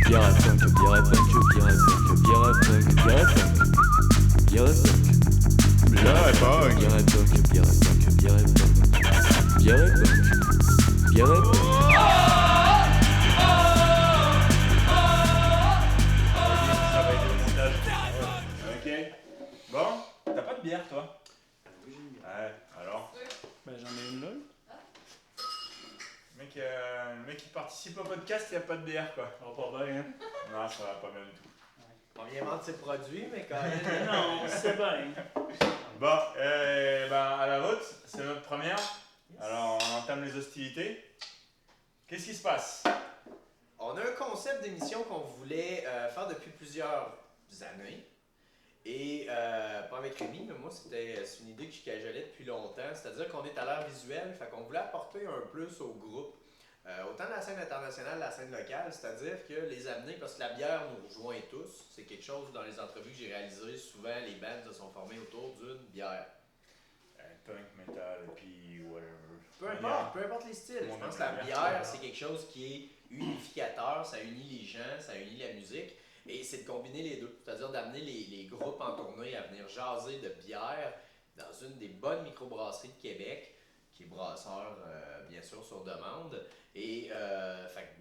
bière à funk, bière à funk, bière à funk, bière à funk, bière à funk, bière à funk, bière à funk, bière à funk, bière à funk, bière à funk, bière à funk, bière à funk. Ça va être le montage. Ok. Bon, t'as pas de bière toi? Oui, j'ai une bière. Ouais, alors? Ben, j'en ai une là. Le mec qui participe au podcast, il a pas de bière quoi. Ça va pas bien, hein? Non, ça va pas bien du tout. On vient vendre ses produits, mais quand même. Non, c'est bien. Bon, à la vôtre, c'est notre première. Alors on entame les hostilités. Qu'est-ce qui se passe? On a un concept d'émission qu'on voulait faire depuis plusieurs années. Et pas avec Rémi, mais moi c'est une idée que je cajolais depuis longtemps. C'est-à-dire qu'on est à l'ère visuelle, fait qu'on voulait apporter un plus au groupe. Autant de la scène internationale, la scène locale, c'est-à-dire que les amener, parce que la bière nous rejoint tous, c'est quelque chose dans les entrevues que j'ai réalisées, souvent les bands se sont formées autour d'une bière. Punk, metal, puis whatever. Peu importe les styles, je pense que la bière c'est quelque chose qui est unificateur, ça unit les gens, ça unit la musique. Et c'est de combiner les deux, c'est-à-dire d'amener les groupes en tournée à venir jaser de bière dans une des bonnes microbrasseries de Québec, qui est Brasseur, bien sûr, sur demande. Et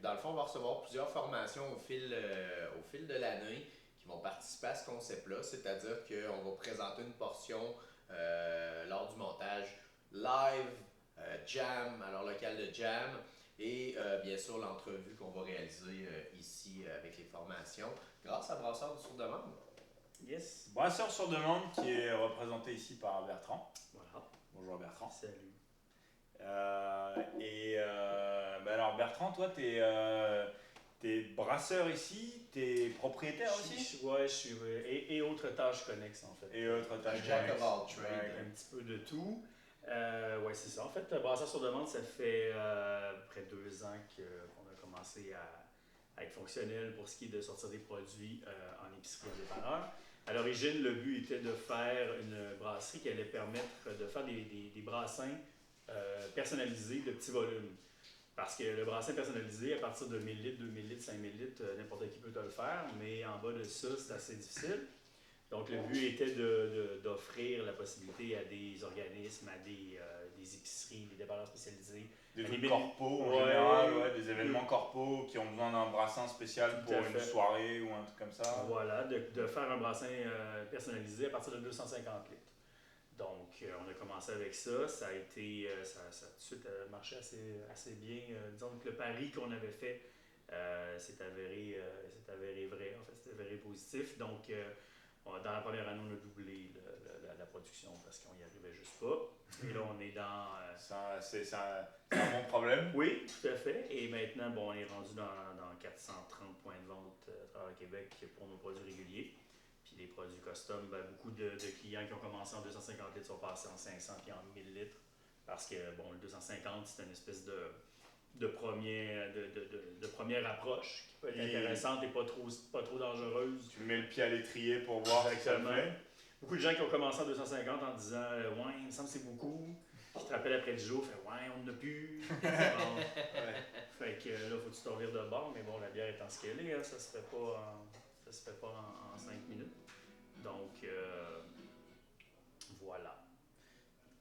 dans le fond, on va recevoir plusieurs formations au fil de l'année qui vont participer à ce concept-là, c'est-à-dire qu'on va présenter une portion lors du montage live, jam, alors local de jam, et bien sûr l'entrevue qu'on va réaliser ici avec les formations grâce à Brasseur de sur demande. Yes. Brasseur sur demande qui est représenté ici par Bertrand. Voilà. Bonjour Bertrand. Salut. Alors Bertrand, toi t'es brasseur ici, t'es propriétaire aussi? Ouais, je suis. Et autres tâches connexes en fait. Et autres tâches Jack of connexes. all trades. Un petit peu de tout. Ouais, c'est ça. En fait, Brasseur sur demande, ça fait près de 2 ans qu'on a commencé à être fonctionnel pour ce qui est de sortir des produits en épicerie et dépanneur. À l'origine, le but était de faire une brasserie qui allait permettre de faire des brassins personnalisés de petits volumes. Parce que le brassin personnalisé, à partir de 1000 litres, 2000 litres, 5000 litres, n'importe qui peut te le faire, mais en bas de ça, c'est assez difficile. Donc, le but était d'offrir la possibilité à des organismes, à des épiceries, des dépanneurs spécialisés. Des trucs corpos en général, des événements corpos qui ont besoin d'un brassin spécial pour une soirée ou un truc comme ça. Voilà, de faire un brassin personnalisé à partir de 250 litres. Donc, on a commencé avec ça. Ça a été, ça a tout de suite marché assez bien. Disons que le pari qu'on avait fait s'est avéré vrai, en fait, s'est avéré positif. Donc, dans la première année, on a doublé la production parce qu'on n'y arrivait juste pas. Et là, on est dans... C'est un bon problème. Oui, tout à fait. Et maintenant, on est rendu dans 430 points de vente à travers le Québec pour nos produits réguliers. Puis les produits custom, beaucoup de clients qui ont commencé en 250 litres sont passés en 500 puis en 1000 litres. Parce que, le 250, c'est une espèce de première approche qui peut être intéressante et pas trop dangereuse. Tu mets le pied à l'étrier pour voir ce que ça fait. Beaucoup de gens qui ont commencé en 250 en disant « Ouais, il me semble que c'est beaucoup ». Qui te rappellent après 10 jours, fait « Ouais, on n'en a plus ». Fait que là, faut que tu te revires de bord, mais bon, la bière étant ce qu'elle est, ça se fait pas en 5 minutes. Donc, voilà.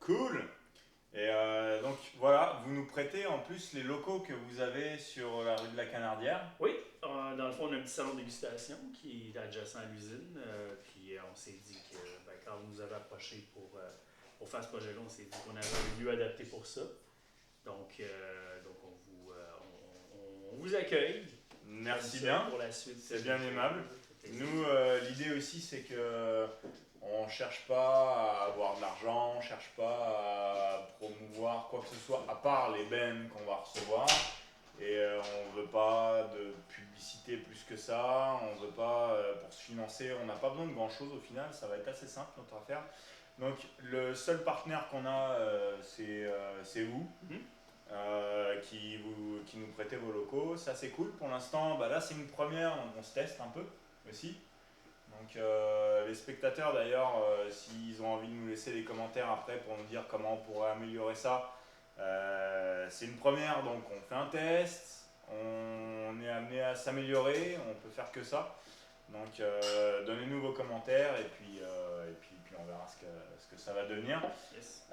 Cool! Et donc voilà, vous nous prêtez en plus les locaux que vous avez sur la rue de la Canardière. Oui, dans le fond, on a un petit salon de dégustation qui est adjacent à l'usine. Puis on s'est dit que quand vous nous avez approché pour faire ce projet-là, on s'est dit qu'on avait un lieu adapté pour ça. Donc on vous accueille. Merci bien. Pour la suite. C'est bien aimable. Nous, l'idée aussi, c'est que on cherche pas à avoir de l'argent, on cherche pas à promouvoir quoi que ce soit, à part les bands qu'on va recevoir. Et on veut pas de publicité plus que ça, on veut pas, pour se financer, on n'a pas besoin de grand chose au final, ça va être assez simple notre affaire. Donc le seul partenaire qu'on a, c'est vous. Qui nous prêtez vos locaux, ça c'est cool. Pour l'instant, là c'est une première, donc on se teste un peu aussi. Donc les spectateurs d'ailleurs, s'ils ont envie de nous laisser des commentaires après pour nous dire comment on pourrait améliorer ça, c'est une première, donc on fait un test, on est amené à s'améliorer, on peut faire que ça. Donc donnez-nous vos commentaires et puis on verra ce que ça va devenir. Yes.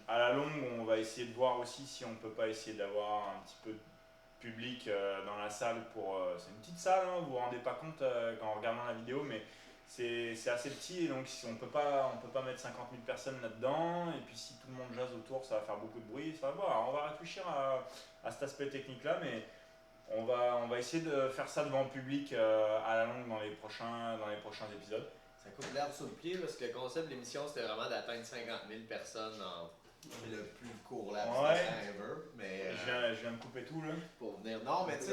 À la longue, on va essayer de voir aussi si on peut pas essayer d'avoir un petit peu de public dans la salle c'est une petite salle, hein, vous vous rendez pas compte en regardant la vidéo, mais c'est assez petit, et donc si on peut pas mettre 50 000 personnes là-dedans, et puis si tout le monde jase autour, ça va faire beaucoup de bruit. Ça va voir. On va réfléchir à cet aspect technique-là, mais on va essayer de faire ça devant le public à la longue dans les prochains épisodes. Ça coupe l'herbe sous le pied parce que le concept de l'émission c'était vraiment d'atteindre 50 000 personnes en le plus court laps de temps ever. Mais, je viens de couper tout là. Pour venir. Non, mais tu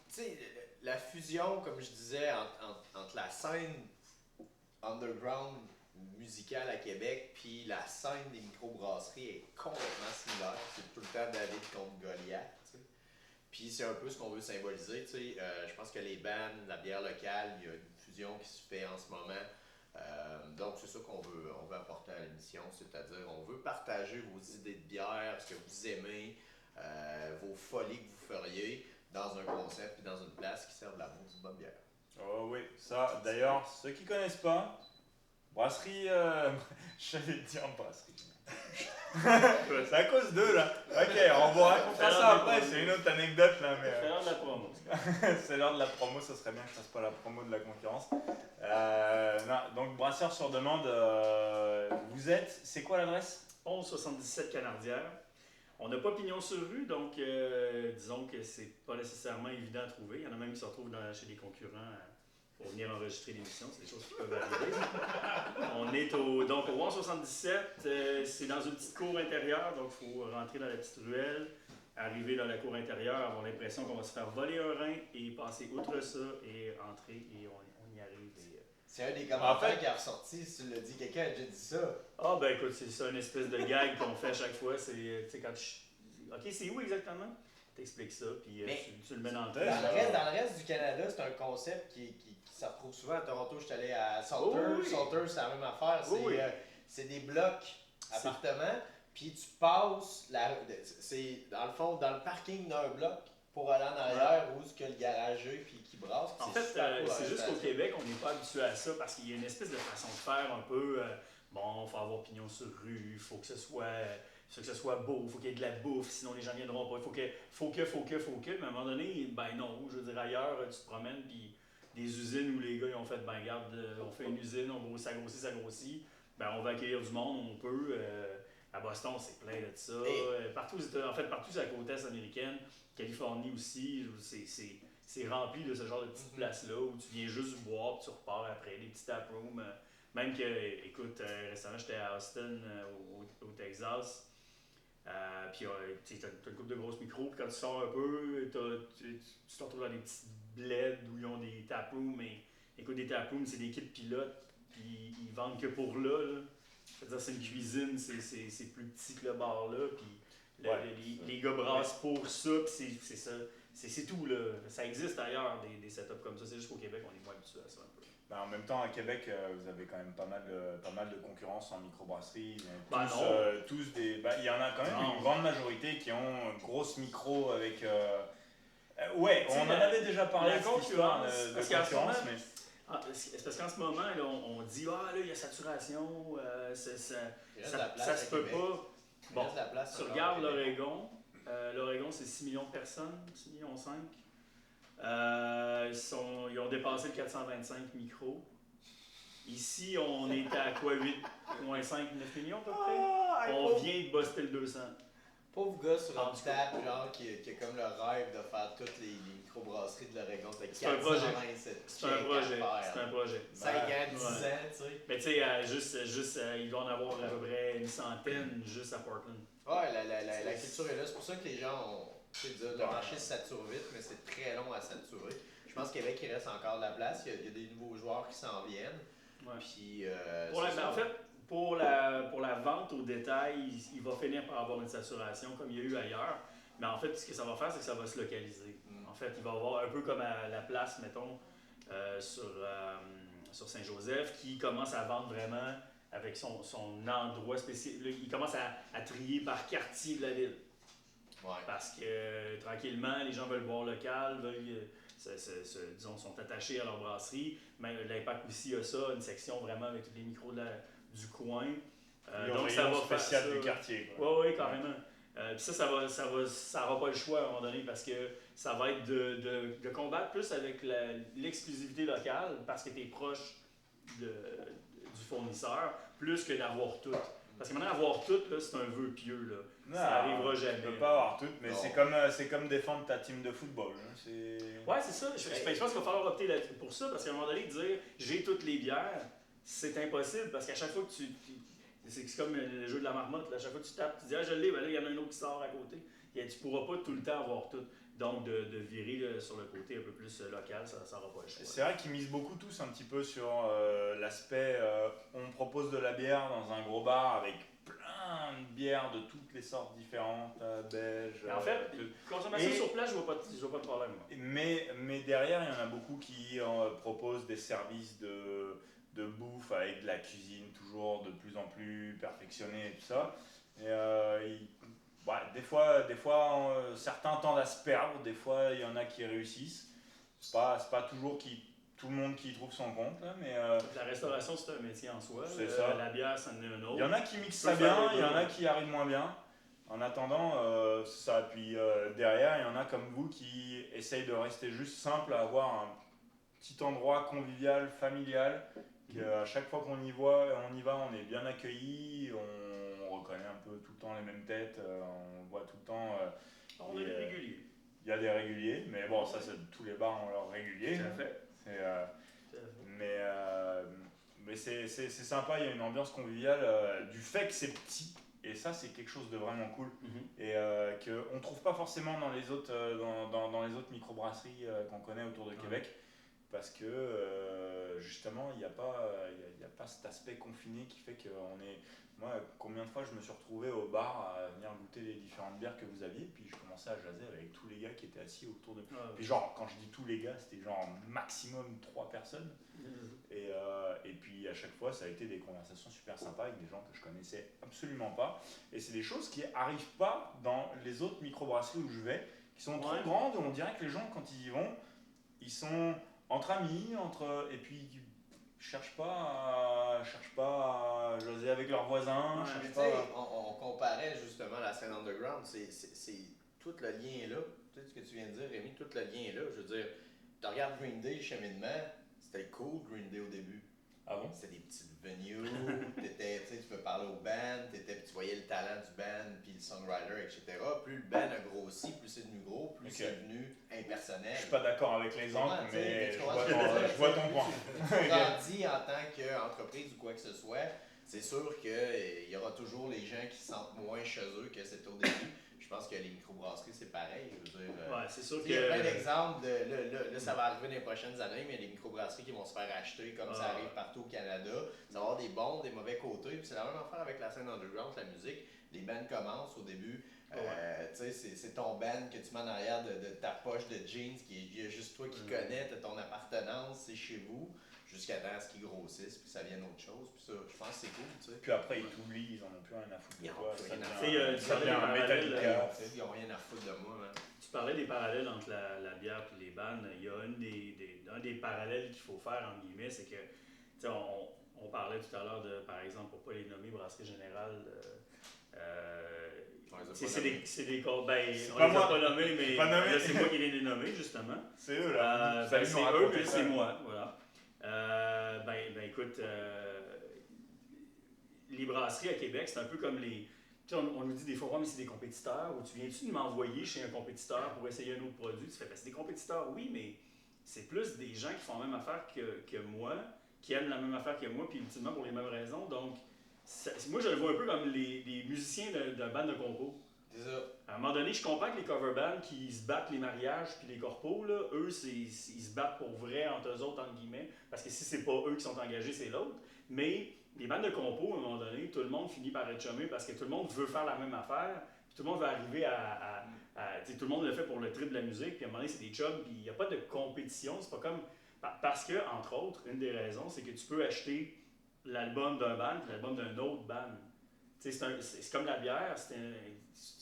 sais, la fusion, comme je disais, entre la scène underground musicale à Québec puis la scène des microbrasseries est complètement similaire. C'est tout le temps David contre Goliath. T'sais. Puis c'est un peu ce qu'on veut symboliser. Je pense que les bands, la bière locale, il y a une fusion qui se fait en ce moment. Donc c'est ça qu'on veut apporter à l'émission, c'est-à-dire on veut partager vos idées de bière, ce que vous aimez, vos folies que vous feriez dans un concept et dans une place qui sert de la bonne bière. Oh oui, ça d'ailleurs, ceux qui connaissent pas, brasserie, j'allais dire brasserie. C'est à cause d'eux là. Ok, on vous racontera ça après, c'est une autre anecdote là. Mais, c'est l'heure de la promo. c'est l'heure de la promo, ça serait bien que je fasse pas la promo de la concurrence. Non, donc Brasseur sur demande, vous êtes, c'est quoi l'adresse? 1177 Canardière. On n'a pas pignon sur rue, donc disons que c'est pas nécessairement évident à trouver. Il y en a même qui se retrouvent chez des concurrents pour venir enregistrer l'émission, c'est des choses qui peuvent arriver. On est au 1177, c'est dans une petite cour intérieure, donc il faut rentrer dans la petite ruelle, arriver dans la cour intérieure, avoir l'impression qu'on va se faire voler un rein et passer outre ça et entrer et on y arrive. C'est un des commentaires qui est ressorti, si tu l'as dit, quelqu'un a déjà dit ça. Ah ben écoute, c'est ça, une espèce de gag qu'on fait à chaque fois, c'est, tu sais, quand ok, c'est où exactement? T'expliques ça, puis tu le mets dans le tête. Dans le reste du Canada, c'est un concept qui se retrouve souvent. À Toronto, je suis allé à Salter. Oh, oui. Salter, c'est la même affaire. C'est des blocs appartements, puis tu passes, c'est dans le fond, dans le parking d'un bloc pour aller en arrière où est-ce que le garageux puis qui brasse. En fait, c'est juste qu'au Québec, on n'est pas habitué à ça parce qu'il y a une espèce de façon de faire un peu, bon, il faut avoir pignon sur rue, il faut que ce soit beau, il faut qu'il y ait de la bouffe, sinon les gens ne viendront pas. Il faut que, mais à un moment donné, ben non, je veux dire, ailleurs, tu te promènes, puis des usines où les gars ils ont fait, ben regarde, on fait une usine, ça grossit, ben on va accueillir du monde, on peut. À Boston, c'est plein de ça. Partout sur la côte est américaine, Californie aussi, c'est rempli de ce genre de petites places-là où tu viens juste boire et tu repars après, des petits taprooms. Même que, écoute, récemment, j'étais à Austin, au Texas. Puis tu as une couple de grosses micros, puis quand tu sors un peu, tu te retrouves dans des petites bleds où ils ont des taprooms. Mais écoute, des taprooms, c'est des kits pilotes, puis ils vendent que pour là. C'est-à-dire, c'est une cuisine, c'est plus petit que le bar là, puis les gars brassent pour ça, puis c'est ça. C'est tout, là. Ça existe ailleurs, des setups comme ça. C'est juste qu'au Québec, on est moins habitué à ça un peu. Ben, en même temps, à Québec, vous avez quand même pas mal de concurrence en microbrasserie. Tous des. Ben, il y en a quand même une grande majorité qui ont une grosse micro avec. Ouais, on en avait déjà parlé de concurrence, mais. C'est parce qu'en ce moment, là, on dit là, il y a saturation, ça se peut pas. Bon, tu regardes l'Oregon. L'Oregon, c'est 6 millions de personnes, 6 millions 5. Ils ont dépassé le 425 micros. Ici, on est à quoi, 8,5, 9 millions à peu près? On vient de buster le 200. Pauvre gars sur un tap, genre, qui a comme le rêve de faire toutes les microbrasseries de l'Oregon. C'est un projet. C'est un projet. 5 ans, 10 ans, tu sais. Mais tu sais, il doit en avoir à peu près une centaine juste à Portland. Ouais, la culture est là. C'est pour ça que les gens ont. Le marché se sature vite, mais c'est très long à saturer. Je pense qu'au Québec, il reste encore de la place. Il y a des nouveaux joueurs qui s'en viennent. Ouais. Puis, en fait, pour la vente au détail, il va finir par avoir une saturation comme il y a eu ailleurs. Mais en fait, ce que ça va faire, c'est que ça va se localiser. En fait, il va y avoir un peu comme à la place, mettons, sur Saint-Joseph, qui commence à vendre vraiment avec son endroit spécifique. Il commence à trier par quartier de la ville. Ouais. Parce que tranquillement, les gens veulent boire local, disons, sont attachés à leur brasserie. Mais l'Impact aussi a ça, une section vraiment avec tous les micros du coin. Donc ça va spécial ça, du quartier. Oui, carrément. Puis ça n'aura pas le choix à un moment donné parce que ça va être de combattre plus avec l'exclusivité locale parce que tu es proche du fournisseur, plus que d'avoir tout. Parce que maintenant, avoir tout, là, c'est un vœu pieux. Là. Non, ça n'arrivera jamais. Tu peux pas avoir tout, mais c'est comme défendre ta team de football. Hein. Ouais, c'est ça. Je pense qu'il va falloir opter pour ça, parce qu'à un moment donné, dire j'ai toutes les bières, c'est impossible, parce qu'à chaque fois que c'est comme le jeu de la marmotte, là. À chaque fois que tu tapes, tu dis je l'ai, ben là, il y en a un autre qui sort à côté. Et tu pourras pas tout le temps avoir tout. Donc, de virer là, sur le côté un peu plus local, ça n'aura pas le choix. C'est vrai qu'ils misent beaucoup tous un petit peu sur l'aspect on propose de la bière dans un gros bar avec plein de bières de toutes les sortes différentes, belges. En fait, consommation sur place, je vois pas de problème. Mais derrière, il y en a beaucoup qui proposent des services de bouffe avec de la cuisine toujours de plus en plus perfectionnée et tout ça. Et des fois certains tendent à se perdre, des fois il y en a qui réussissent. C'est pas toujours tout le monde qui y trouve son compte. Là, mais, la restauration, c'est un métier en soi. C'est ça. La bière, ça en est un autre. Il y en a qui mixent ça bien, il y en a qui arrivent moins bien. En attendant, c'est ça. Puis derrière, il y en a comme vous qui essayent de rester juste simple, à avoir un petit endroit convivial, familial. À chaque fois qu'on y va, on est bien accueillis, on reconnaît un peu tout le temps les mêmes têtes, on voit tout le temps. On a des réguliers. Il y a des réguliers, mais bon, ça, tous les bars ont leurs réguliers. Tout à fait. Mais c'est sympa, il y a une ambiance conviviale du fait que c'est petit. Et ça, c'est quelque chose de vraiment cool. Et qu'on ne trouve pas forcément dans les autres, dans les autres microbrasseries qu'on connaît autour de Québec. Parce que justement, il n'y a pas cet aspect confiné qui fait qu'on est. Moi, combien de fois je me suis retrouvé au bar à venir goûter les différentes bières que vous aviez, puis je commençais à jaser avec tous les gars qui étaient assis autour de. Puis genre, quand je dis tous les gars, c'était genre maximum 3 personnes. Et puis à chaque fois, ça a été des conversations super sympas avec des gens que je connaissais absolument pas. Et c'est des choses qui n'arrivent pas dans les autres microbrasseries où je vais, qui sont trop grandes. On dirait que les gens, quand ils y vont, ils sont entre amis, et puis cherchent pas à jaser avec leurs voisins. On comparait justement la scène underground, c'est tout le lien est là. Tu sais ce que tu viens de dire, Rémi, tout le lien est là. Je veux dire, tu regardes Green Day, cheminement, c'était cool Green Day au début. Ah bon? C'était des petites venues, tu peux parler au band, tu voyais le talent du band, puis le songwriter, etc. Plus le band a grossi, plus c'est devenu gros, plus c'est devenu impersonnel. Je suis pas d'accord avec les angles, mais je vois ton point. Grandi en tant qu'entreprise ou quoi que ce soit, c'est sûr qu'il y aura toujours les gens qui se sentent moins chez eux que c'était au début. Je pense que les microbrasseries, c'est pareil. Je veux dire, c'est sûr il y a plein d'exemples. Là, ça va arriver dans les prochaines années, mais il y a des microbrasseries qui vont se faire acheter comme ça arrive partout au Canada. Ça va avoir des bons, des mauvais côtés. Puis c'est la même affaire avec la scène underground, la musique. Les bands commencent au début. C'est ton band que tu mets en arrière de ta poche de jeans, il y a juste toi qui connais, tu as ton appartenance, c'est chez vous. Jusqu'à temps à ce qu'ils grossissent, puis ça vienne autre chose. Puis ça, je pense que c'est cool, tu sais. Puis après, ils t'oublient, ils en ont plus rien à foutre de toi. Ça devient un Metallica. Ils n'ont rien à foutre de moi, man. Tu parlais des parallèles entre la bière et les bandes. Il y a un des parallèles qu'il faut faire, entre guillemets, c'est que, tu sais, on parlait tout à l'heure de, par exemple, pour ne pas les nommer, Brasserie Générale. C'est des corps. Ben, on les a pas nommés, mais là, c'est moi qui les ai nommés, justement. C'est eux, là. C'est eux, mais c'est moi, voilà. Écoute, les brasseries à Québec, c'est un peu comme les. Tu sais, on nous dit des fois, mais c'est des compétiteurs, ou tu viens-tu de m'envoyer chez un compétiteur pour essayer un autre produit? Tu fais, c'est des compétiteurs, oui, mais c'est plus des gens qui font la même affaire que moi, qui aiment la même affaire que moi, puis ultimement pour les mêmes raisons. Donc, moi, je le vois un peu comme les musiciens d'un band de compo. C'est ça. À un moment donné, je comprends que les cover bands qui se battent les mariages puis les corpos, là, eux, ils se battent pour vrai entre eux autres, entre guillemets, parce que si c'est pas eux qui sont engagés, c'est l'autre. Mais les bandes de compos, à un moment donné, tout le monde finit par être chumé parce que tout le monde veut faire la même affaire, puis tout le monde veut arriver à tout le monde le fait pour le trip de la musique, puis à un moment donné, c'est des chums, puis il n'y a pas de compétition, c'est pas comme... Parce que, entre autres, une des raisons, c'est que tu peux acheter l'album d'un band puis l'album d'un autre band. c'est comme la bière.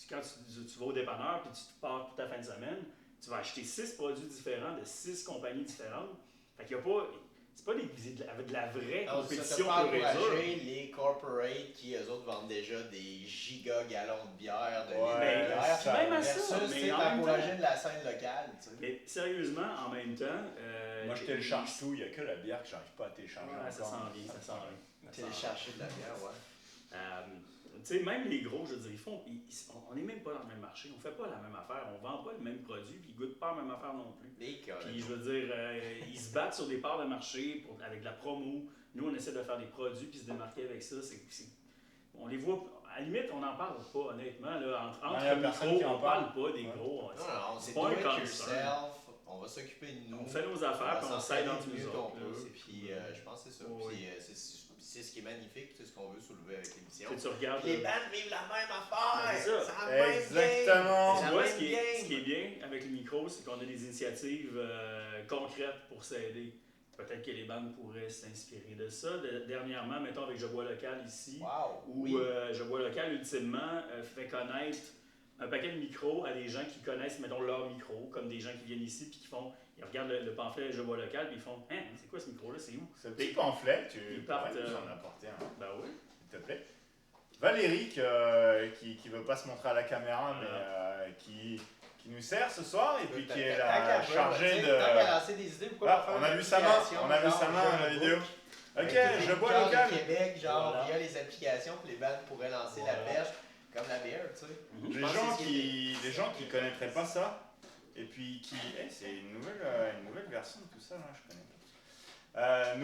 Quand tu vas au dépanneur puis tu pars pour ta fin de semaine, tu vas acheter 6 produits différents de 6 compagnies différentes. Fait qu'il y a pas... C'est pas avec de la vraie compétition pour encourager les corporates qui, eux autres, vendent déjà des giga-gallons de bière, de Ouais, bière. ça, même à ça, versus, mais en même encourager temps... de la scène locale, tu sais. Mais sérieusement, en même temps... Moi, je télécharge tout. Il n'y a que la bière que j'arrive pas à télécharger. Ouais, ça encore. s'en vient, ça s'en vient. Télécharger de la bière, ouais. Tu sais, même les gros, je veux dire, on n'est même pas dans le même marché, on fait pas la même affaire, on vend pas le même produit, puis ils goûtent pas la même affaire non plus. Puis je veux dire, ils se battent sur des parts de marché avec de la promo. Nous, on essaie de faire des produits puis se démarquer avec ça. On les voit, à la limite, on n'en parle pas, honnêtement. Là, entre micros, on parle pas des gros. Non, c'est pas do it un yourself. On va s'occuper de nous. On fait nos affaires, puis on s'aide entre nous autres. Puis je pense que c'est ça. Puis c'est ce qui est magnifique, c'est ce qu'on veut soulever avec l'émission. Tu regardes, les bandes vivent la même affaire! C'est ça. C'est la même Exactement. Tu vois, ce qui est bien avec le micro, c'est qu'on a des initiatives concrètes pour s'aider. Peut-être que les bandes pourraient s'inspirer de ça. Dernièrement, mettons avec Je Bois Local ici, où Je Bois Local, ultimement, fait connaître un paquet de micros à des gens qui connaissent, mettons, leur micro, comme des gens qui viennent ici puis qui font, ils regardent le pamphlet Je Bois Local puis ils font, hein, c'est quoi ce micro-là, c'est où? Ce petit pamphlet, tu pourrais nous en apporter un. Ben oui. S'il te plaît. Valérie, qui veut pas se montrer à la caméra, mais qui nous sert ce soir et puis qui est la chargée de... on a vu sa main, à la vidéo. Ok, Je Bois Local. Québec, genre via les applications, puis les bandes pourraient lancer la perche. Comme la bière, tu sais. Les gens qui connaîtraient pas ça, et puis qui... c'est une nouvelle version de tout ça, là, je connais.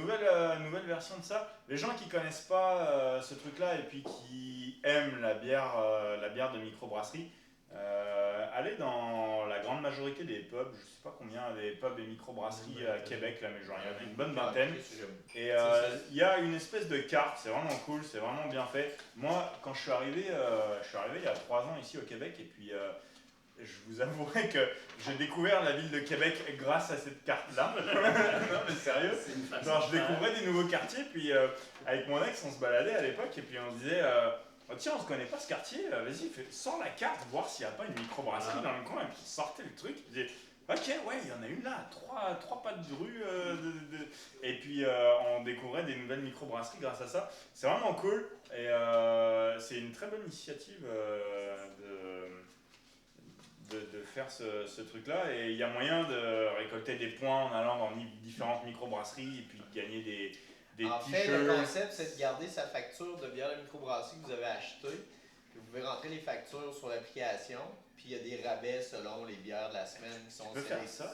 Nouvelle version de ça. Les gens qui connaissent pas ce truc-là, et puis qui aiment la bière de microbrasserie, allez dans la grande majorité des pubs, je sais pas combien, des pubs et microbrasseries à Québec, là, mais genre, il y en a une bonne vingtaine. Et il y a une espèce de carte, c'est vraiment cool, c'est vraiment bien fait. Moi, quand je suis arrivé il y a 3 ans ici au Québec, et puis je vous avouerai que j'ai découvert la ville de Québec grâce à cette carte-là. Non mais sérieux, genre je découvrais des nouveaux quartiers, puis avec mon ex on se baladait à l'époque, et puis on se disait... oh, tiens, on se connaît pas ce quartier, vas-y, sors la carte, voir s'il n'y a pas une microbrasserie dans le coin, et puis sortez le truc. Je dis, ok, ouais, il y en a une là, trois pas de rue, et puis on découvrait des nouvelles microbrasseries grâce à ça. C'est vraiment cool, et c'est une très bonne initiative de faire ce truc-là, et il y a moyen de récolter des points en allant dans différentes microbrasseries, et puis de gagner des en fait, le concept, c'est de garder sa facture de bière de microbrasserie que vous avez achetée. Puis vous pouvez rentrer les factures sur l'application. Puis il y a des rabais selon les bières de la semaine qui sont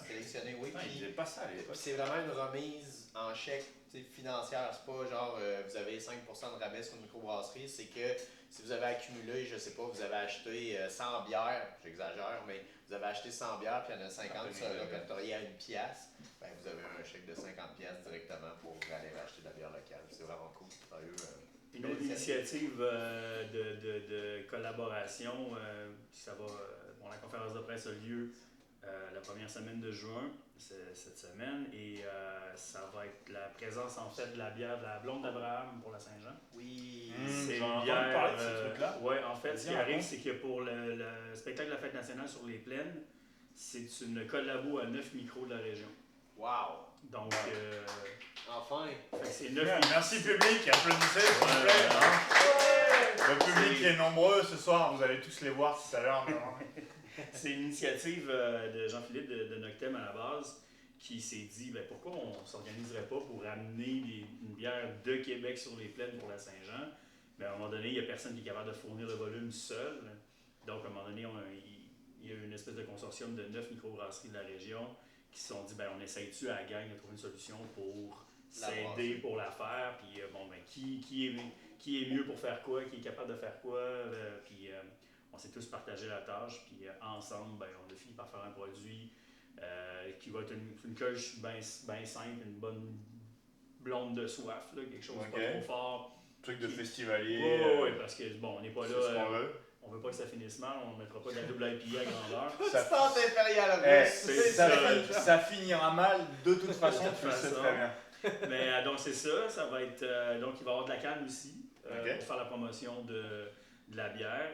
sélectionnées. Oui, ils faisaient pas ça à l'époque. C'est vraiment une remise en chèque financière. C'est pas genre vous avez 5% de rabais sur une microbrasserie. C'est que si vous avez accumulé, je sais pas, vous avez acheté 100 bières, j'exagère, mais vous avez acheté 100 bières, puis il y en a 50 sur le répertorié à 1$. Ben, vous avez un chèque de 50$ directement pour aller acheter de la bière locale. C'est vraiment cool. Une autre initiative de collaboration, ça va, la conférence de presse a lieu la première semaine de juin, cette semaine, et ça va être la présence en fait de la bière de la Blonde d'Abraham pour la Saint-Jean. Oui, c'est une bière. Parler de ce truc-là. Oui, en fait, ce qui arrive, c'est que pour le spectacle de la Fête nationale sur les plaines, c'est une collabo à 9 micros de la région. Wow! Donc, enfin! C'est 9 Merci public, applaudissez s'il vous plaît. Le public est nombreux ce soir, vous allez tous les voir tout à l'heure. C'est une initiative de Jean-Philippe de Noctem à la base qui s'est dit pourquoi on ne s'organiserait pas pour amener une bière de Québec sur les plaines pour la Saint-Jean. À un moment donné, il n'y a personne qui est capable de fournir le volume seul. Donc, à un moment donné, il y a eu une espèce de consortium de 9 microbrasseries de la région qui se sont dit on essaye-tu à la gang de trouver une solution pour s'aider pour la faire, puis qui est mieux pour faire quoi, qui est capable de faire quoi, puis on s'est tous partagé la tâche, puis ensemble, on a fini par faire un produit qui va être une coche bien simple, une bonne blonde de soif, là, quelque chose de pas trop fort. Truc de festivalier. Oui, parce que on n'est pas là. On veut pas que ça finisse mal, on ne mettra pas de la double IPA à grandeur. Distance impériale russe. Ça finira mal de toute façon, tu le sais très bien. Mais donc c'est ça va être. Donc il va y avoir de la canne aussi. pour faire la promotion de la bière.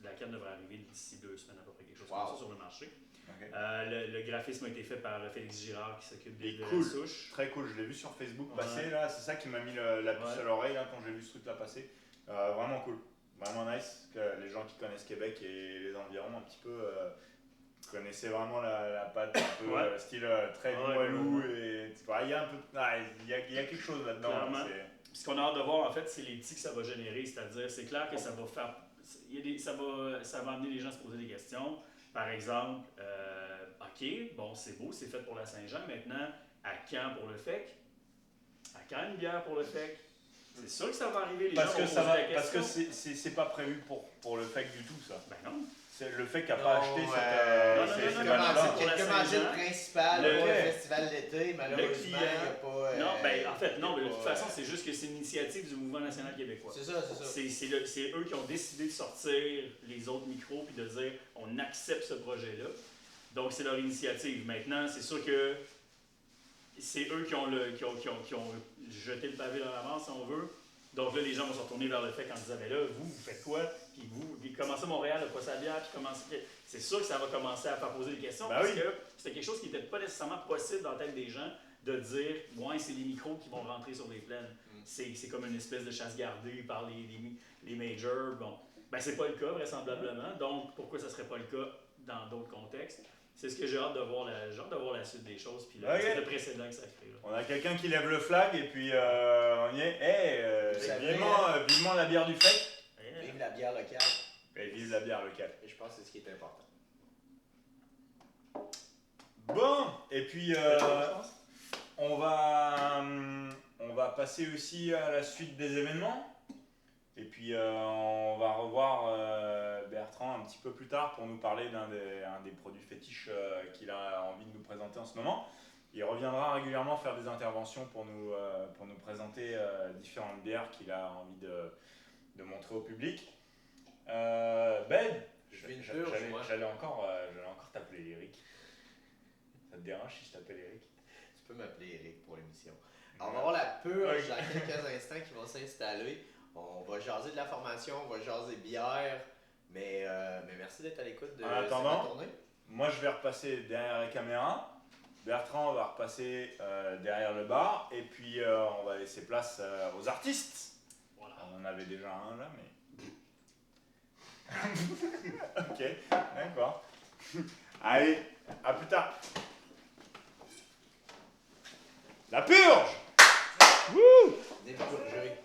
La canne devrait arriver d'ici 2 semaines à peu près, quelque chose comme ça sur le marché. Okay. Le graphisme a été fait par Félix Girard qui s'occupe de cool. la souche. Très cool, je l'ai vu sur Facebook passer là, c'est ça qui m'a mis la puce à l'oreille là, quand j'ai vu ce truc là passer. Vraiment cool, vraiment nice. Que les gens qui connaissent Québec et les environs un petit peu connaissaient vraiment la patte un peu style très Limoilou. Et il y a un peu, il y a quelque chose là-dedans. Ce qu'on a hâte de voir en fait, c'est les tics que ça va générer, c'est-à-dire c'est clair que ça va faire, ça va amener les gens à se poser des questions. Par exemple, OK, bon, c'est beau, c'est fait pour la Saint-Jean. Maintenant, à quand pour le FEC? À quand une bière pour le FEC? C'est sûr que ça va arriver, les gens vont poser la question. Parce que c'est pas prévu pour le FEC du tout, ça. Ben non. C'est le FEC qui n'a pas acheté cette C'est commencé le principal pour le festival d'été, malheureusement, il n'y a pas... Non, ben en fait, non, mais de toute façon, c'est juste que c'est une initiative du Mouvement national québécois. C'est ça, c'est ça. C'est eux qui ont décidé de sortir les autres micros puis de dire on accepte ce projet-là. Donc, c'est leur initiative. Maintenant, c'est sûr que c'est eux qui ont jeté le pavé dans la mare, si on veut. Donc là, les gens vont se retourner vers le fait en disant, mais là, vous faites quoi? Puis comment ça, Montréal n'a pas sa bière? C'est sûr que ça va commencer à faire poser des questions parce que c'était quelque chose qui n'était pas nécessairement possible dans la tête des gens de dire, ouais, c'est les micros qui vont rentrer sur les plaines. C'est comme une espèce de chasse gardée par les majors. Bon, ben c'est pas le cas, vraisemblablement. Donc, pourquoi ça serait pas le cas dans d'autres contextes? C'est ce que j'ai hâte de voir, la suite des choses, puis c'est le précédent que ça crée. Là. On a quelqu'un qui lève le flag et puis on y est. Vivement la bière du FEC. Vive la bière locale. Et vive la bière locale. Et je pense que c'est ce qui est important. Bon, et puis on va passer aussi à la suite des événements. Et puis on va revoir Bertrand un petit peu plus tard pour nous parler d'un des produits fétiches qu'il a envie de nous présenter en ce moment. Il reviendra régulièrement faire des interventions pour nous présenter différentes bières qu'il a envie de montrer au public. Ben, j'allais encore t'appeler Eric. Ça te dérange si je t'appelle Eric? Tu peux m'appeler Eric pour l'émission. Alors, on va avoir la purge dans quelques instants qui va s'installer. On va jaser de la formation, on va jaser bière, mais merci d'être à l'écoute de cette tournée. Moi je vais repasser derrière la caméra, Bertrand va repasser derrière le bar, et puis on va laisser place aux artistes. Voilà. On en avait déjà un là, mais... Ok, d'accord. Allez, à plus tard. La purge! Wouh! Dépurger.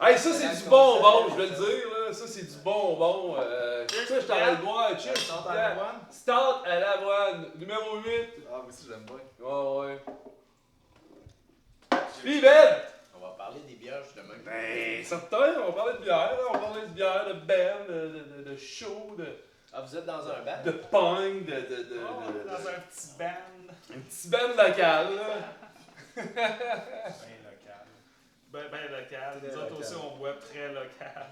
Hey, ça c'est du bonbon, je vais le dire, là. Ça c'est du bonbon. Ça, je t'arrête de boire. Cheers. Stout à l'avoine. Stout à l'avoine, numéro 8. Ah, moi aussi j'aime bien. Ouais. Puis Ben! On va parler des bières justement. Ben, certain, on va parler de bière, là. On va parler de bière, de band, de show, de... Ah, vous êtes dans un band? De punk, dans un petit band. Un petit band local, là. Ben local. Nous autres aussi, on boit très local.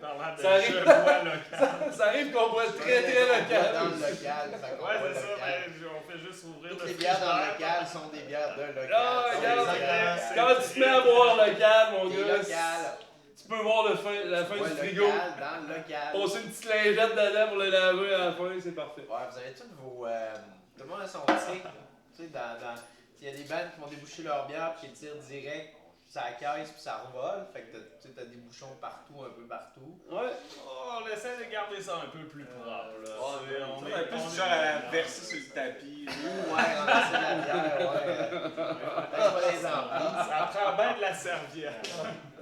Parlant de Ça arrive. je bois local. Ça arrive qu'on boit très local. Dans le local. Ouais, c'est ça, mais on fait juste ouvrir toutes le les bières dans le frigidaire. local sont des bières de local. Ah, Sont regarde, des bières quand tu te mets à boire local, mon des gars, locales. tu peux voir la fin Ouais, du frigo. local, dans le local. Passer une petite lingette dedans pour le laver à la fin, c'est parfait. Ouais, vous avez tous vos... tout le monde a son tic. Tu sais, il y a des bandes qui vont déboucher leur bière puis qui tirent direct ça caisse puis ça revole. Fait que t'as des bouchons partout, un peu partout. Ouais. Oh, on essaie de garder ça un peu plus propre. On est plus du genre à verser sur le tapis. Ouais, ramasser la bière, ouais. Pas les emplis. Ça prend bien de la serviette.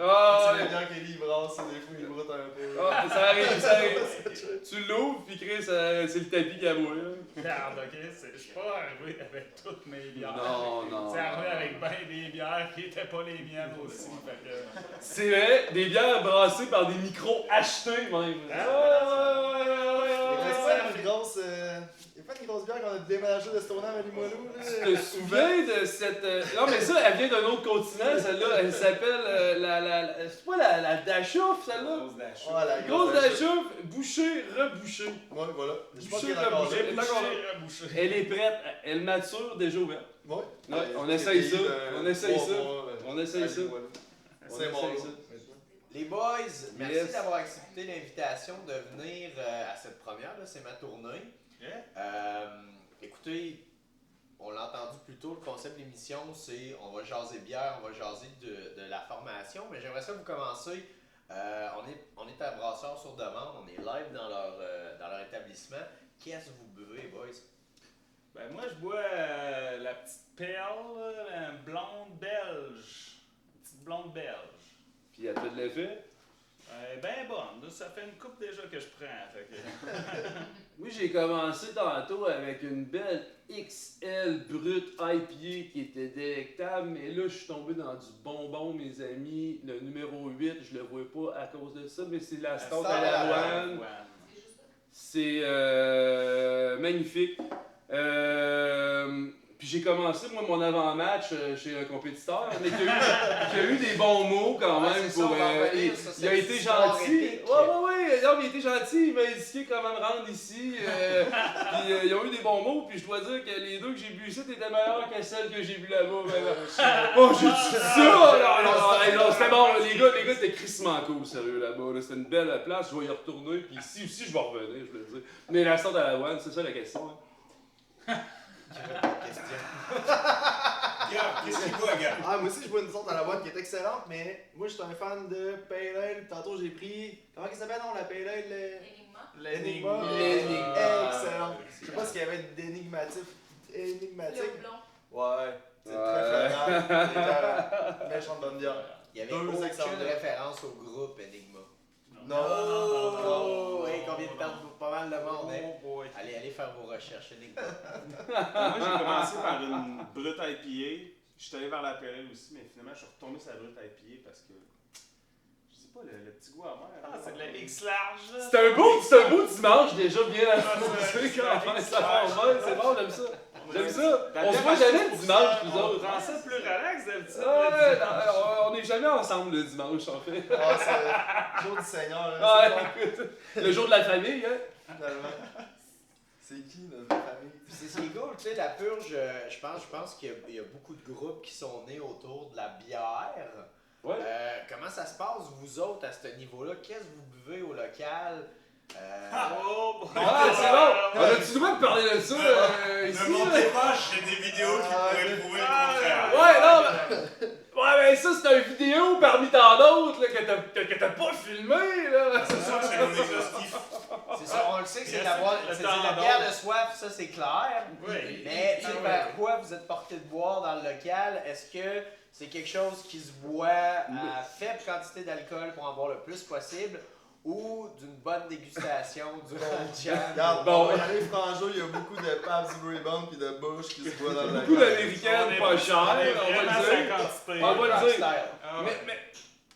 Ah, C'est bien qu'il brasse, des fois il broute un peu. ah, ça arrive. Tu l'ouvres puis Chris, c'est le tapis qui a boire. Regarde, ok, je suis pas arrivé avec toutes mes bières. Non. C'est arrivé avec bien des bières. bières qui n'étaient pas les miennes aussi. Fait que... C'est vrai, des bières brassées par des micros achetés même. Il n'y a pas une grosse bière qu'on a déménagé de Stoneham à Limoilou. Tu te souviens de cette. Non, mais ça, elle vient d'un autre continent, celle-là. Elle s'appelle c'est pas la Dachouf, celle-là? La Grosse Dachouf, bouchée, rebouchée. Ouais, voilà. Je pense Bouchée, qu'elle est encore rebouchée. là. Elle est encore là. Elle est prête, elle mature déjà ouverte. Ouais. Ouais, on essaye ça. On essaye ça. On essaye ça. C'est bon. Les boys, merci Yes. d'avoir accepté l'invitation de venir à cette première, là, c'est ma tournée. Écoutez, on l'a entendu plus tôt, le concept de l'émission, c'est on va jaser bière, on va jaser de la formation, mais j'aimerais ça vous commencer. On est à Brasseurs sur demande, on est live dans leur établissement. Qu'est-ce que vous buvez, boys? Ben moi, je bois la petite perle, la blonde belge. Une petite blonde belge. Puis elle fait de l'effet. Elle est bien bonne. Là, ça fait une coupe déjà que je prends. Fait que... Oui, j'ai commencé tantôt avec une belle XL brute IPA qui était délectable, mais là, je suis tombé dans du bonbon, mes amis. Le numéro 8, je le vois pas à cause de ça, mais c'est la stout à l'avoine. C'est magnifique. Puis j'ai commencé, moi, mon avant-match chez un compétiteur, mais qui a eu des bons mots quand même. C'est ça, on va en revenir, ça, il a cette été histoire gentil. épique. Ouais. Non, mais il a été gentil. Il m'a indiqué comment me rendre ici. Puis ils ont eu des bons mots. Puis je dois dire que les deux que j'ai bu ici étaient meilleurs que celles que j'ai bu là-bas. Oh, j'ai dit ça! Non, c'était bon. Les gars étaient crissement cool, sérieux, là-bas. Là. C'était une belle place. Je vais y retourner. Puis ici aussi, je vais revenir, je veux dire. Mais la sorte à l'avoine, c'est ça la question. Hein. Qu'est-ce qu'il boit, gars? Ah, moi aussi, je bois une sorte à la boîte qui est excellente, mais moi, je suis un fan de Pale Ale. Tantôt, j'ai pris. Comment il s'appelle, non, la Pale Ale? L'Enigma. Excellent. Je sais pas ce qu'il y avait d'énigmatique. Ouais. C'est très flagrant. Méchante bonne bière. Il n'y avait Deux excellentes aucune bières. référence au groupe Enigma. Non. Oui, combien de temps pour pas mal de monde, hein? Oh boy. Allez faire vos recherches Enigma. Moi, j'ai commencé par une brute IPA. Je suis allé vers la PLL aussi, mais finalement, je suis retourné sur la brute IPA parce que. Je sais pas, le petit goût amer. Ah, c'est de la X large. C'est un beau dimanche déjà bien annoncé quand même. Ça part bien, c'est bon, j'aime ça. J'aime ça. On se voit jamais le dimanche, nous On autres. prend ça plus relax d'habitude. Ouais, on n'est jamais ensemble le dimanche, en fait. Ah, c'est le jour du Seigneur. Là, Ah, écoute, le jour de la famille, hein. Finalement. C'est qui, notre famille? Puis c'est ce qui est cool, tu sais, la purge, je pense qu'il y a beaucoup de groupes qui sont nés autour de la bière. Ouais. Comment ça se passe, vous autres, à ce niveau-là? Qu'est-ce que vous buvez au local? Oh boy. Ah, c'est bon. On a-tu le droit de parler de ça ici? Ne montez pas, j'ai des vidéos qui pourraient prouver le contraire. Ouais, non, mais... Ouais, mais ça, c'est une vidéo parmi tant d'autres là, que t'as pas filmé, là. C'est sûr que c'est non exhaustif. C'est ça, on le sait que c'est de la, Le c'est temps de la d'or. bière de soif, ça c'est clair. Oui. Mais tu sais, Ah, vers ouais. quoi vous êtes porté de boire dans le local? Est-ce que c'est quelque chose qui se boit à faible quantité d'alcool pour en boire le plus possible? Ou d'une bonne dégustation, du bon jam? Regarde, Bon. on va y aller franco, il y a beaucoup de Pabst Blue Ribbon puis de Bush qui se boit dans le Beaucoup local. d'américaines pas chères, on va le dire. quantité. On va le Rock dire. style. Ah,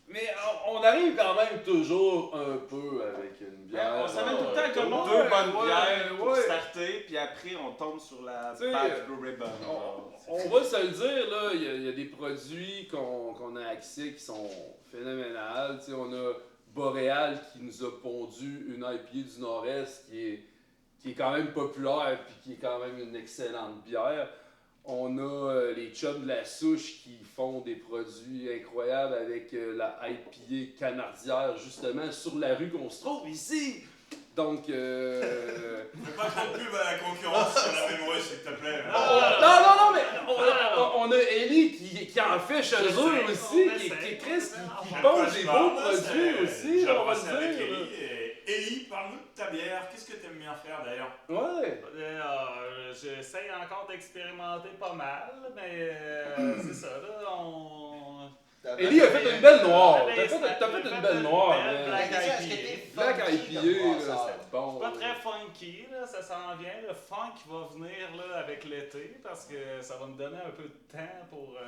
Mais on arrive quand même toujours un peu avec une bière. On s'amène tout le temps comme Ouais, deux bonnes ouais, bières pour ouais. starter, puis après on tombe sur la Tu sais, Pabst Blue Ribbon. On va se le dire, là, il y a des produits qu'on a accès qui sont phénoménales. Tu sais, on a Boréal qui nous a pondu une IPA du Nord-Est qui est quand même populaire puis qui est quand même une excellente bière. On a les chums de la souche qui font des produits incroyables avec la IPA canardière justement sur la rue qu'on se trouve ici. Donc, Fais pas trop de pub à la concurrence sur la même rue, s'il te plaît. non, mais on a Ellie qui en fait chez eux aussi, qui est Chris, qui pond des beaux produits aussi, on va le dire. Ellie, parle-nous de ta bière. Qu'est-ce que t'aimes bien faire d'ailleurs? Ouais. J'essaye encore d'expérimenter pas mal, mais c'est ça, là, Ellie a fait une belle noire. Ouais, T'as fait une belle noire. belle mais- Black Est-ce que IPA. t'es Black funky IPA, comme là, brasseur? c'est bon. Pas très funky, là, ça s'en vient. Le funk va venir là, avec l'été parce que ça va me donner un peu de temps pour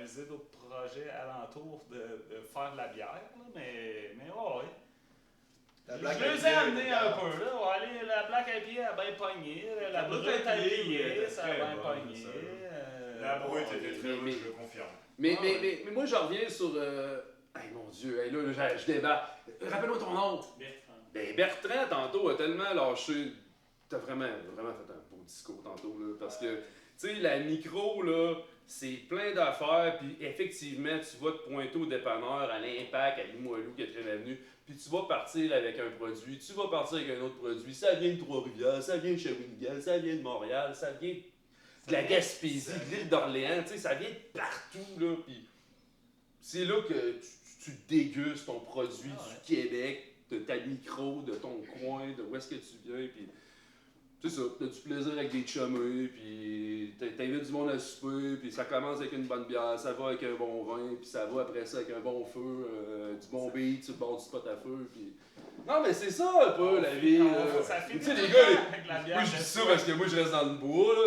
réaliser d'autres projets alentour de faire de la bière, là, mais ouais. La Je Black les ai IPA, amenés un peu, là. Ouais, la Black IPA a bien pogné. La Brut IPA, ça a bien pogné. La brute ouais. était très bonne, je le confirme. Mais moi, je reviens sur. Hey, mon Dieu, hey, là, je débat. Rappelle-moi ton nom. Ben, Bertrand, tantôt, a tellement lâché. T'as vraiment fait un beau discours tantôt, là. Parce que, tu sais, la micro, là, c'est plein d'affaires. Puis, effectivement, tu vas te pointer au dépanneur, à l'Impact, à Limoilou, 4e Avenue. Puis, tu vas partir avec un produit, tu vas partir avec un autre produit. Ça vient de Trois-Rivières, ça vient de Shawinigan, ça vient de Montréal, ça vient de la Gaspésie, de l'île d'Orléans. Tu sais, ça vient de partout, là. Puis, c'est là que tu dégustes ton produit du Québec, de ta micro, de ton coin, de où est-ce que tu viens, puis c'est ça, t'as du plaisir avec des chumés, puis t'invites du monde à souper, puis ça commence avec une bonne bière, ça va avec un bon vin, puis ça va après ça avec un bon feu, du bon beat sur le bord du spot à feu, puis... Non, mais c'est ça un peu, la vie, Ça finit tu sais, les tout gars, le temps avec la bière. moi je dis ça parce que moi je reste dans le bois, là,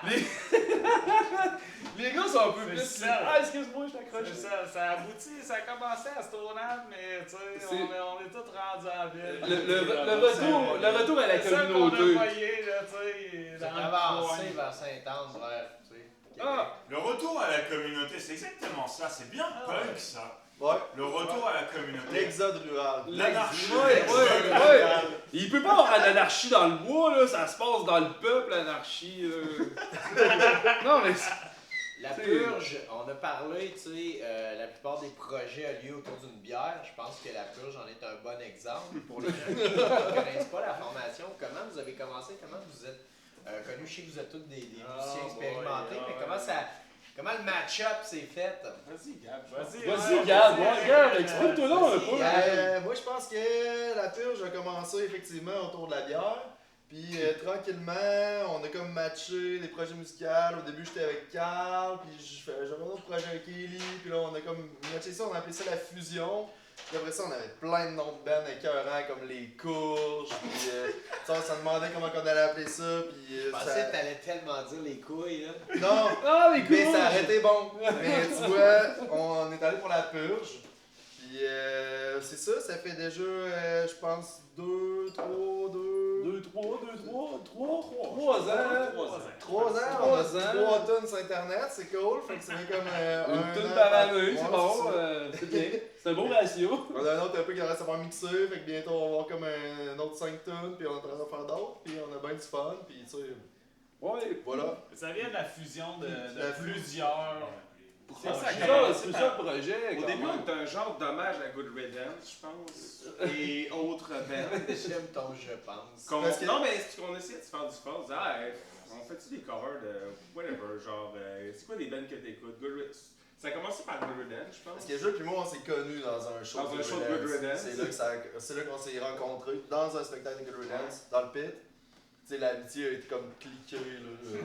mais là, les gars sont un peu C'est plus... ça. Ah, excuse-moi, je t'accroche. Ça aboutit, ça a commencé à Stoneham, mais tu sais, C'est- on est tous rendus en ville. Le retour à la C'est ça qu'on a communauté. voyé, là, tu sais, Ça dans a le avancé coin. vers Sainte-Anne, vers, tu sais, Québec. Ah, Le retour à la communauté, c'est exactement ça, c'est bien punk ça. Ouais. Le retour à la communauté. L'exode rural. L'anarchie. ouais. Il peut pas avoir l'anarchie dans le bois, là, ça se passe dans le peuple, l'anarchie. Non, mais... La purge, on a parlé, tu sais, la plupart des projets ont lieu autour d'une bière. Je pense que la purge en est un bon exemple pour les gens qui ne connaissent pas la formation. Comment vous avez commencé? Comment vous êtes connus? Je sais que vous êtes tous des musiciens expérimentés, mais comment le match-up s'est fait? Vas-y, Gab. Vas-y, Gab, Gab, explique-toi donc un peu. Moi, je pense que la purge a commencé effectivement autour de la bière. Puis tranquillement, on a comme matché des projets musicaux. Au début, j'étais avec Carl, puis j'avais un autre projet avec Ellie. Puis là, on a comme matché ça, on a appelé ça la fusion. Puis après ça, on avait plein de noms de bands écœurants comme les Courges. Puis on se demandait comment on allait appeler ça. Puis Je pensais que t'allais tellement dire les couilles, là. Non, Ah, les mais cours! ça aurait été bon. Mais tu vois, on est allé pour la purge. Puis c'est ça fait déjà, je pense, 3 ans, on a 3 tonnes sur internet, c'est cool, fait que ça fait comme Une tonne an par année, c'est ouais, bon, ça. c'est bien. C'est un bon ratio. On a un autre un peu qui reste à faire mixer, fait que bientôt on va avoir comme un autre 5 tonnes, puis on est en train de faire d'autres, puis on a bien du fun, puis tu sais, Ouais. voilà. Ça vient de la fusion de La plusieurs. C'est ça, Plusieurs projets. Au quand début, même. on était un genre d'hommage à Good Riddance, je pense, et autres bands. J'aime ton je pense. Parce que- Non, mais c'est qu'on essayait de se faire du fun. On disait, ah, on fait-tu des covers de whatever, genre, c'est quoi des bands que t'écoutes? Ça a commencé par Good Riddance, je pense. Parce que Jules puis moi, on s'est connus dans un show Dans de un show de Good Riddance. C'est là qu'on s'est rencontrés, dans un spectacle de Good Riddance, dans le pit. Tu sais, l'amitié a été comme cliquée, là.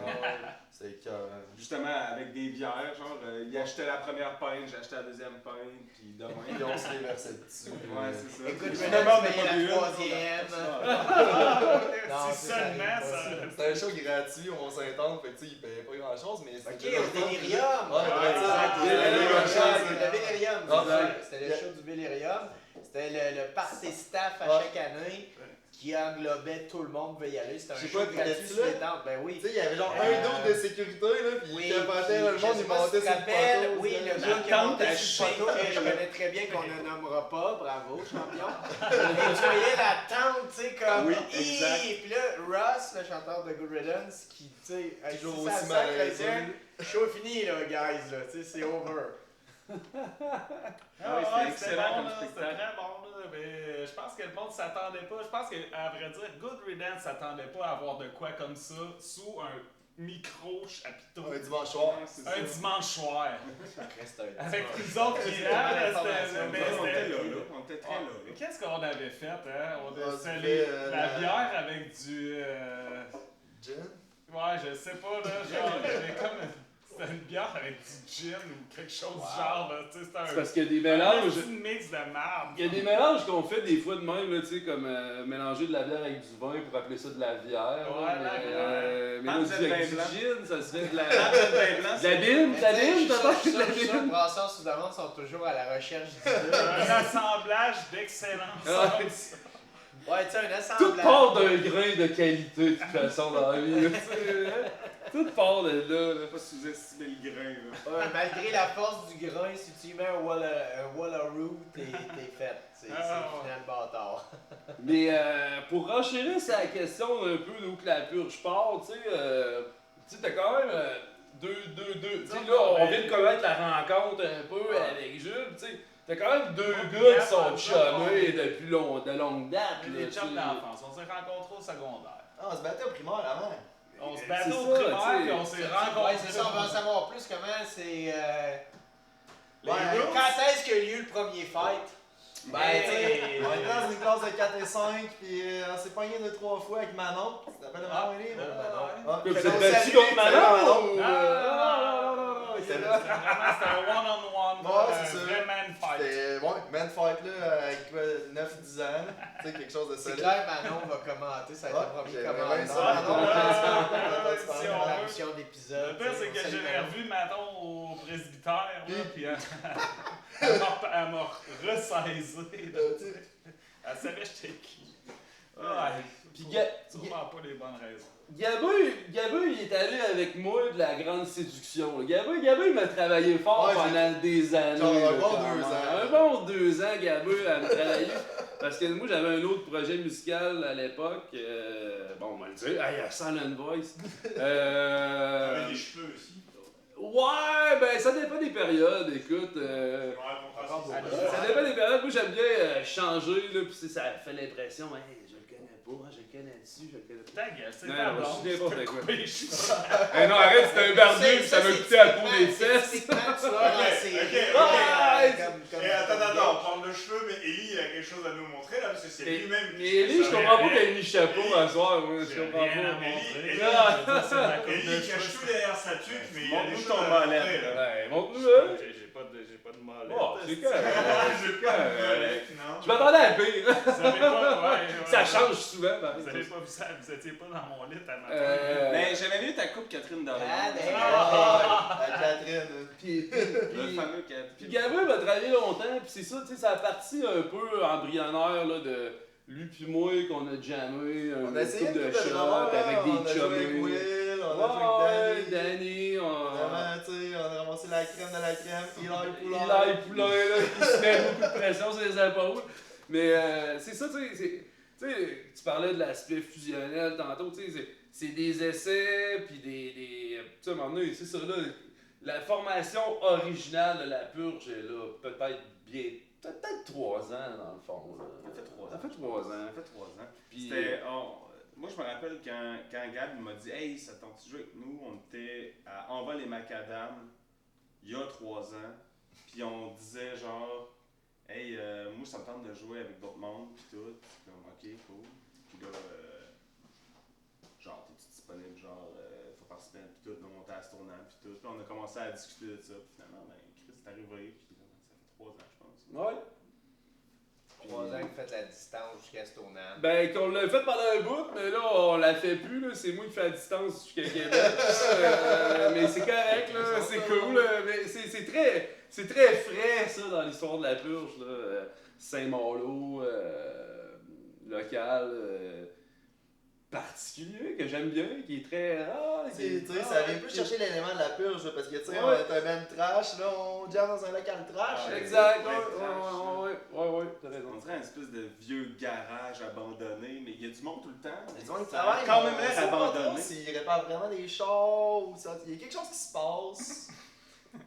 C'est écœurant. Justement, avec des bières, genre, il achetait la première pinte, j'achetais la deuxième pinte, puis demain. Puis on se déversait dessus. Ouais, c'est ça. Écoute, Finalement, on a payé pas la eu une. troisième. Non, Si seulement ça. C'était un show gratuit, on s'entend, fait que tu sais, ils payaient pas grand chose, mais Ok, c'était. au Délirium! Ouais, Le Délirium, Ouais. c'était le show du Délirium. C'était le party staff à Ouais. chaque année qui englobait tout le monde veut y aller. C'était un Je sais show pas, gratuit t'étais-tu sur là? les tentes. Ben oui. Tu sais, il y avait genre un dos de sécurité, là, puis Oui, il capotait, le monde, je il sais pas si montait tu te sur le rappelles, poteau. oui, ça. le gars qui tente montait à sur le poteau, que je chier. connais très bien, qu'on ne nommera pas, bravo, champion. Et tu voyais la tente, tu sais, comme, Oui, exact. et puis là, Ross, le chanteur de Good Riddance, qui, tu sais, avec Toujours sa aussi sac, malaisé. là, show fini, là, guys, là, tu sais, c'est over. Ah, c'était ouais, excellent bon, comme là, c'était spectacle. très bon, là, mais je pense que le monde s'attendait pas. Je pense qu'à vrai dire, Good Riddance s'attendait pas à avoir de quoi comme ça sous un micro-chapiteau. Un dimanche soir. Un dimanche soir. Reste un Avec nous autres qui C'était là, l'information. c'était. On était là, on était très là. Mais qu'est-ce qu'on avait fait, hein? On On a c'était fait, la bière avec du. Gin? Ouais, je sais pas, là, genre, j'avais comme. C'était une bière avec du gin ou quelque chose du genre, là. Tu sais, c'est un. C'est parce qu'il y a des mélanges. C'est une mix de merde. Il y a des mélanges qu'on fait des fois de même, là, tu sais, comme mélanger de la bière avec du vin pour appeler ça de la bière. Ouais, là, la mais bière. là, Entre avec le du vin gin, ça se fait de la. vin blanc, De la bine, Mais de la tu sais, bine, je t'as suis pas sûr- de la je suis sûr que bine. les brasseurs sous-amende sont toujours à la recherche du Un assemblage d'excellence. Ouais, tu sais, un Tout assemblage. part d'un grain de qualité, de toute façon, dans la vie. là, tu sais, hein. Tout part de là. Pas sous-estimer le grain, là. Ouais, malgré la force du grain, si tu y mets un Wallaroo, t'es fait. C'est Ah, final bâtard. Mais pour renchérir sur la question un peu d'où que la purge part, tu sais, t'as quand même deux. Tu sais, là, on vient de connaître la rencontre un peu avec Jules, tu sais. T'as quand même deux gars qui sont chumés depuis de longue date. On là, est des tu sais. chums d'enfance. On s'est rencontrés au secondaire. Ah, on se battait au primaire avant. On se C'est battait au ça, primaire, tu sais. puis on s'est Ouais, rencontrés. c'est ça, on va en savoir plus comment c'est. Les Ouais, rules. Quand est-ce qu'il y a eu le premier fight? Ben, tu sais, on était dans une classe de 4 et 5, puis on s'est pogné 2-3 fois avec Manon. Tu t'appelles Manon, Élie? Que vous Fait êtes qu'on battu salue, contre salut, Manon? Manon. Non, C'est C'était un one-on-one, Ouais, un c'est ça. vrai man fight. C'était, ouais, man fight là, avec 9-10 ans, tu sais, quelque chose de C'est solide. clair, Manon va commenter, ça va être le premier j'aimerais bien commentaire. ça. Manon, Si tu on Dans la veut. mission d'épisode. Le pire, c'est que on salue j'avais Manon. revu Maton au presbytère, là, puis elle m'a ressaisé. là. Elle savait j'étais qui. Ouais. Puis Sûrement pas les bonnes raisons. Gabin, il est allé avec moi de la grande séduction. là. Gabin, il m'a travaillé fort Ouais, pendant des années. Genre un là, bon quand 2 même. ans. Un bon 2 ans, Gabin, à me travailler. Parce que moi, j'avais un autre projet musical à l'époque. Bon, on va le dire. Hey, Silent Voice. Avec des cheveux aussi. Ouais, ben ça dépend des périodes, écoute. Ça dépend des périodes. Moi, j'aime bien changer, là, puis ça fait l'impression, hey, je le connais pas, je le connais dessus, je le connais pas. Ta gueule, c'est Non, ta non, blonde. je suis n'importe quoi. Oui, je suis pas. Eh non, arrête, c'était un barbu, puis ça m'a coûté à peau des fesses. C'est quand tu vas dans la série. Et attends, on parle de cheveux, mais Ellie il a quelque chose à nous montrer là, parce que c'est lui-même Mais Ellie, je comprends pas qu'elle ait mis chapeau un soir, moi, je J'ai comprends rien à pas. montrer. Ellie, C'est ma coupe de Ellie cache cheveux. tout derrière sa tuque, mais il y a des Montre-nous choses ton à mollet, montrer là. Ouais, montre-nous, hein. J'ai pas de mollet. Oh, c'est correct. J'ai pas de mollet, non. Je m'attendais à pire. Vous avez pas, ouais, Ça change souvent, par Vous avez exemple. pas vu ça, vous étiez pas dans mon lit à matin. Mais j'avais vu ta coupe Catherine Dorion. Catherine. Puis Le fameux Catherine. Puis Gabin m'a travaillé longtemps, puis c'est ça, tu sais, ça a parti un peu embryonnaire là, de lui puis moi qu'on a jammé On une a essayé couple de de couple de shots drummers, avec on des a joué avec chummés. Will, on Ouais, a joué avec Danny. Danny, Vraiment, tu sais, on a ramassé la crème de la crème, Il a Poulain, là, qui se met beaucoup de pression sur les épaules. Mais c'est ça, tu sais, tu parlais de l'aspect fusionnel tantôt, tu sais, c'est des essais, puis des tu sais, à un moment donné, c'est ça, là, la formation originale de la purge est là, peut-être 3 ans, dans le fond, là. Ça fait 3 ans. Ça fait 3 ans. Ça fait 3 ans. Puis, Moi, je me rappelle quand Gab m'a dit Hey, ça tente de jouer avec nous, on était à Envol et Macadam il y a 3 ans. Puis on disait genre Hey, moi, ça me tente de jouer avec d'autres mondes, puis tout. Puis comme, ok, cool. Puis là, genre, t'es-tu disponible, genre, faut participer, puis tout, de monter à ce tournant, puis tout. Puis on a commencé à discuter de ça, puis finalement, ben, Chris est arrivé, puis ça fait 3 ans, je pense. ouais. 3 ans que vous faites la distance jusqu'à Stoneham. Ben, qu'on l'a fait pendant un bout, mais là, on la fait plus, là. C'est moi qui fais la distance jusqu'à Québec. Mais c'est correct, là. C'est cool, là. Mais c'est très frais, ça, dans l'histoire de la purge, là. Saint-Malo, local, particulier, que j'aime bien, qui est très. Tu sais, ça vient plus chercher l'élément de la purge, parce que, tu sais, Ouais. on est un band trash, là, on jam dans un local trash. Exact, Ouais, ouais, t'as raison. On dirait une espèce de vieux garage abandonné, mais il y a du monde tout le temps. Il y a du monde qui Ça a travaille, quand mais même on l'air sait pas trop abandonné. s'ils réparent vraiment des chars, ou ça, il y a quelque chose qui se passe.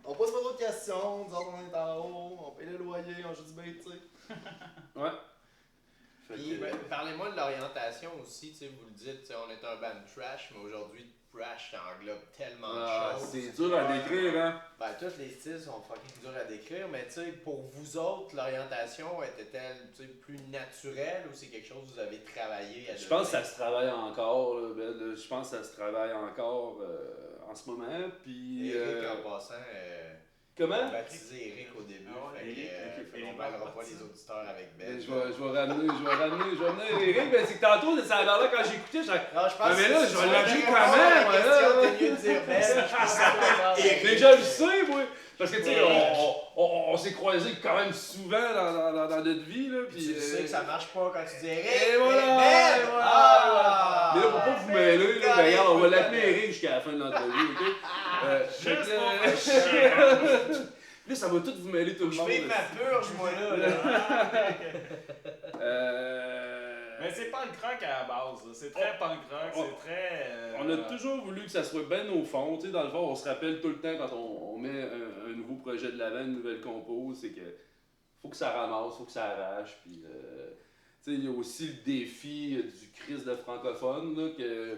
On pose pas trop de questions, nous autres on est en haut, on paye le loyer, on joue du bait, tu sais. Ouais. Fait Puis, que- parlez-moi de l'orientation aussi, tu sais, vous le dites, tu sais, on est un band trash, mais aujourd'hui, trash, ça englobe tellement Ah, de choses. c'est dur à décrire, hein. Ben, tous les styles sont fucking durs à décrire, mais tu sais, pour vous autres, l'orientation était-elle tu sais, plus naturelle ou c'est quelque chose que vous avez travaillé à Je pense que ça se travaille encore, là, Ben, là. Je pense que ça se travaille encore en ce moment. Puis, Eric, en passant, comment? baptisé Eric au début. Fait qu'on mêlera pas les auditeurs avec Ben. Je vais ramener Eric, mais c'est que tantôt, ça a l'air là quand j'écoutais, Non, je pense mais là, que je si vais tu l'appeler réponds comment, à la moi, question, là? t'es mieux de dire Ben. Déjà, je sais, moi. Parce que, tu sais, on s'est croisés quand même souvent dans notre vie, là. Puis, Tu sais que ça marche pas quand tu dis Eric. Et voilà, Ben! et voilà. Ah! Mais là, pour pas vous mêler, là, ben, regarde, on va l'appeler Eric jusqu'à la fin de l'entrevue, ok? Juste Là, ça va tout vous mêler tout le Je monde. fais ma purge, moi, là. Mais c'est punk rock à la base, là. C'est très punk rock, c'est très. On a toujours voulu que ça soit ben au fond. Tu sais, dans le fond, on se rappelle tout le temps quand on met un nouveau projet de l'avant, une nouvelle compo, c'est que faut que ça ramasse, faut que ça arrache. Puis, tu sais, il y a aussi le défi du crise de francophone là,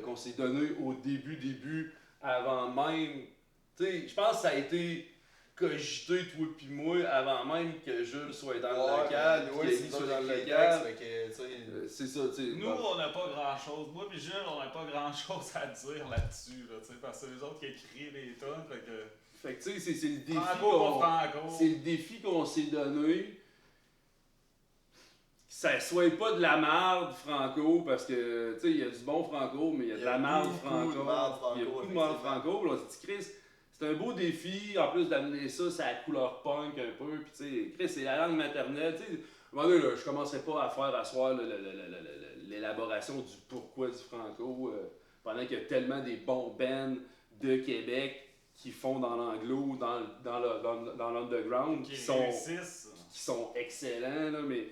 qu'on s'est donné au début, avant même. Tu sais, je pense que ça a été cogité, toi pis moi, avant même que Jules soit dans le local, oui, qu'il c'est soit dans le le local. texte, C'est ça, tu sais. Nous, on n'a pas grand chose. Moi et Jules, on n'a pas grand chose à dire là-dessus, là, parce que c'est les autres qui écrivent les tonnes. Fait que tu sais, c'est le défi Franco, pas Franco. c'est le défi qu'on s'est donné. Que ça soit pas de la merde franco, parce que tu sais, il y a du bon franco, mais il y a de la merde franco. Il y a beaucoup de merde franco. Puis on s'est dit, Chris, c'est un beau défi, en plus d'amener ça, c'est la couleur punk un peu. Puis tu sais, Chris, c'est la langue maternelle. Tu sais, à un moment donné, là, je commencerai pas à faire asseoir l'élaboration du pourquoi du franco, pendant qu'il y a tellement des bons bands de Québec qui font dans l'anglo, dans l'underground, qui sont excellents, là, mais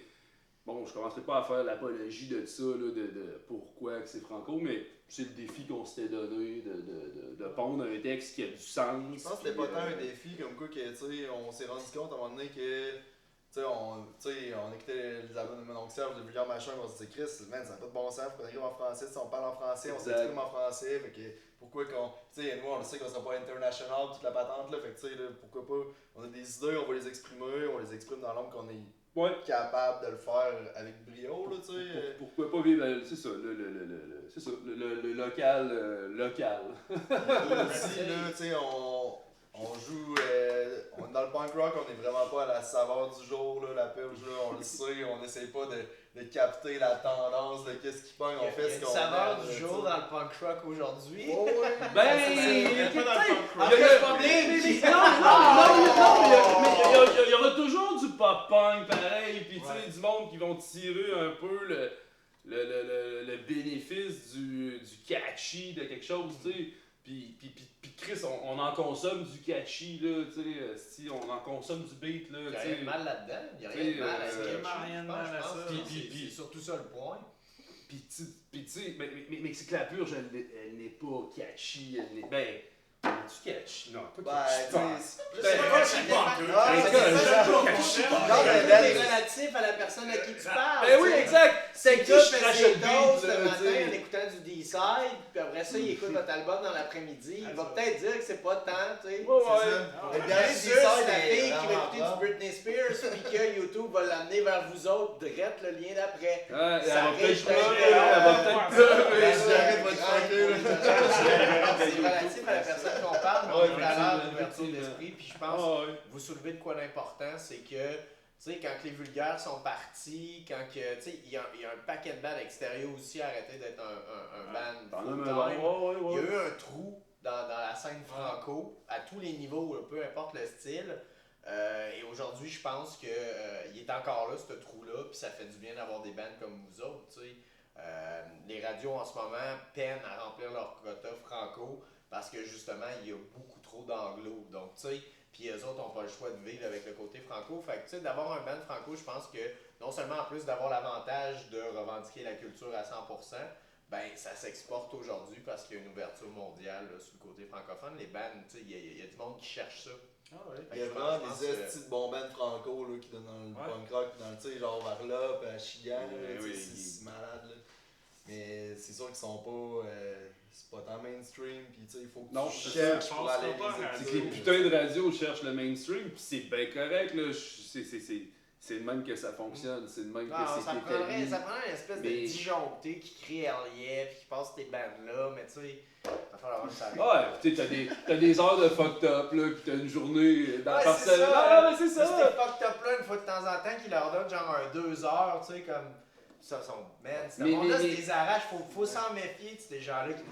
bon, je commencerai pas à faire l'apologie de ça, là, de pourquoi que c'est franco, mais c'est le défi qu'on s'était donné de pondre un texte qui a du sens. Je pense que c'était pas tant un défi comme quoi que, tu sais, on s'est rendu compte à un moment donné que, tu sais, on écoutait les albums de Mon Oncle Serge, de Vulgaire Machin, on se disait, Chris, man, ça n'a pas de bon sens, faut qu'on écrive en français, si on parle en français, on s'exprime en français, fait que pourquoi qu'on, tu sais, nous on le sait qu'on sera pas international, toute la patente là, fait que tu sais, pourquoi pas, on a des idées, on va les exprimer, on les exprime dans l'ombre qu'on est capable de le faire avec brio, là, tu sais. Pourquoi pas vivre, c'est ça, le local. Local. Aussi, là, tu sais, on joue, on est dans le punk rock, on est vraiment pas à la saveur du jour, là, la purge, là, on le sait, on essaie pas de capter la tendance de qu'est-ce qui pogne, on fait ce qu'on Il y a une saveur aime, du là, jour t'sais. dans le punk rock aujourd'hui. Oh, ouais. Il y aura toujours du pop-punk pareil, puis tu sais, du monde qui vont tirer un peu le bénéfice du catchy de quelque chose, tu sais. Puis Chris, on en consomme du catchy, là, tu sais, si on en consomme du beat, là, Il n'y a tu rien sais. de mal là-dedans. Il n'y a rien de mal à ce rien de mal à ça. C'est surtout ça le point. Puis tu sais, mais c'est que la purge, elle n'est pas catchy, elle n'est. Ben, tu catchy? Non, pas catchy. C'est relatif à la personne à qui tu parles. Ben oui, exact! C'est qui que je crache le je dose beat, le là, matin tu sais. en écoutant du D-Side, puis après ça, il écoute votre album dans l'après-midi. Il va peut-être dire que c'est pas tant, tu sais. Le dernier Bien sûr, c'est la D-side fille est qui va écouter vraiment du Britney Spears, puis que YouTube va l'amener vers vous autres, direct le lien d'après. Ouais, elle Ça va peut-être risque pleurer, d'être, elle va peut-être pleurer. J'arrête de te tranquille, C'est relatif à la personne qu'on parle, mais on est à l'heure d'ouverture d'esprit, puis je pense Ah ouais. vous soulevez de quoi d'important, c'est que, tu sais, quand les vulgaires sont partis, quand que, tu sais, il y a un paquet de bands extérieurs aussi arrêté d'être un band full-time. Il y a eu un trou dans la scène franco, à tous les niveaux, là, peu importe le style. Et aujourd'hui, je pense que il est encore là, ce trou-là, puis ça fait du bien d'avoir des bands comme vous autres, tu sais. Les radios en ce moment peinent à remplir leur quota franco parce que justement, il y a beaucoup trop d'anglo. Donc, tu sais, puis eux autres n'ont pas le choix de vivre avec le côté franco. Fait que, tu sais, d'avoir un band franco, je pense que non seulement en plus d'avoir l'avantage de revendiquer la culture à 100%, ben ça s'exporte aujourd'hui parce qu'il y a une ouverture mondiale là, sur le côté francophone. Les bands, tu sais, il y a du monde qui cherche ça. Il y a vraiment des estis de bons bands franco là, qui donnent dans le punk rock, dans le, tu sais, genre vers là, puis à Chigan, c'est malade là. Mais c'est sûr qu'ils sont pas, c'est pas tant mainstream, puis tu sais, il faut que tu cherches pour aller les écouter. C'est que les putains de radios cherchent le mainstream, pis c'est bien correct, là. c'est de même que ça fonctionne, c'est de même que Non, c'est ça prendrait une espèce de Mais- disjoncté qui crée relief, qui passe tes bandes-là, mais tu sais, ça va falloir que ça arrive. Ouais, tu sais, t'as des heures de fucked up, là, pis t'as une journée dans Ouais, par c'est semaine. ça. Non, mais c'est Ça, ça! c'est fucked up là une fois de temps en temps qui leur donne genre un 2 heures, tu sais, comme. Ça sont. Man, c'est Mais- là, mais- c'est des arraches, faut s'en méfier de ces gens-là qui.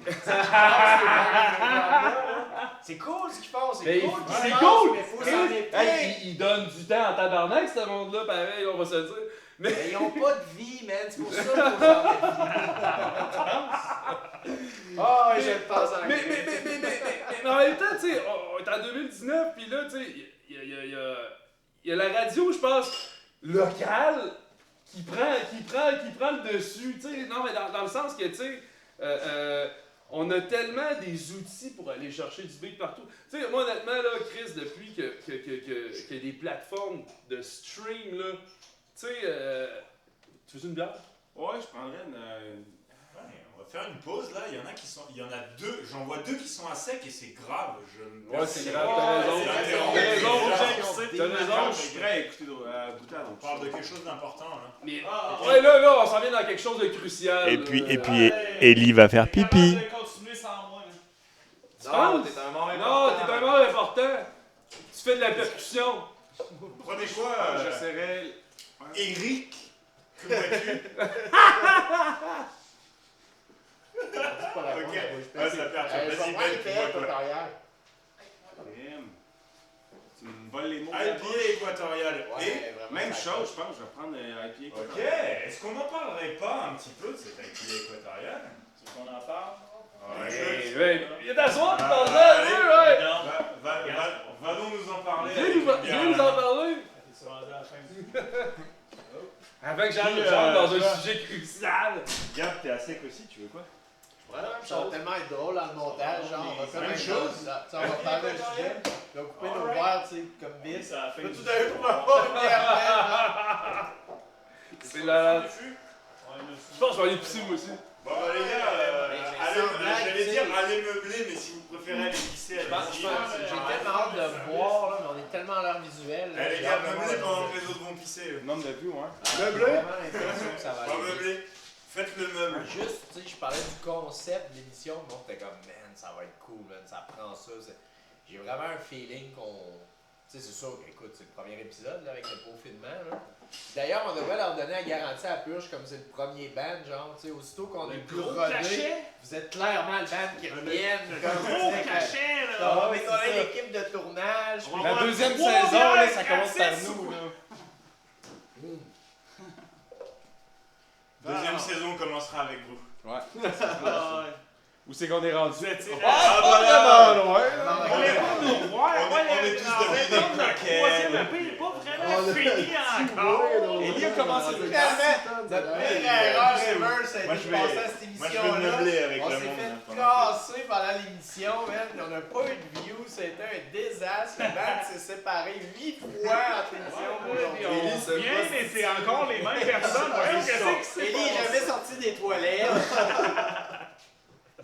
C'est cool ce qu'ils font, c'est Mais cool. c'est qu'ils cool! pensent, mais faut s'en méfier. Hey, ils donnent du temps en tabarnak, ce monde-là, pareil, on va se le dire. Mais ils ont pas de vie, man, c'est pour ça qu'il faut s'en méfier. Ah, ouais, je le pense en Mais en même temps, tu sais, on est en 2019, pis là, tu sais, il y a la radio, je pense, locale, qui prend le dessus, tu sais. Non, mais dans le sens que, tu sais, on a tellement des outils pour aller chercher du beat partout. Tu sais, moi, honnêtement, là, Chris, depuis qu'il y a des plateformes de stream, là, tu sais, tu veux une bière? Ouais, je prendrais une. Ouais, on va faire une pause là, il y en a deux, j'en vois deux qui sont à sec et c'est grave. Ouais, c'est grave, t'as raison. c'est T'as raison, interrompu. t'as raison. Je suis prêt à écouter à goûter à On parle de quelque chose d'important là. Mais, ouais, là, on s'en vient dans quelque chose de crucial. Et là. puis Ellie va faire pipi. Capable de continuer sans moi. Là. Tu penses? t'es un membre Non, important. t'es un membre important. Tu fais de la percussion. Prenez quoi J'essaierai. Eric, que vois-tu? Ok, ouais, ça perturbe. Vas-y, Ben, tu vois quoi? Tu me voles les mots. IPA équatorial. Et Même chose, je pense, je vais prendre IPA. ok, est-ce qu'on n'en parlerait pas un petit peu de cette IPA équatoriale? Tu veux qu'on en parle? Ouais, il y a d'asseoir, tu t'en Allez, ouais. Va donc nous en parler. Viens nous en parler. Ils sont rendus à la fin du Avant que j'arrive Puis, dans un ça. sujet crucial. Gab, t'es à sec aussi, tu veux quoi? Ça va tellement être drôle dans le montage, genre, on va faire Même une chose. chose. On va parler d'un sujet, on va couper nos verres, tu sais, comme Et vite. ça a fait Tout du- d'un coup, on va pas une bière, C'est la... Ouais, Je pense que je vais aller pisser moi aussi. Bon, bah, les gars, j'allais dire allez meubler, mais si vous préférez aller pisser, allez-y. J'ai tellement hâte de boire, là, mais on est tellement à l'heure visuelle. là, Allez, j'ai les gars, hâte de voir meublez le pendant nombre que les autres vont pisser. eux. Nombre de vues, ouais. J'ai vraiment l'impression que ça va Pas aller vite. meubler. Faites le meuble. Juste, tu sais, je parlais du concept de l'émission, le monde était comme, man, ça va être cool, man, ça prend ça. J'ai vraiment un feeling qu'on. Tu sais, c'est sûr qu'écoute, c'est le premier épisode là, avec le confinement. Là. D'ailleurs, on devrait leur donner la garantie à Purge comme c'est le premier band, genre, tu sais, aussitôt qu'on est plus rodé, vous êtes clairement le band qui reviennent. Gros cachet, là! On va mettre l'équipe de tournage. On va La avoir deuxième trois saison, là, bières ça commence par gratuites, nous, là. Deuxième saison commencera avec vous. Ouais. Ah, ouais. Où c'est qu'on est rendu? Vous étiez Ah, là. voilà. On est pas nous voir. On est tous devenus des crackheads. Troisième EP n'est pas vraiment fini encore. Ellie a commencé le Notre pire erreur ever, c'est Moi, de je passer vais- à cette Moi, je vais émission-là. meubler avec On le s'est monde. fait pendant casser pendant l'émission, man. On n'a pas eu de view, c'était un désastre. Le band s'est séparé 8 fois entre l'émission Puis aujourd'hui. on vient, mais c'est encore les mêmes personnes. Voyons qu'est-ce que c'est. Ellie est jamais sorti des toilettes.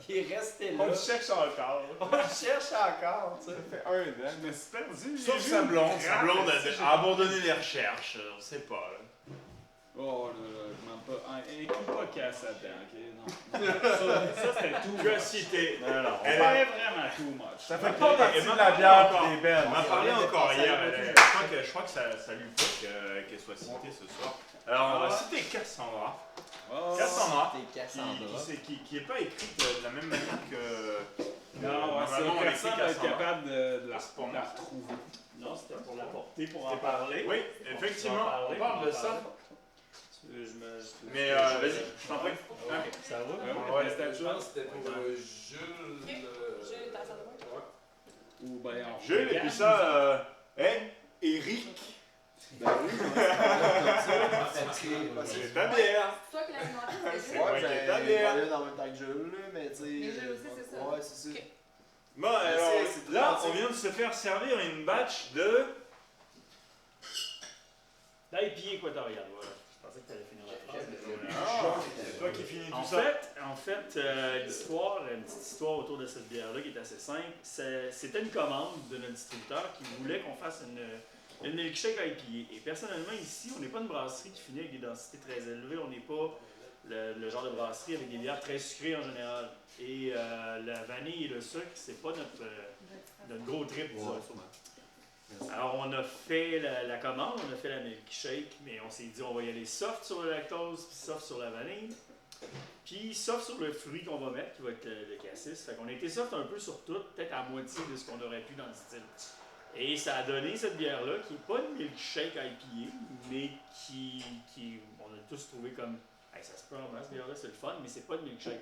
Il est resté là. On le cherche encore. On le cherche encore, tu sais. Ça fait 1 an. Je me suis perdu. Sauf sa blonde. Sa blonde a abandonné les recherches. On sait pas. Là. Oh là là, je m'en pas. Écoute pas casse là-dedans, ok? Non. Ça c'était tout. Tu as cité. Non, non. C'est vraiment too much. Ça fait pas partie de la bière pis des On bennes. m'a parlé encore hier. Je crois que ça lui faut qu'elle soit citée ce soir. Alors, on va citer Cassandra. Cassandra. T'es Cassandra. Qui est pas écrite de la même manière que. Non, ouais, ça, normalement, on personne écrit va être Cassandra. capable de la C'est pour moi. retrouver. Non, c'était pour la porter, pour en C'était pas- parler. Oui, effectivement, on parle de ça. Mais vas-y, vas-y, je t'en prie. Ça va? Ouais, je pense que c'était pour Jules. Ou ben, on Jules, et puis ça, Eric. Ben oui, C'est ta bière. Toi qui l'as demandé, c'est C'est juste. moi qui ai ta bière. là en même temps que Jules, là, mais tu sais. Mais Jules aussi, c'est ça. Ouais, c'est ça. Ok. Bon, alors c'est là, tout on vient de se faire servir une batch de. L'IPA équatorial, voilà. Je pensais que tu allais finir la phrase. Ah, c'est toi qui finis tout En ça. fait, l'histoire, une petite histoire autour de cette bière-là qui est assez simple. C'était une commande de notre distributeur qui voulait qu'on fasse une milkshake IPA. Et personnellement, ici, on n'est pas une brasserie qui finit avec des densités très élevées. On n'est pas le genre de brasserie avec des bières très sucrées en général. Et la vanille et le sucre, c'est pas notre gros trip, disons. Alors, on a fait la commande, on a fait la milkshake, mais on s'est dit on va y aller soft sur le lactose, puis soft sur la vanille, puis soft sur le fruit qu'on va mettre, qui va être le cassis. Fait qu'on a été soft un peu sur tout, peut-être à moitié de ce qu'on aurait pu dans le style. Et ça a donné cette bière-là, qui n'est pas une milkshake IPA, mais qui on a tous trouvé comme hey, ça se peut en masse, cette bière-là, c'est le fun, mais c'est pas une milkshake.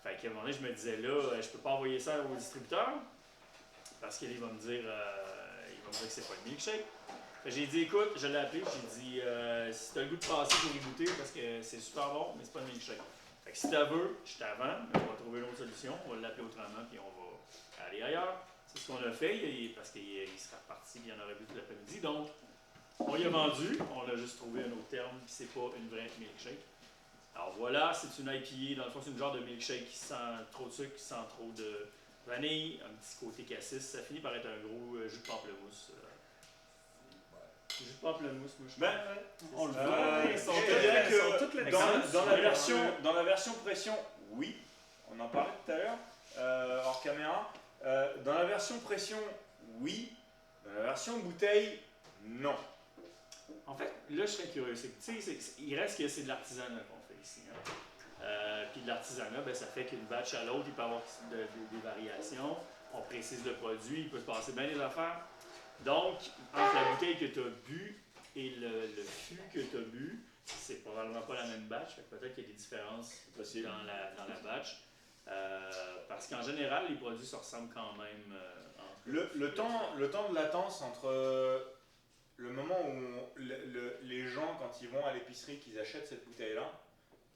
Fait qu'à un moment donné, je me disais là, je peux pas envoyer ça au distributeur, parce qu'il va me dire que c'est pas une milkshake. J'ai dit, écoute, je l'ai appelé, j'ai dit, si t'as le goût de passer pour y goûter, parce que c'est super bon, mais c'est pas une milkshake. Fait que si t'as veux, je t'avance, mais on va trouver une autre solution, on va l'appeler autrement, puis on va aller ailleurs. C'est ce qu'on a fait, parce qu'il serait reparti, puis il y en aurait vu tout l'après-midi. Donc, on y a vendu, on a juste trouvé un autre terme, puis c'est pas une vraie milkshake. Alors voilà, c'est une IPA, dans le fond, c'est une genre de milkshake qui sent trop de sucre, qui sent trop de vanille, un petit côté cassis, ça finit par être un gros jus de pamplemousse. Jus de pamplemousse, moi je pense. On le voit. Je dirais que dans la version pression, oui, on en parlait tout à l'heure, hors caméra. Dans la version pression, oui. Dans la version bouteille, non. En fait, là je serais curieux, il reste que c'est de l'artisanat qu'on fait ici. Hein. Puis de l'artisanat, ben, ça fait qu'une batch à l'autre, il peut y avoir des variations. On précise le produit, il peut se passer bien des affaires. Donc, entre la bouteille que tu as bu et le fût que tu as bu, c'est probablement pas la même batch. Peut-être qu'il y a des différences dans la batch. Parce qu'en général, les produits se ressemblent quand même. Le temps de latence entre le moment où les gens, quand ils vont à l'épicerie, qu'ils achètent cette bouteille-là,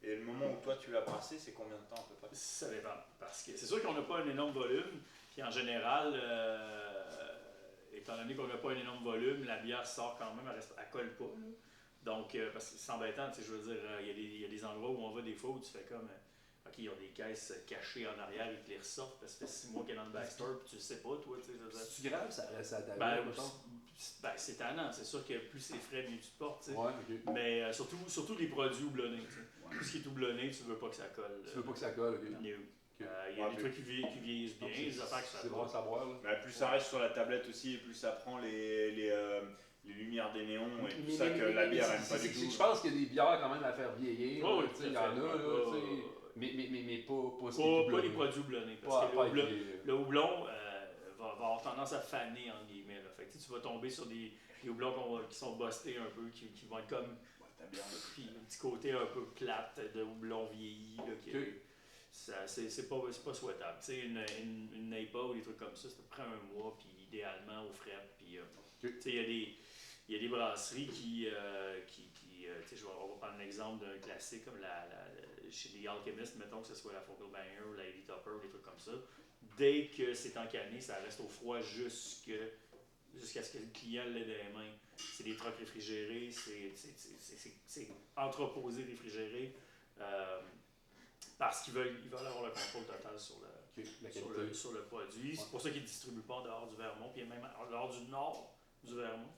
et le moment où toi tu l'as brassée, c'est combien de temps à peu près? Ça dépend. Parce que c'est sûr qu'on n'a pas un énorme volume. Puis en général, étant donné qu'on n'a pas un énorme volume, la bière sort quand même, elle colle pas. Là. Donc, parce que c'est embêtant, je veux dire, il y a des endroits où on va des fois où tu fais comme. OK, ils ont des caisses cachées en arrière, ils te les ressortent parce que c'est moi qui est dans le backstore, puis tu le sais pas, toi. C'est grave, ça reste à ta ben, c'est tannant. C'est sûr que plus c'est frais, mieux tu te portes. Ouais, okay. Mais surtout les produits houblonnés. Ouais. Tout ce qui est houblonné, tu veux pas que ça colle. Tu veux pas que ça colle, OK. Il y a des trucs qui vieillissent bien, des affaires qui ça c'est bon à savoir. Là. Plus ça reste sur la tablette aussi, et plus ça prend les lumières des néons et tout ça que la bière aime pas du tout. Je pense qu'il y a des bières quand même à faire vieillir. Oh, il y en a, là, mais pas ce qui est pas les produits houblonnés. Parce que le houblon va avoir tendance à faner, entre guillemets. Là. Fait que, tu vas tomber sur des houblons qui sont bustés un peu, qui vont être comme puis un petit côté un peu plate de houblon vieilli. Là, c'est pas souhaitable. Tu sais, une NEIPA ou des trucs comme ça prend un mois, puis idéalement au frais. Puis, tu sais, il y a des brasseries qui tu sais, on va prendre l'exemple d'un classique comme chez les alchimistes, mettons que ce soit la Fogelbanger ou la Heavy Topper ou des trucs comme ça. Dès que c'est encanné, ça reste au froid jusqu'à ce que le client l'ait dans les mains. C'est des trucks réfrigérés, c'est entreposé réfrigéré. Parce qu'ils veulent avoir le contrôle total sur le produit. C'est pour ça qu'ils ne distribuent pas en dehors du Vermont, puis même en dehors du nord du Vermont,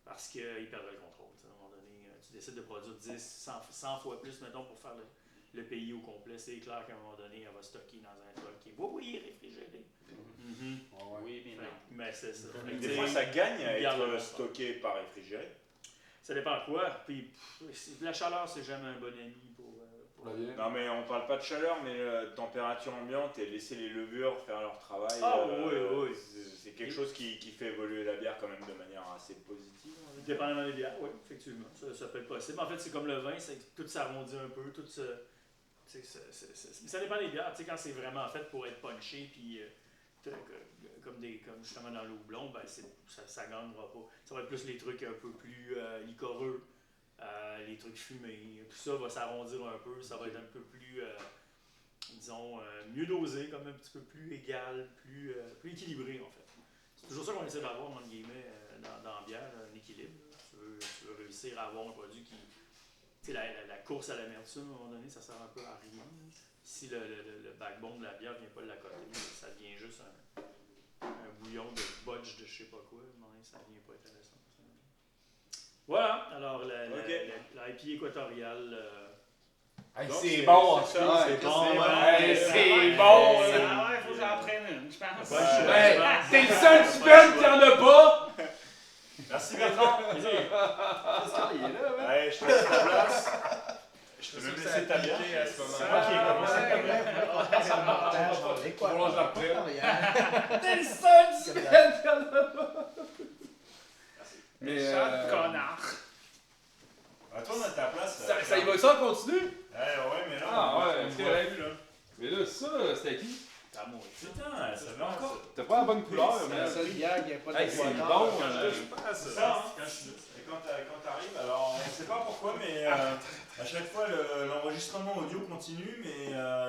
parce qu'ils perdent le contrôle. À un moment donné, tu décides de produire 100 fois plus, mettons, pour faire le pays au complet. C'est clair qu'à un moment donné, elle va stocker dans un truck qui est réfrigéré. Oui, mais non. Mais c'est ça. Des fois, ça gagne à être stocké par réfrigéré. Ça dépend quoi. Puis, la chaleur, c'est jamais un bon ami pour la bière. Non, mais on parle pas de chaleur, mais température ambiante et laisser les levures faire leur travail. Oui. C'est quelque chose qui fait évoluer la bière quand même de manière assez positive. Dépendamment des bières, oui, effectivement. Ça peut être possible. En fait, c'est comme le vin, tout s'arrondit un peu, tout se. Ça dépend des bières. Tu sais, quand c'est vraiment fait pour être punché, puis comme justement dans le houblon, ben ça ne gagnera pas. Ça va être plus les trucs un peu plus liquoreux, les trucs fumés. Tout ça va s'arrondir un peu, ça va être un peu plus, disons, mieux dosé, comme un petit peu plus égal, plus équilibré en fait. C'est toujours ça qu'on essaie d'avoir, entre guillemets, dans la bière, un équilibre. Tu veux réussir à avoir un produit qui. Tu sais, la course à l'amertume, à un moment donné, ça sert un peu à rien. Si le backbone de la bière ne vient pas de la côté, ça devient juste un bouillon de budge de je sais pas quoi, non, ça devient pas intéressant. Voilà, alors Ok. l'IP équatorial. Hey, Donc, c'est bon, c'est ça. ça, C'est c'est bon. bon. Hey, Ouais, c'est bon, ouais, là. ouais, faut que j'en prenne une, je pense. Ouais, Hey, t'es le seul du band qui en a pas. Merci Bertrand. Pascal, il est là, ouais. Allez, je te laisse la place. Je te laisse laisser ta bière. à ce moment-là. C'est moi qui ai commencé. Bon, je la reprends. T'es le seul du band qui en a pas. Mais Méchant connard. Retourne à ta place. ça y va ça continue? Ouais, mais là. Ah, ouais, on c'est voit vrai. plus, là. Mais là, ça, c'était qui? T'as moi. Putain, ça va encore. T'as pas la bonne couleur, C'est mais. la seule bière qui a pas de Hey, c'est boisson. bon, C'est ça, hein. Et quand t'arrives, alors on sait pas pourquoi, mais à chaque fois l'enregistrement audio continue, mais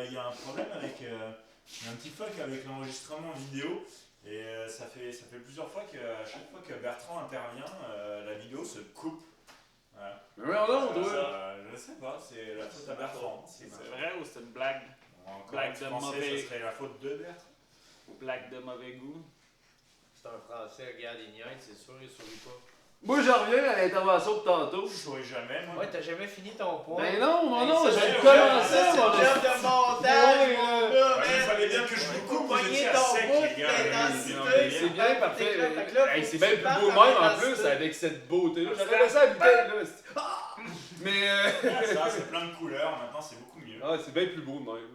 il y a un problème avec. Il y a un petit fuck avec l'enregistrement vidéo. Et ça fait plusieurs fois qu'à chaque fois que Bertrand intervient, la vidéo se coupe. Voilà. Mais non, toi. Je sais pas, c'est la faute à Bertrand. C'est vrai ou c'est une blague? En Blague de français, mauvais. ça serait la faute de Bertrand. Blague de mauvais goût? C'est un français, regarde, il niaise, c'est sûr, il sourit pas. Moi, j'en reviens à l'intervention de tantôt. Je souris jamais, moi. Ouais, t'as jamais fini ton point. Ben non, Hey, non, ça, j'ai c'est commencé ça, c'est mon le job de montage, Ouais, mon ouais. gars, Ouais, il man. fallait bien que je vous coupe, vous Poigner étiez à ton sec, bout les gars. d'intensité. C'est bien, parfait. Fait que là, Hey, faut c'est que bien tu plus partes beau en même en intensité. plus avec cette beauté-là. J'aurais laissé habiter là. Mais Ça, c'est plein de couleurs, maintenant c'est beaucoup mieux. ah, c'est bien plus beau de même.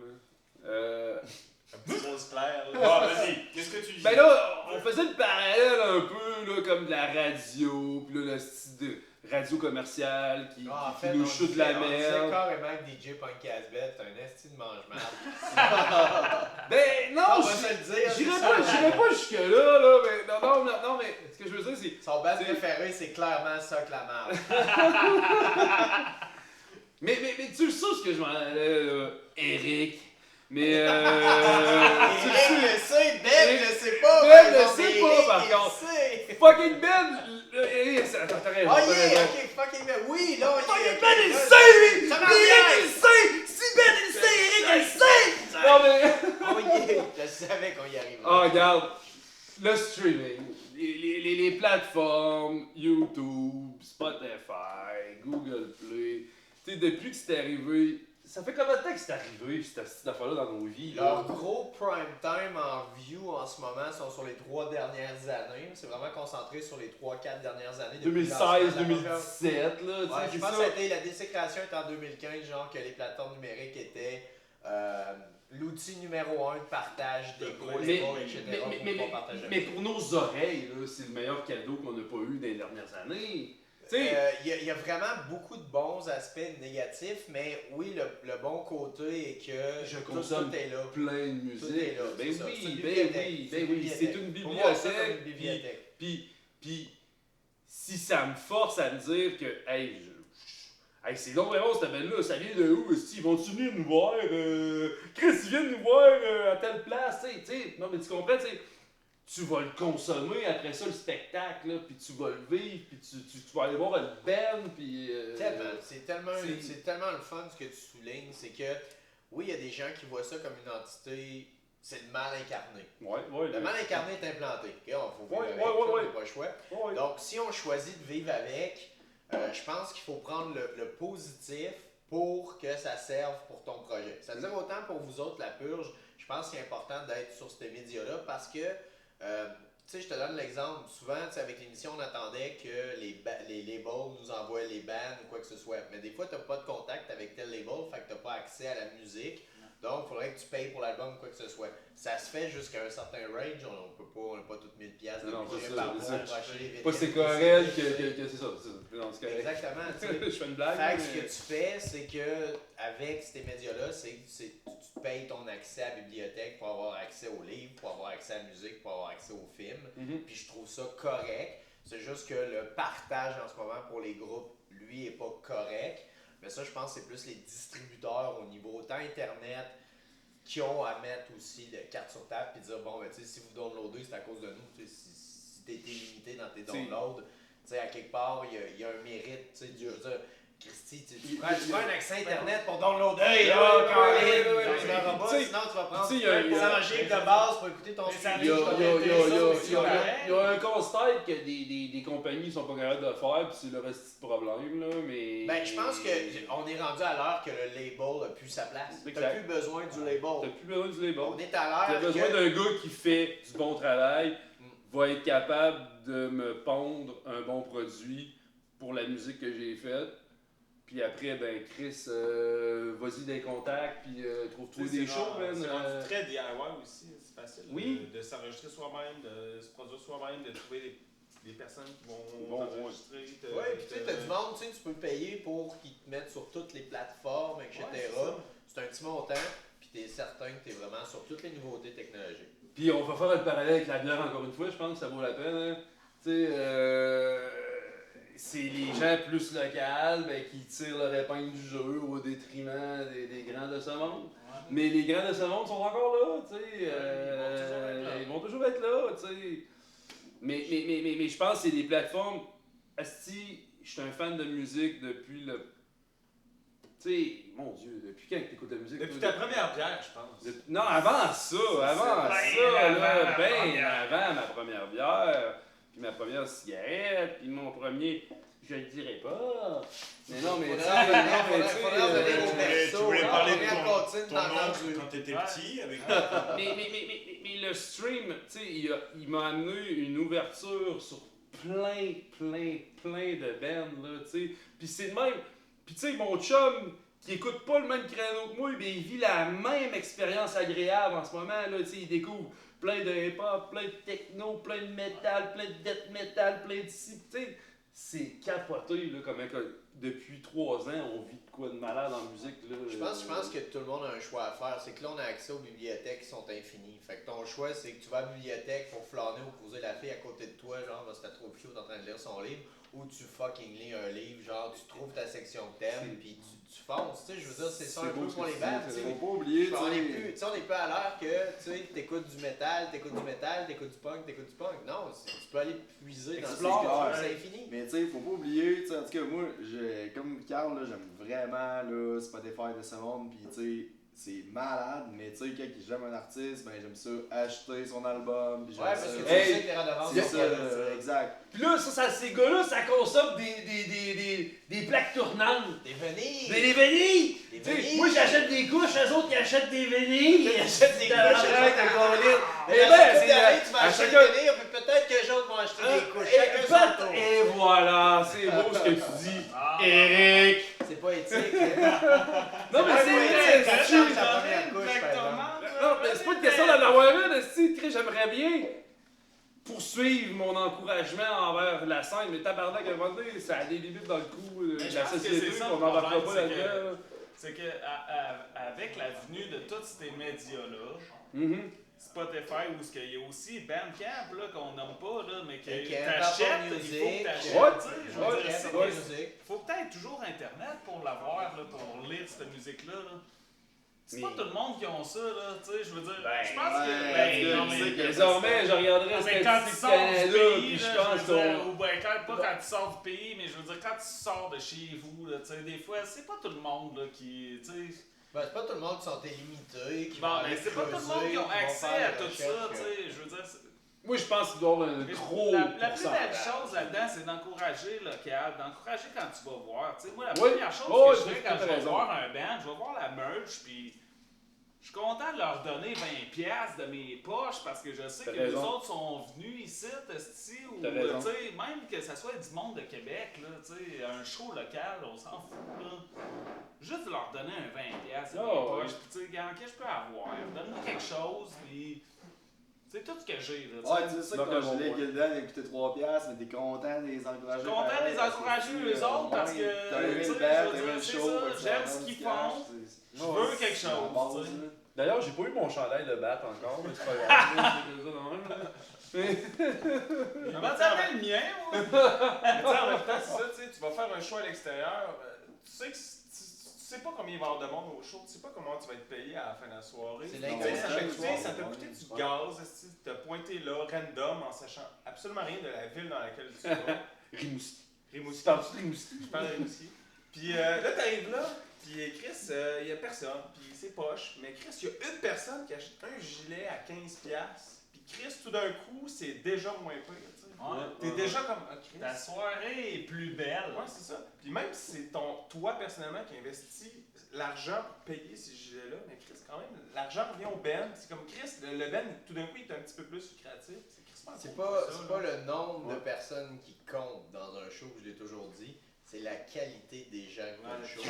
Rose claire. Ah, vas-y, qu'est-ce que tu dis? Ben là, on faisait le parallèle un peu là, comme de la radio, puis là, le style de radio commerciale qui, Ah, en qui fait, nous on shoot de disait- la on disait merde. carrément que DJ Punk Asbeth, c'est un esti de mange-marde. Ben non, On va se le dire. j'irais pas jusque-là, là, mais non, mais ce que je veux dire, c'est. Son band C'est- préféré, c'est clairement ça que la marde. Mais tu le sais ce que je m'en allais, là, Eric. Mais Eric tu le sais. le sait, Ben le sait pas. Ben par le exemple, sait Eric, pas, par il contre. le sait. Fucking Ben! Eric, t'as raison. Oh t'as yeah, raison. ok, fucking Ben. Oui, là, on y est. Fucking ok, Ben, il là, sait, lui! Ça marche Eric, bien. il sait! Si Ben, il sait, Eric, il sait! Non, mais. Oh yeah, je savais qu'on y arriverait. Oh, regarde. Le streaming, les plateformes, YouTube, Spotify, Google Play. Tu sais, depuis que c'est arrivé. Ça fait combien de temps que c'est arrivé, cette affaire-là, dans nos vies? là? Leurs gros prime time en view en ce moment sont sur les 3 dernières années. C'est vraiment concentré sur les 3-4 dernières années. depuis le 2016, lancement de la 2017, là, tu Ouais, sais, je c'est pense ça. que ça a été la désécration est en 2015, genre que les plateformes numériques étaient l'outil numéro 1 de partage des gros Mais, labels, etc. pour qu'on partage mais pour nos oreilles, là, c'est le meilleur cadeau qu'on n'a pas eu dans les dernières années. Tu sais, Il y a vraiment beaucoup de bons aspects négatifs, mais oui, le bon côté est que Je tout consomme est là. plein de Tout est musique. là, Ben c'est ça. oui, C'est une ben bibliothèque. oui, C'est ben une oui, c'est une bibliothèque. Pour moi, ça, comme une bibliothèque. bibliothèque. Puis, si ça me force à me dire que, hey, hey, c'est long, vraiment, cette belle-là, ça vient de où? Ils vont-tu venir nous voir? Chris, ils viennent nous voir à telle place, tu sais. Non, mais tu comprends, tu sais. Tu vas le consommer après ça, le spectacle, là, puis tu vas le vivre, puis tu vas aller voir une band, puis. Tellement. C'est tellement c'est- le fun ce que tu soulignes, c'est que oui, il y a des gens qui voient ça comme une entité, c'est le mal incarné. Ouais. Le mal incarné est implanté. Ok, on faut vivre Ouais, avec, ouais, ça, on ouais. n'a pas le choix. Ouais. Donc, si on choisit de vivre avec, je pense qu'il faut prendre le positif pour que ça serve pour ton projet. Ça veut dire autant pour vous autres, la purge, je pense qu'il est important d'être sur ces médias-là parce que, tu sais, je te donne l'exemple. Souvent, tu sais, avec l'émission, on attendait que les labels nous envoient les bands ou quoi que ce soit. Mais des fois, tu n'as pas de contact avec tel label, fait que tu n'as pas accès à la musique. Donc, il faudrait que tu payes pour l'album ou quoi que ce soit. Ça se fait jusqu'à un certain range. On n'a pas toutes 1000 piastres de Non, budget c'est par ça, mois c'est pour acheter les vinyles. Pas c'est correct que c'est ça. Non, c'est correct. Exactement. tu sais. Je fais une blague. Fait que mais- ce que tu fais, c'est que avec ces médias-là, tu te payes ton accès à la bibliothèque pour avoir accès aux livres, pour avoir accès à la musique, pour avoir accès aux films. Mhm. Puis je trouve ça correct. C'est juste que le partage en ce moment pour les groupes, lui, est pas correct. Mais ça, je pense que c'est plus les distributeurs au niveau autant Internet qui ont à mettre aussi la carte sur table et dire bon, ben, tu sais, si vous downloadez, c'est à cause de nous. Tu sais, si t'es limité dans tes downloads, tu sais, à quelque part, il y a un mérite. Tu sais, je veux dire, Christy, tu prends un accès Internet pour downloader, là, Caroline, sinon tu vas prendre 100 gigs de base pour écouter ton Mais ça streaming. Il y a un un casse-tête que des compagnies sont pas capables de faire, puis c'est le reste de problème, là, mais... Ben, je pense qu'on est rendu à l'heure que le label a plus sa place. T'as Exact. plus besoin du label. T'as plus besoin du label. On est à T'as l'heure besoin que... d'un gars qui fait du bon travail, va être capable de me pondre un bon produit pour la musique que j'ai faite. Puis après, ben Chris, vas-y des contacts, puis trouve-toi des shows, man. C'est rendu très DIY aussi, c'est facile Oui. de s'enregistrer soi-même, de se produire soi-même, de trouver des personnes qui vont Bon, t'enregistrer. Ouais, puis tu sais, t'as du monde, tu sais, tu peux payer pour qu'ils te mettent sur toutes les plateformes, etc. Ouais, c'est un petit montant, puis t'es certain que t'es vraiment sur toutes les nouveautés technologiques. Puis on va faire le parallèle avec la bière encore une fois, je pense que ça vaut la peine. Hein. Tu sais, c'est les gens plus locaux ben, qui tirent leur épingle du jeu au détriment des grands de ce monde. Mais les grands de ce monde sont encore là, tu sais. Ils vont toujours être là, tu sais. Mais je pense que c'est des plateformes. Asti, je suis un fan de musique depuis le. Tu sais, mon Dieu, depuis quand tu écoutes la musique? Depuis ta première bière, je pense. Non, avant ça, là, avant ma première bière, puis ma première cigarette, puis mon premier, je le dirais pas. Mais non, mais tu sais, Tu voulais parler de ton ton oncle quand t'étais petit avec mais le stream, tu sais, il m'a amené une ouverture sur plein de bands, là, tu sais. Puis c'est le même. Puis tu sais, mon chum, qui écoute pas le même créneau que moi, ben, il vit la même expérience agréable en ce moment, là, tu sais, il découvre plein de hip-hop, plein de techno, plein de metal, plein de death metal, plein de ci, tu sais, c'est capoté, là, comme depuis 3 ans, on vit de quoi de malade en musique, là. Je pense que tout le monde a un choix à faire. C'est que là, on a accès aux bibliothèques qui sont infinies. Fait que ton choix, c'est que tu vas à la bibliothèque pour flâner ou poser la fille à côté de toi, genre, parce que t'as trop cute en train de lire son livre, ou tu fucking lis un livre, genre, tu trouves ta section de thème, puis tu fonces, tu sais, je veux dire, c'est ça un peu pour les bandes, tu sais. Faut pas oublier, On est plus à l'heure que, tu sais, t'écoutes du métal, t'écoutes du punk. Non, tu peux aller puiser dans c'est infini. Mais tu sais, faut pas oublier, tu sais, en tout cas, moi, comme Carl, là, j'aime vraiment là, Spotify de ce monde, pis tu sais, c'est malade, mais tu sais, quand j'aime un artiste, ben j'aime ça acheter son album, pis j'aime parce que tu sais que les redevances sont pas là. Exact. Pis là, ces gars-là, ça consomme des plaques tournantes. Des vanilles. Des vanilles! Moi, j'achète des couches, eux autres, qui achètent des vanilles. Ils achètent des couches, achètent des colliers. Eh ben, tu vas acheter des vanilles, peut-être que les autres vont acheter des couches. Chacun son tour. Et voilà, c'est beau ce que tu dis, Eric. C'est pas éthique. Non, mais c'est vrai, Ça c'est change la première couche, par exemple. Non, mais c'est pas une question d'en avoir une, j'aimerais bien poursuivre mon encouragement envers la scène, mais tabarnak, à un moment donné, ça a des limites dans le coup de la société, qu'on n'embarquera pas là-dedans. C'est que avec la venue de tous ces médias-là, Spotify, où il y a aussi Bandcamp là, qu'on nomme pas, là, mais que t'achètes, il faut que t'achètes. Il faut que t'aies toujours Internet pour l'avoir, là, pour lire cette musique-là. C'est pas tout le monde qui ont ça, là, tu sais, je veux dire, je pense que... Désormais, je regarderais quand tu Statistique sors du Canada, pays, puis je là, pense je veux dire, qu'on... ou ben, pas quand tu sors du pays, mais je veux dire, quand tu sors de chez vous, là, tu sais, des fois, c'est pas tout le monde, là, qui, tu sais... Ben, c'est pas tout le monde qui sont illimités, qui Bon, vont mais aller c'est pas tout le monde qui ont accès à tout ça, tu sais, je veux dire... Moi, je pense qu'il doit y avoir un gros La plus belle pourcentage. chose là-dedans, c'est d'encourager le local, d'encourager quand tu vas voir. Tu sais, moi, la Oui. première chose Oh, que je oui, fais quand t'as je vais raison. voir un band, je vais voir la merch, puis je suis content de leur donner 20$ de mes poches parce que je sais T'as que les raison. autres sont venus ici, ou T'as tu raison. sais, même que ça soit du monde de Québec, là, tu sais, un show local, on s'en fout, là. Juste de leur donner un 20$ de mes Oh, poches, puis tu sais, qu'est-ce que je peux avoir? Donne-moi quelque chose, puis c'est tout ce que j'ai, là, tu sais. Ouais, tu sais ça, quand je l'ai avec Gildan, il a coûté 3$, mais t'es content de les encourager. Je suis content de les encourager eux autres parce que t'as aimé tu sais, le band, je veux t'as aimé le dire, show, c'est ça, j'aime ce qu'ils font. Je veux quelque chose, tu sais. D'ailleurs, j'ai pas eu mon chandail de batte encore, mais c'est pas grave. Je m'en le mien, moi. Mais tu sais, en même temps, c'est ça, tu sais, tu vas faire un show à l'extérieur, tu sais que tu sais pas combien il va y avoir de monde au show, tu sais pas comment tu vas être payé à la fin de la soirée. C'est Tu sais, l'inconnu. ça peut coûter du gaz, si tu te pointé là, random, en sachant absolument rien de la ville dans laquelle tu vas. Rimouski. Rimouski. Parles-tu de Rimouski? Je parle de Rimouski. Puis là, t'arrives là, puis Chris, il y a personne, puis c'est poche. Mais Chris, il y a une personne qui achète un gilet à 15$, puis Chris, tout d'un coup, c'est déjà moins pire. Ouais, t'es déjà comme. Ah, Chris. Ta soirée est plus belle. Ouais, c'est ça. Puis même si c'est toi personnellement qui investis l'argent pour payer ces gilets-là, mais Chris, quand même, l'argent revient au Ben. C'est comme Chris, le Ben, tout d'un coup, il est un petit peu plus lucratif. C'est pas le nombre de personnes qui comptent dans un show, je l'ai toujours dit. C'est la qualité des gens qui font le show.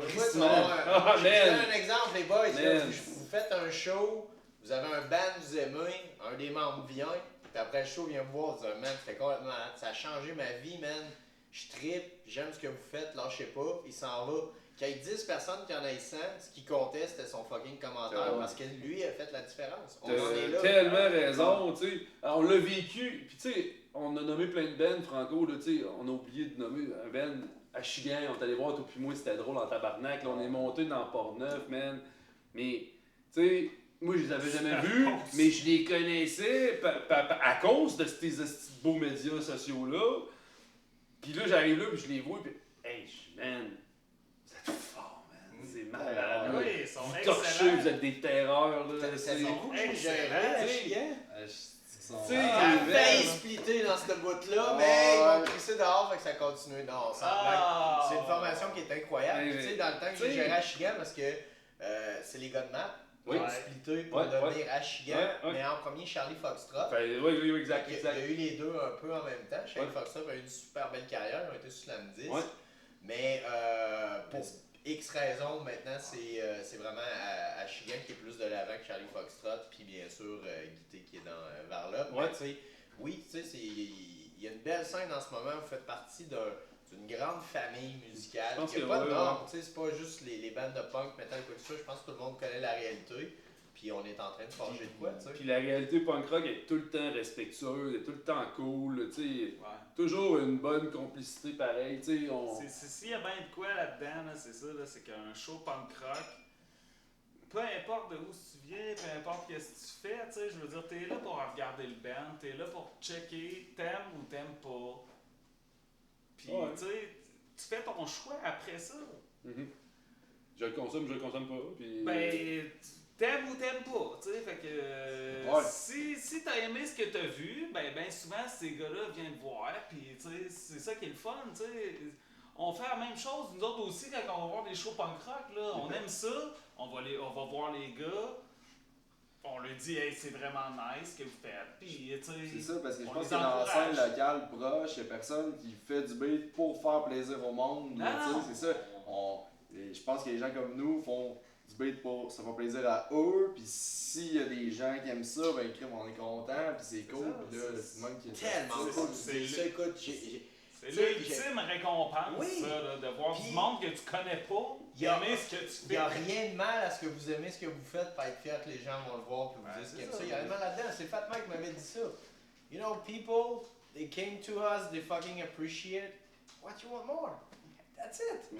Je donne un exemple, les boys. Vous faites un show, vous avez un band, vous aimez, un des membres vient, puis après le show vient vous voir, vous dites, man, ça fait complètement malade, ça a changé ma vie, man. Je trippe, j'aime ce que vous faites, lâchez pas, il s'en va. Qu'il y ait 10 personnes qui en aient 100, ce qu'il comptait, c'était son fucking commentaire, parce que lui a fait la différence. On en est là. Tellement raison, tu sais. On l'a vécu, puis tu sais, on a nommé plein de bands, Franco, là, tu sais, on a oublié de nommer un band à Chigan, on est allé voir, toi puis moi, c'était drôle en tabarnak, là, on est monté dans Port-Neuf, man. Mais, tu sais, moi, je les avais jamais vus, mais je les connaissais à cause de ces beaux médias sociaux-là. Puis là, j'arrive là, puis je les vois, puis, hey, man, vous êtes forts, man, c'est malade. Oui, ils sont torchés, vous êtes des terreurs, là. C'est beaucoup que j'ai géré à Chigan. Tu a failli splitter dans cette bout-là, mais ils m'ont crissé dehors, fait que ça continue. Non, c'est une formation qui est incroyable. Tu sais, dans le temps que j'ai géré à Chigan, parce que c'est les gars de maths qui ont splitté pour devenir à Chigan, mais en premier, Charlie Foxtrot. Oui, exact. Il y a eu les deux un peu en même temps. Charlie Foxtrot a eu une super belle carrière, ils ont été sur Slam 10. Mais pour X raisons, maintenant, c'est vraiment à Chigan qui est plus de l'avant que Charlie Foxtrot, puis bien sûr, Guité qui est dans Varlop. Mais tu sais, il y a une belle scène en ce moment, vous faites partie d'une grande famille musicale. Il n'y a pas de normes, c'est pas juste les bandes de punk, metal, quoi que ça. Je pense que tout le monde connaît la réalité. Puis on est en train de forger de quoi, tu sais. Puis la réalité punk rock est tout le temps respectueuse, est tout le temps cool, tu sais. Toujours une bonne complicité pareille, tu sais. S'il y a bien de quoi là-dedans, c'est ça, c'est qu'un show punk rock, peu importe de où tu viens, peu importe qu'est-ce que tu fais, tu sais, je veux dire, t'es là pour regarder le band, t'es là pour checker, t'aimes ou t'aimes pas. Puis, tu sais, tu fais ton choix après ça. Je le consomme pas, puis... Ben, t'aimes ou t'aimes pas, tu sais, fait que si t'as aimé ce que t'as vu, ben souvent ces gars-là viennent te voir, puis tu sais, c'est ça qui est le fun, tu sais. On fait la même chose, nous autres aussi, quand on va voir des shows punk rock, là, on aime ça, on va voir les gars, on leur dit, hey, c'est vraiment nice ce que vous faites, puis tu sais. C'est ça, parce que je pense que dans la scène locale proche, il y a personne qui fait du beat pour faire plaisir au monde, c'est ça. Je pense que les gens comme nous font du beat pour se faire plaisir à eux, puis s'il y a des gens qui aiment ça, ben on est content, puis c'est cool, puis là, c'est le même qui est tellement cool. C'est l'ultime récompense, ça, là, de voir du monde que tu connais pas, aimer ce que tu fais. Il n'y a rien de mal à ce que vous aimez ce que vous faites, pas être fier que les gens vont le voir et vous dire ce qu'ils aiment ça. Il n'y a rien de mal là-dedans. C'est Fat Mike qui m'avait dit ça. You know, people, they came to us, they fucking appreciate. What you want more? That's it.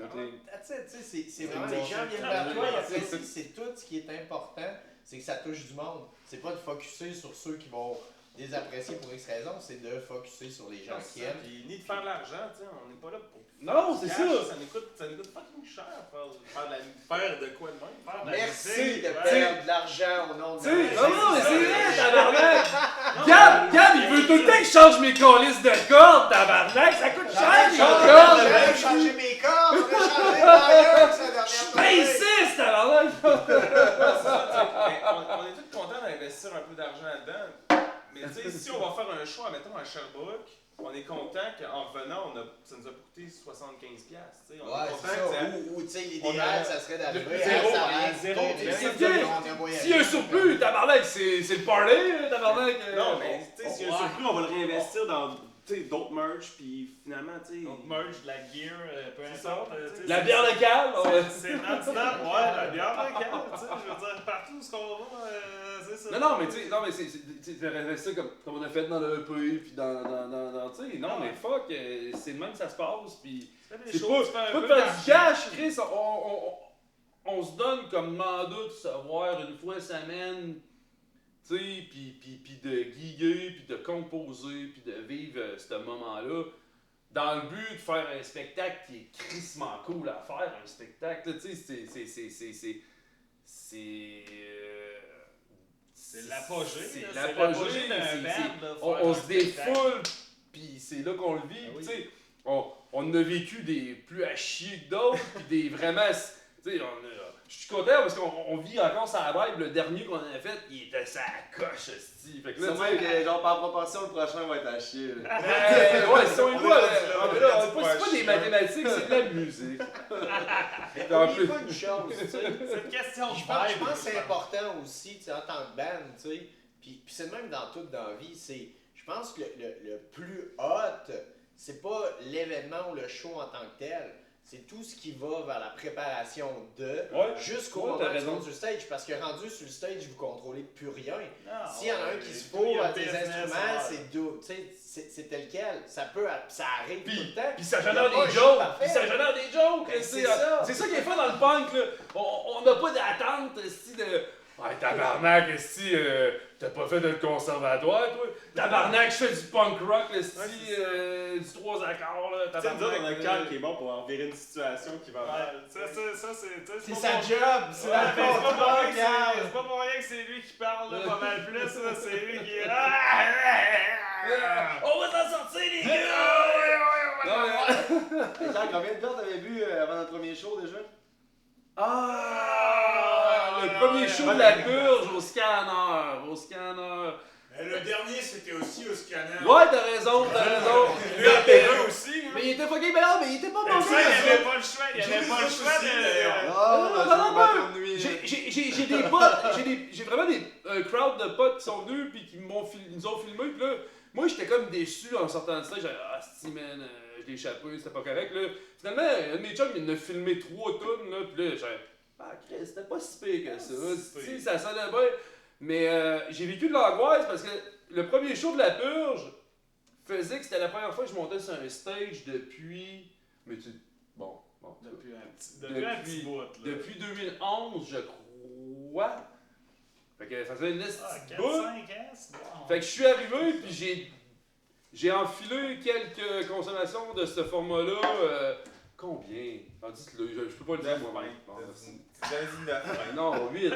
That's it. C'est vraiment, les gens viennent vers toi, ils apprécient. C'est tout ce qui est important, c'est que ça touche du monde. C'est pas de focusser sur ceux qui vont les apprécier pour X raisons, c'est de focusser sur les gens qui aiment. Puis ni de faire de l'argent, tu sais, on n'est pas là pour. Non, c'est ça! Ça nous coûte fucking cher faire de quoi de même. Merci de perdre de l'argent au nom de Non, mais c'est vrai, tabarnak! Gab, il veut tout le temps que je change mes colisses de cordes, tabarnak! Ça coûte cher, les cordes! J'ai changé mes cordes, j'ai changé d'ailleurs, ça dernière fois. Bassiste, tabarnak! On est tous contents d'investir un peu d'argent là-dedans. Mais tu sais, si on va faire un choix, mettons à Sherbrooke, on est content qu'en revenant, ça nous a coûté 75$. Ouais, c'est ça. Ou tu sais, l'idéal, ça serait d'arriver à zéro. S'il y a un surplus, tabarnak, c'est le party, tabarnak. Non, mais tu sais, s'il y a un surplus, on va le réinvestir dans d'autres merch, puis finalement, tu sais. D'autres merch, de la gear, peu importe. La bière locale, c'est non-stop, la bière locale, tu sais, je veux dire, partout où on va, c'est ça. Non, mais tu sais, c'est ça comme on a fait dans le EP, puis dans tu sais, non, mais fuck, c'est le même que ça se passe, puis c'est pas de faire du cash, Chris, on se donne comme mandat de se voir une fois semaine, tu sais, puis de giguer, puis de composer, puis de vivre ce moment-là, dans le but de faire un spectacle qui est crissement cool à faire, un spectacle, tu sais, C'est l'apogée. C'est là, l'apogée. d'un band. là, On faire se un défoule, puis c'est là qu'on le vit. Ah oui. Tu sais, on a vécu des plus à chier que d'autres, puis des vraiment. Tu sais, je suis content parce qu'on vit encore sa vibe. Le dernier qu'on a fait, il était sa coche, esti. Fait que là, C'est vrai que, genre, par proportion, le prochain va être à chier. ouais, si on y voit, là, c'est pas des mathématiques, c'est de la musique. Mais oublie pas une chose, tu sais. C'est une question de Je pense vibe, que c'est important aussi, tu sais, en tant que band, tu sais. Puis c'est le même dans tout dans la vie. Je pense que le plus hot, c'est pas l'événement ou le show en tant que tel. C'est tout ce qui va vers la préparation jusqu'au moment où tu montes sur le stage. Parce que rendu sur le stage, vous contrôlez plus rien. S'il y en a un qui se fourre à des instruments, c'est tel quel. Ça arrive tout le temps. Puis ça génère des jokes. C'est ça qui est fun dans le punk. Là. On n'a pas d'attente de... Ouais, tabarnak, esti, t'as pas fait de conservatoire, toi? Tabarnak, je fais du punk rock, esti, du 3 accords, là, Tu sais, nous autres, on a un tabarnak. calme qui est bon pour en virer une situation qui va mal. C'est sa job, c'est la C'est pas pour rien que contrôle. c'est pas pour rien que c'est lui qui parle là, pas mal plus, là. C'est lui qui est. On va s'en sortir, les gars! Et Charles, combien de temps t'avais bu avant notre premier show déjà? Le premier show de la purge au scanner. Le dernier, c'était aussi au scanner. Ouais, t'as raison. Lui, en P1 aussi. Mais il était fucking non, mais il était pas bon. Ça, il n'y avait pas le choix, il n'y avait pas le choix de. J'ai des potes, j'ai vraiment des crowd de potes qui sont venus puis qui nous ont filmé. Puis là, moi j'étais comme déçu en sortant de stage. J'avais man, je l'ai échappé, c'était pas correct. Là. Finalement, un de mes chums, il en a filmé 3 tonnes. Là, puis là, j'avais c'était pas si pire que ça. Si, ça sonnait bien. Mais j'ai vécu de l'angoisse parce que le premier show de la purge faisait que c'était la première fois que je montais sur un stage depuis. Mais tu. Bon. Depuis un petit bout. Là. Depuis 2011, je crois. Fait que ça faisait une liste 4-5 ans, Fait que je suis arrivé puis j'ai enfilé quelques consommations de ce format-là. Combien? Dites-le, je peux pas le dire moi-même. J'avais dit 9. Non, 8.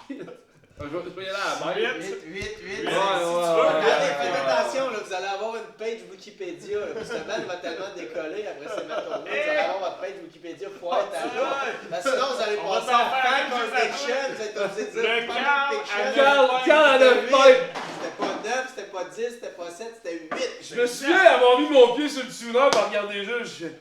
Je peux y aller à la bête. 8. Ouais. Faites attention, là, vous allez avoir une page Wikipédia. Là, parce que le band va tellement décoller après ces tournée. Vous allez avoir votre page Wikipédia pour être à jour. Sinon, vous allez passer à Fan Conviction. Vous êtes obligé de dire Fan Conviction. Carl à 9 points. C'était pas 9, c'était pas 10, c'était pas 7, c'était 8. Je me souviens avoir mis mon pied sur le tuner pour regarder les jeux. Je fais,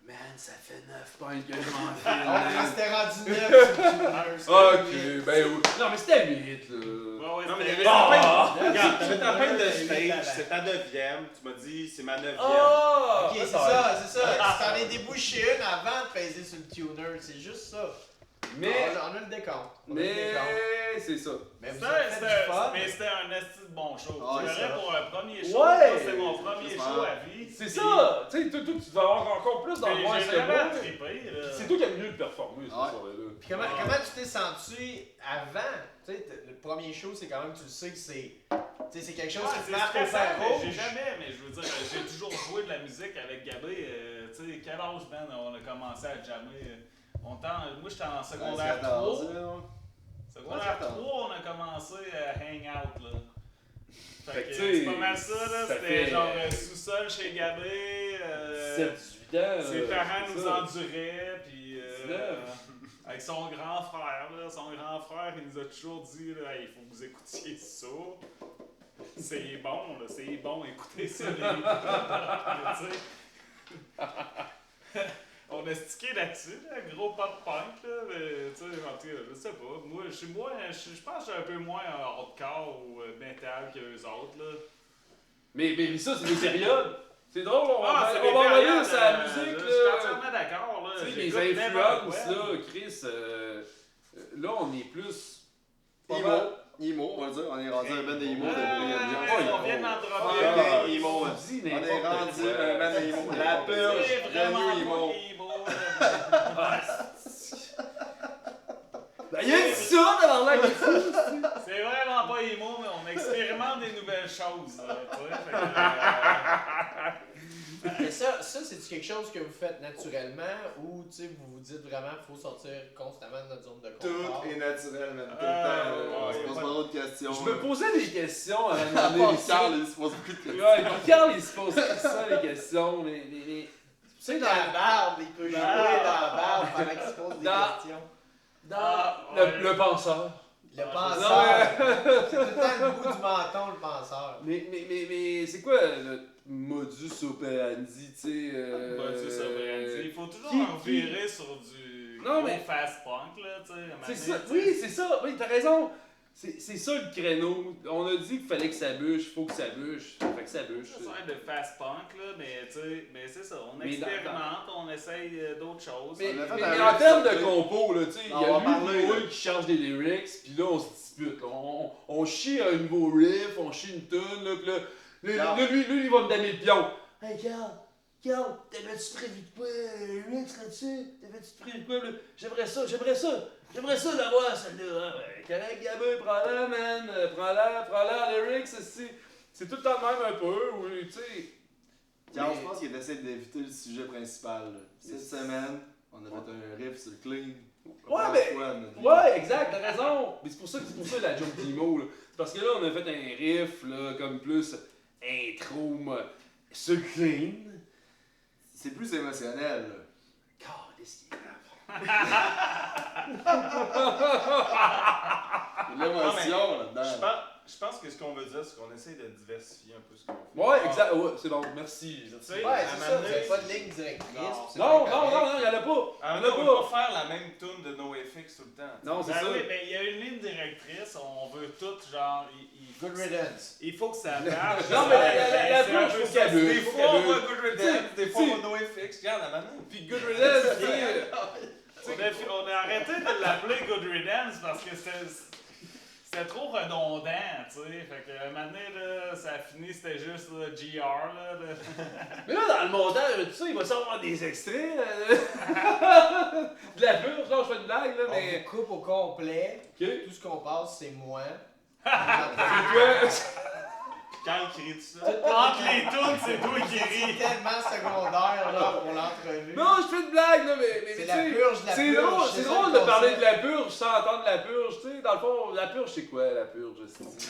man, ça fait 9 points que je m'enfile. C'était rendu 9. Ok, ben oui. Non, mais c'était 8 là. Non, mais il y avait regarde, je ta peine de stage, c'est ta 9e. Tu m'as dit, c'est ma 9e. Ok, c'est ça. Tu t'en es débouché une avant de peser sur le tuner. C'est juste ça. Mais. On a le décompte. Mais c'est ça. Mais c'était un esti de bon show. Ouais, C'est vrai ça. pour un premier show. Ouais. C'est mon premier show à vie. C'est ça! Tu sais, toi, tu vas avoir encore plus d'angoisse J'ai que vraiment moi. trippé. C'est toi qui as le mieux de performer, ce Ouais. soir-là. Puis comment tu t'es senti avant? Tu sais, le premier show, c'est quand même, tu le sais que c'est quelque chose qui te marque au fer rouge. J'ai jamais, mais je veux dire, j'ai toujours joué de la musique avec Gabé. Tu sais, quel âge, man, on a commencé à jammer? Moi, j'étais en secondaire 3. Secondaire 3, on a commencé à hang out, là. Fait que c'est pas mal ça, là. C'était genre sous-sol chez Gabé. 17-18 ans. Ses parents nous enduraient, puis avec son grand frère, là. Son grand frère, il nous a toujours dit, là, il faut que vous écoutiez ça. C'est bon, là. C'est bon, écoutez ça, les gars. On a stické là-dessus, là, gros pop-punk, là, mais tu sais, en tout cas, je sais pas. Moi, je pense que je suis un peu moins hardcore ou metal qu'eux autres, là. Mais ça, c'est des périodes. C'est drôle, on va c'est envoyer sa musique, Je là. suis entièrement d'accord, là. Tu sais, J'écoute les n'importe influences, quoi. là, Chris, là, on est plus... Imo, on va dire. On est rendu un band de Imo. On vient d'en dropper. Imo. Dis On est n'importe rendu quoi. un band de Imo. La purge. C'est vraiment Le new Imo. pas Imo. Ben, il a dit ça, dans l'air, il est fou. C'est vraiment pas Imo, mais on expérimente des nouvelles choses, là, tu sais. Mais ça, c'est-tu quelque chose que vous faites naturellement ou vous vous dites vraiment qu'il faut sortir constamment de notre zone de confort? Tout est naturel, même. Tout le temps. On se pose pas d'autres questions. Je me posais des questions avant de demander les Carl, il se pose beaucoup de questions. Ouais, Carl, il se pose ça, les questions. Tu sais, dans la barbe, il peut jouer dans la barbe pendant qu'il se pose des questions. Le penseur. Le penseur. C'est tout le temps le bout du menton, le penseur. Mais c'est quoi notre modus operandi, tu sais? Modus operandi. Il faut toujours en virer sur du fast punk, là, tu sais. C'est ça, oui, c'est ça. Oui, t'as raison. C'est ça le créneau. On a dit qu'il fallait que ça bûche, il faut que ça bûche. Fait que ça bûche. Ça sert de fast punk, là, mais tu sais, mais c'est ça. On expérimente, on essaye d'autres choses. Mais en termes de compo, là, tu sais, il y a lui qui change des lyrics, puis là, on se dispute. On chie un nouveau riff, on chie une tune, là, puis là, lui, il va me damer le pion. Hey, Carl, t'avais-tu prévu de quoi? Lyrics là-dessus? T'avais-tu prévu de quoi? J'aimerais ça l'avoir, celle-là. Correct, Gabin, prends-la, man. Prends-la, lyrics, c'est tout le temps de même un peu, oui, tu sais. Carl, je pense qu'il essaie d'éviter le sujet principal. Là. Cette semaine, on a fait un riff sur Clean. Ouais, exact, t'as raison. Mais c'est pour ça la joke d'Imo, là. C'est parce que là, on a fait un riff, là, comme plus intro, sur Clean. C'est plus émotionnel, là. Qu'est-ce qu'il est Il y a de l'émotion là-dedans. Je pense que ce qu'on veut dire, c'est qu'on essaie de diversifier un peu ce qu'on fait. Ouais, exact. Ouais, c'est bon, merci. Ouais, c'est ça, vous n'avez pas de ligne directrice. Non, il n'y en a pas. On ne peut pas faire la même tune de NoFX tout le temps. Non, c'est ça. Oui, mais il y a une ligne directrice, on veut tout, genre. Good riddance. Il faut que ça marche. Non, mais la planche, il faut qu'elle bûche. Des fois, on va Good Riddance, des fois, on va NoFX. Regarde, la manette. Puis Good Riddance, on a arrêté de l'appeler Good Riddance parce que c'était trop redondant, tu sais. Fait que maintenant, là, ça a fini, c'était juste GR, là. Mais là, dans le montage, tout ça, il va savoir des extraits de la purge. Là, je fais une blague, là, mais. On coupe au complet. Okay. Tout ce qu'on passe, c'est moi. Quand il crie tout ça. Entre les tunes, c'est toi qui ris. C'est tellement secondaire là, pour l'entrevue. Non, je fais une blague, là, mais c'est la purge de la purge. C'est drôle de parler de la purge sans entendre la purge, tu sais. Dans le fond, la purge, c'est quoi, la purge?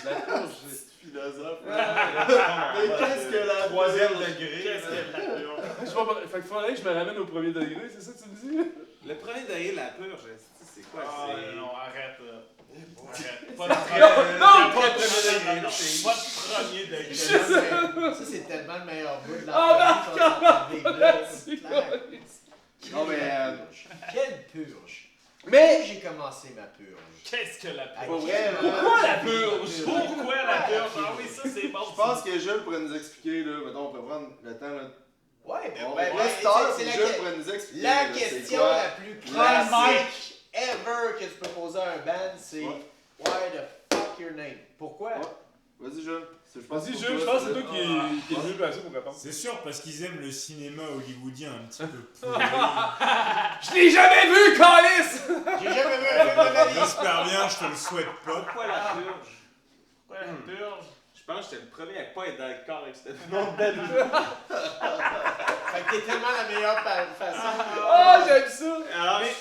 La purge, c'est... philosophe. Mais qu'est-ce que la troisième degré? Qu'est-ce que la purge? Fait qu'il faudrait que je me ramène au premier degré, c'est ça que tu me dis? Le premier degré, la purge, c'est quoi? Non, arrête, là. Pas de premier degré. Ça, c'est tellement le meilleur bout de l'entrevue. Non, mais. Quelle purge! Mais j'ai commencé ma purge. Qu'est-ce que la purge? Pourquoi la purge? Pourquoi la purge? Ah oui, ça c'est bon. Je pense que Jules pourrait nous expliquer, là. Mettons, on peut prendre le temps, là. Ouais, c'est Jules pourrait nous expliquer. La question la plus classique ever que tu peux poser à un band, c'est why the fuck your name? Pourquoi? Vas-y, Jules. Vas-y, Jules, je pense que c'est toi qui est le mieux placé pour répondre. C'est sûr, parce qu'ils aiment le cinéma hollywoodien un petit peu pourri. Je l'ai jamais vu, Calice! J'ai jamais vu un film de ma vie. J'espère bien, je te le souhaite pas. Pourquoi la purge? Pourquoi la purge? Je pense que j'étais le premier à pas être d'accord avec ce nom de belle. Fait que t'es tellement la meilleure façon. Oh, j'aime ça!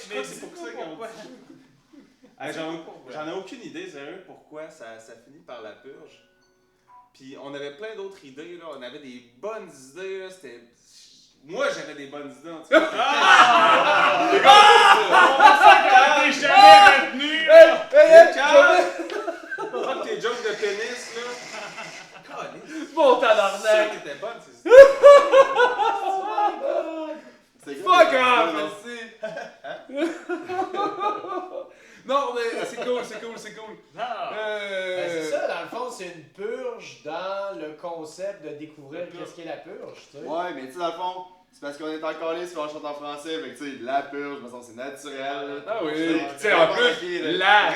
Mais c'est pour ça qu'on J'en ai aucune idée, sérieux, pourquoi ça finit par la purge. Puis on avait plein d'autres idées, là. On avait des bonnes idées, là. C'était... Moi, j'avais des bonnes idées, en tout cas. T'es jamais retenu, là! Fuck tes jokes de pénis, là. Bon tabarnak! C'était bonne, c'est ça. Fuck off, merci! Non, mais c'est cool. Non! C'est ça, dans le fond, c'est une purge dans le concept de découvrir qu'est-ce qu'est la purge, tu sais. Ouais, mais tu sais, dans le fond, c'est parce qu'on est encore là, si on chante en français, fait que tu sais, la purge, de toute façon, c'est naturel. Ah oui, tu sais, en plus, c'est féminin,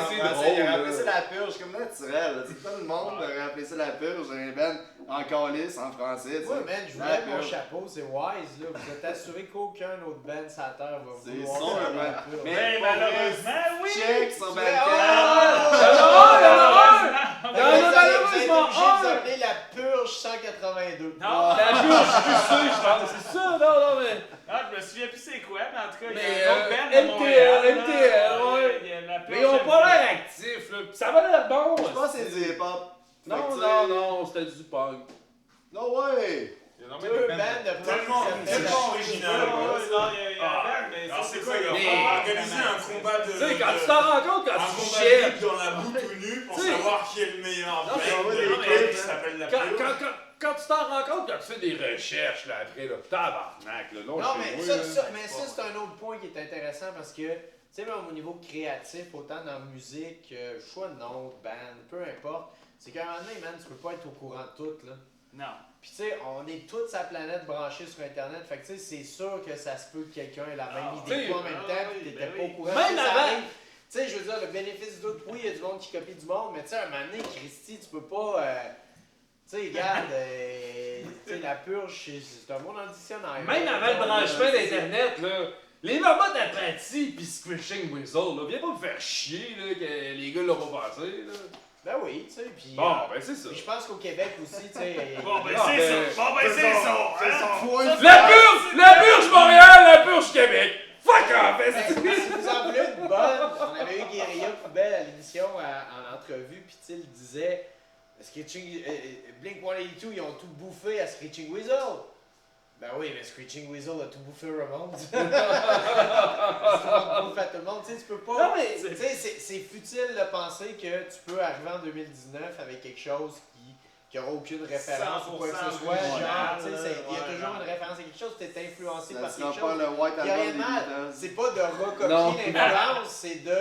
c'est drôle. Il a rappelé ça la purge comme naturel. C'est tout le monde a rappelé ça la purge, un band en calice, en français, tu sais. Ouais, man, je voulais mon chapeau, c'est wise, là. Vous êtes assuré qu'aucun autre band sur la terre va vouloir son la band. purge. Mais malheureusement, oui! Check son Oh! bandcamp! Il y en a un! Vous êtes obligé de s'appeler la purge purge 182. Non, La purge QC, je pense, c'est ça, non, mais. Ah, je me souviens plus c'est quoi, mais en tout cas, il y Mais, a un autre band de Montréal, MTL, ouais. il y a la Mais ils ont pas l'air actifs, là. Pis ça va l'air bon. Je pense que c'est du hip-hop. Non, c'était du punk. Non, ouais! Deux bandes de Tellement original. Il y a un band, mais Alors ça, c'est quoi, ça, il il y va a falloir pas organiser un combat de... Tu sais, quand tu t'en rends compte, quand un tu combat cherches. libre dans la boue tout nu pour Tu sais, savoir qui est le meilleur non, band mais- de non, l'école mais- qui s'appelle la Quand, Pure. quand tu t'en rends compte, quand tu fais des recherches, là, après, là, tabarnak, là, Non, chez mais moi, ça, là. c'est un autre point qui est intéressant parce que, tu sais, même au niveau créatif, autant dans la musique, choix de nom, band, peu importe, c'est qu'à un moment donné, man, tu peux pas être au courant de tout, là. Non. Puis tu sais, on est toute sa planète branchée sur Internet, fait que tu sais, c'est sûr que ça se peut que quelqu'un ait la même idée que toi en même temps, puis t'étais pas au courant. Même Tu sais, ça avant- arrive. Tu sais, je veux dire, le bénéfice du doute, oui, il y a du monde qui copie du monde, mais tu sais, à un moment donné, Christy, tu peux pas... tu sais, regarde, tu sais, la purge, c'est un monde en dictionnaire. Même avant le branchement d'Internet, là, les mamans d'Apathie pis Screeching Weasel, là, viens pas me faire chier, là, que les gars l'ont pas passé, là. Ben oui, tu sais, puis... Bon, ben c'est ça. Puis je pense qu'au Québec aussi, tu sais... Bon, ben Non, c'est mais- ça. Bon, ben c'est ça. La purge Montréal, la purge Québec! Fuck off! Si vous en voulez une bonne, on avait eu Guérilla Poubelle à l'émission en entrevue, puis tu sais, il disait Blink-182, ils ont tout bouffé à Screeching Weasel. Ben oui, mais Screeching Weasel a tout bouffé Ramones. Tout le monde bouffe à tout le monde. Tu sais, tu peux pas. Non, mais- Tu sais, c'est futile de penser que tu peux arriver en 2019 avec quelque chose qui aura aucune référence ou quoi que ce soit. Genre, tu sais, il y a toujours une référence à quelque chose, tu es influencé par Ça quelque sera pas chose. le White Il n'y a rien de Album des mal. Beatles. C'est pas de Non. recopier l'influence, c'est de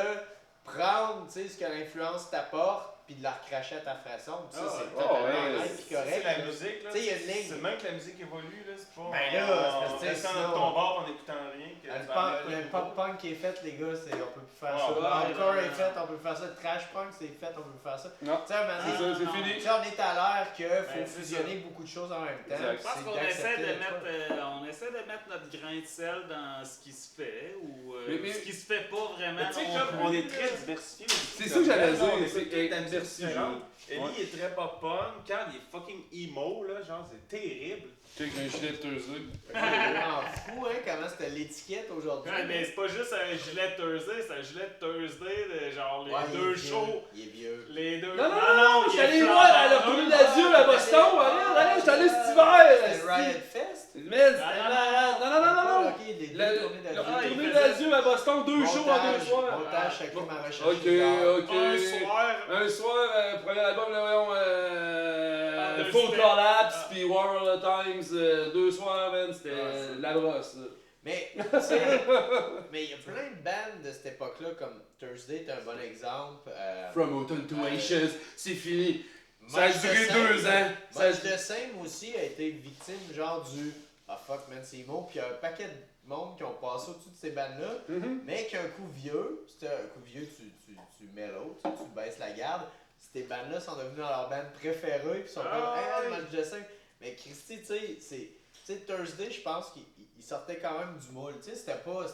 prendre, tu sais, ce que l'influence t'apporte puis de la recracher à ta façon. Puis ça, c'est totalement ouais. honnête puis correct. C'est la musique, là. Tu sais, il y a une ligne. C'est même que la musique évolue, là. C'est pas. Ben là, c'est parce que, en tu sais, restant sinon- dans ton bar en écoutant rien. Que Le tu vas améliorer le le pop-punk qui est fait, les gars, on peut plus faire Ah, ça. ouais, Hardcore ouais, est fait, on peut plus faire ça. Trash punk, c'est fait, on peut plus faire ça. Non. Tu sais, à un moment C'est donné, ça, c'est fini. tu sais, on est à l'heure qu'il faut Ben, c'est fusionner beaucoup de choses en même temps. Exact. Je pense C'est qu'on essaie d'accepter de le mettre, choix. on essaie de mettre notre grain de sel dans ce qui se fait ou Mais- ce qui se fait pas vraiment. Mais tu sais, non comme plus. on est très diversifié. C'est ça que j'allais dire, On c'est écoute toute la musique diversifié. différente. Ellie Ouais. est très pop-punk. Carl, il est fucking emo, là. Genre, c'est terrible. Check un gilet Thursday. C'est vraiment fou, hein, comment c'était l'étiquette aujourd'hui. Ouais, mais c'est pas juste un gilet Thursday, c'est un gilet Thursday de genre les Ouais, il est deux vieux, shows. Il est vieux. Les deux. Non, il je suis est allé flambant voir à la brun. retournée d'adieu à Boston. Allez, je suis allé cet hiver. C'était Riot Fest? Mais c'était malade. Non. Ok, les deux La tournées la d'adieu. retournée d'adieu à Boston, deux shows en deux soirs. Montage, chacun ma recherche. Ok. Un soir. Un soir, premier album, là, voyons, Understand. Full Collapse, puis World Times, deux soirs, man, c'était la brosse. Là. Mais, tu sais, mais il y a plein de bandes de cette époque-là, comme Thursday, est un bon exemple. From Autumn to Ashes, c'est fini. Ça a Munch duré the 2 Same. ans. Ça a- Munch the Same aussi a été victime genre du ah fuck man c'est emo, puis il y a un paquet de monde qui ont passé au-dessus de ces bandes-là, mais qu'un coup vieux, c'était un coup vieux, tu mets l'autre, tu baisses la garde, ces bandes-là sont devenues leur band préférée, puis sont comme hey, Munch the Same. Mais Christy, tu sais, Thursday, je pense qu'il sortait quand même du moule. Tu sais, c'était pas le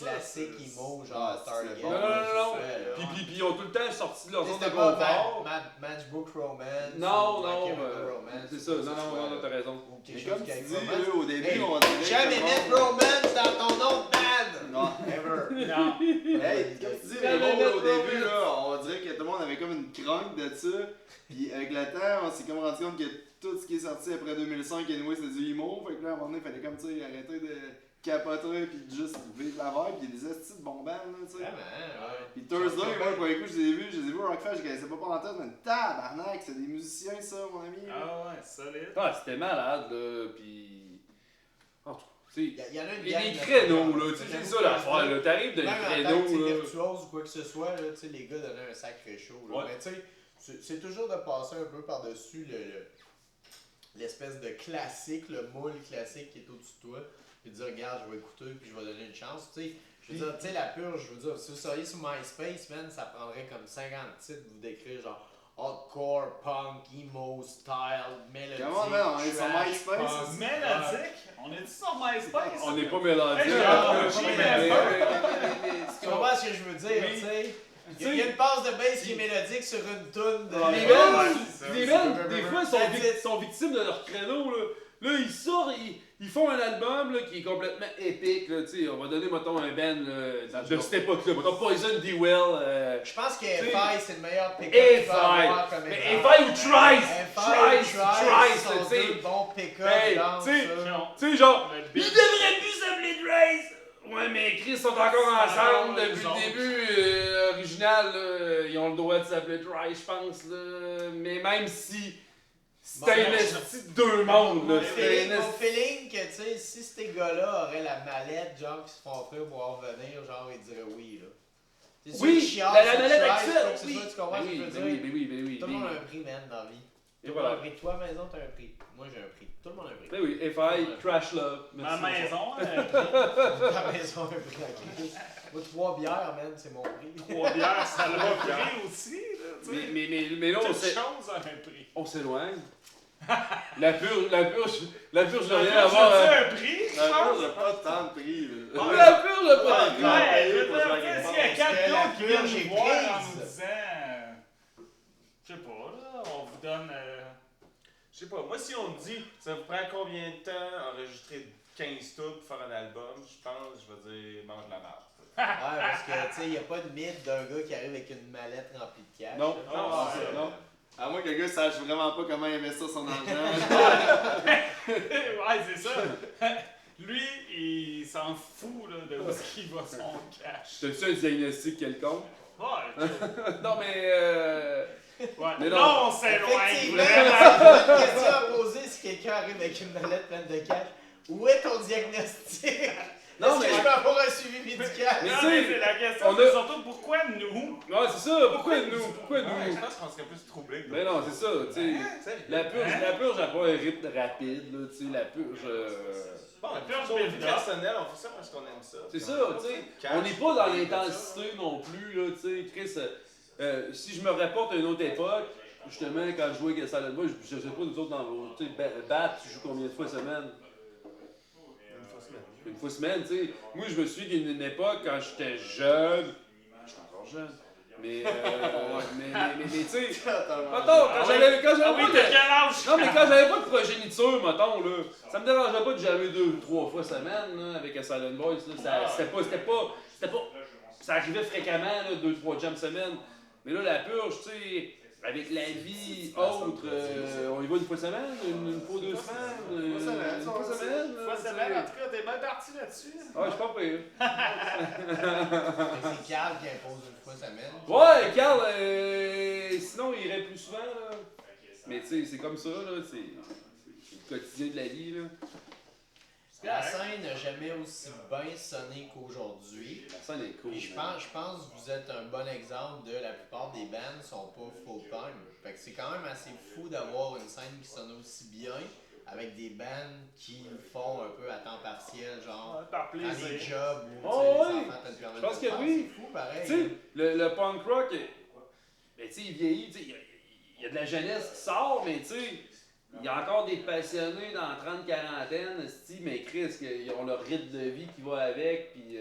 classique emo, genre Stargate. Non. Puis ils ont tout le temps sorti de leur zone de C'était pas confort. Matchbook Romance. Non, ou My Chemical Romance, c'est ça, ou quoi que ce non, soit, t'as raison. ou quelque Mais chose comme qui tu a dis, romance. là, au début, Hey, on dirait jamais que mettre le monde- Romance dans ton nom de band! Non. Ever! Non. Hey, comme tu dis, Jamais le monde, mettre au début, Romance. là, on dirait que tout le monde avait comme une crainte de ça. Puis avec le temps, on s'est comme rendu compte que tout ce qui est sorti après 2005, anyway, c'est du emo. Fait que là, à un moment donné, il fallait comme, tu sais, arrêter de capoter puis de juste vivre la vibe. Puis il y a des estis de bons bands, là, tu sais. Vraiment, ouais. Puis Thursday, moi, pour les coups, je les ai vus au Rockfest, je connaissais pas en tête, mais tabarnak, c'est des musiciens, ça, mon ami. Ah ouais, solide. Ah, c'était malade, là, pis... En tout cas, tu sais, Il y en a une les gang de- créneaux, là, tu sais, c'est ça l'affaire, là, t'arrives de Même en tant que créneaux, là. virtuose ou quoi que ce soit, là, tu sais, les gars donnaient un sacré show. Là. Ouais. Mais tu sais, c'est toujours de passer un peu par-dessus l'espèce de classique, le moule classique qui est au-dessus de toi, puis de dire, regarde, je vais écouter, puis je vais donner une chance. Tu sais, je veux dire, tu sais, la purge, je veux dire, si vous seriez sur MySpace, man, ça prendrait comme 50 titres de vous décrire, genre hardcore, punk, emo, style, mélodique. Comment, man, on est sur trash, MySpace? punk, Mélodique? On est-tu sur MySpace? On n'est pas mélodique. Hey, j'ai Tu comprends ce que je veux dire, Oui. tu sais? Il y a une passe de bass qui est mélodique sur une toune de... Les bands, des fois, sont victimes de leur créneau. Là, ils sortent, ils font un album là, qui est complètement épique. Là, on va donner, mettons, un band de cette époque-là. Mettons Poison The Well. Je pense que EFI, c'est le meilleur pick-up que tu peux avoir comme mais EFI ou Trice! Trice, sont deux bons pick-up. Tu sais, genre, ils devraient plus s'appeler Trice! Ouais, mais Chris sont encore ensemble depuis le début original. Là, ils ont le droit de s'appeler Trice, je pense. Là. Mais même si c'était un esti de deux mondes. Mon feeling que, tu sais, si ces gars-là auraient la mallette, genre, qui se font offrir pour revenir, genre, ils diraient oui, là. Oui, la mallette actuelle, oui. Tu comprends ce que je veux dire? Oui. Tout le monde a un prix, man, dans la vie. Et voilà. Toi, maison, t'as un prix. Moi, j'ai un prix. Tout le monde a un prix. Ben oui, EFI, Trash Love. Ma maison, Ta maison a un prix. Moi, 3 bières, man, c'est mon prix. 3 bières, ça a un prix aussi. Mais là, on s'éloigne. La purge n'a rien à voir. Ça a un prix, je pense. La purge n'a pas tant de prix. La purge n'a pas de prix. S'il y a 4 gars qui viennent nous voir en nous disant, je sais pas, là, on vous donne... Je sais pas, moi si on me dit, ça vous prend combien de temps enregistrer 15 tunes pour faire un album, je pense, je vais dire, mange la marde. Ouais, parce que, tu sais, il n'y a pas de mythe d'un gars qui arrive avec une mallette remplie de cash. Non, non. À moins que le gars sache vraiment pas comment investir son argent. Ouais, c'est ça. Lui, il s'en fout là, de où est-ce qu'il va son cash. T'as-tu un diagnostic quelconque? Ouais. Non, mais... Ouais. Mais non, on s'éloigne. Une question à poser si quelqu'un arrive avec une mallette pleine de cash. Où est ton diagnostic? Est-ce que je peux avoir un suivi médical? Mais c'est la question, c'est surtout pourquoi nous? Ouais, c'est ça, pourquoi nous? Je pense qu'on serait plus troublés. Mais non, c'est ça, tu sais. La purge n'a pas un rythme rapide, là, tu sais, la purge... Bon, la purge personnelle, on fait ça parce qu'on aime ça. C'est ça, tu sais. On n'est pas dans l'intensité non plus, là, tu sais. Chris, si je me rapporte à une autre époque, justement, quand je jouais avec Silent Boy, je sais pas, nous autres, dans vos... Tu sais, Bat, tu joues combien de fois semaine? Une fois semaine, tu sais. Moi, je me suis d'une une époque, quand j'étais jeune, j'étais encore jeune, mais tu sais, attends, quand j'avais pas de... Non, mais quand j'avais pas de progéniture, mettons, là, ça me dérangeait pas de jammer 2 ou 3 fois semaine, là, avec un Silent Boys, là, c'était pas, ça arrivait fréquemment, là, 2-3 jams semaine, mais là, la purge, tu sais, avec la vie autre, on y va une fois semaine, une fois 2 semaines, une fois semaine. En tout cas, t'es bien parti là-dessus. Ouais, je suis pas pire. C'est Carl qui impose une fois semaine. Ouais, Carl, sinon il irait plus souvent, là. Mais tu sais, c'est comme ça, là, c'est le quotidien de la vie, là. La scène n'a jamais aussi bien sonné qu'aujourd'hui. La scène est cool. Et je pense que vous êtes un bon exemple de la plupart des bands sont pas full-time. Fait que c'est quand même assez fou d'avoir une scène qui sonne aussi bien avec des bands qui le font un peu à temps partiel, genre par plaisir. dans des jobs où je pense que oui. C'est fou pareil. Tu sais, le punk rock, ben, tu sais, il vieillit, tu sais, il y a de la jeunesse qui sort, mais tu sais, il y a encore des passionnés dans 30-40, mais Chris, ils ont leur rythme de vie qui va avec, puis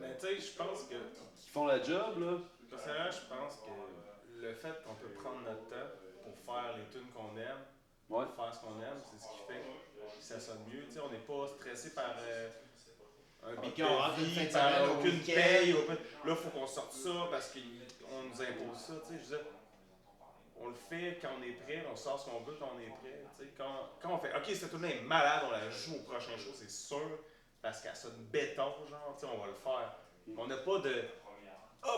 mais tu sais, je pense que... Qui font la job, là. Personnellement, je pense que le fait qu'on peut prendre notre temps pour faire les tunes qu'on aime, pour faire ce qu'on aime, c'est ce qui fait que ça sonne mieux. Tu sais, on n'est pas stressé par un pic de vie, par aucune paye. Là, il faut qu'on sorte ça parce qu'on nous impose ça. Tu sais, je veux dire, on le fait quand on est prêt, on sort ce qu'on veut quand on est prêt. Tu sais, quand on fait « Ok, cette tune est malade, on la joue au prochain show, c'est sûr, parce qu'elle sonne béton, genre, tu sais, on va le faire. » On n'a pas de...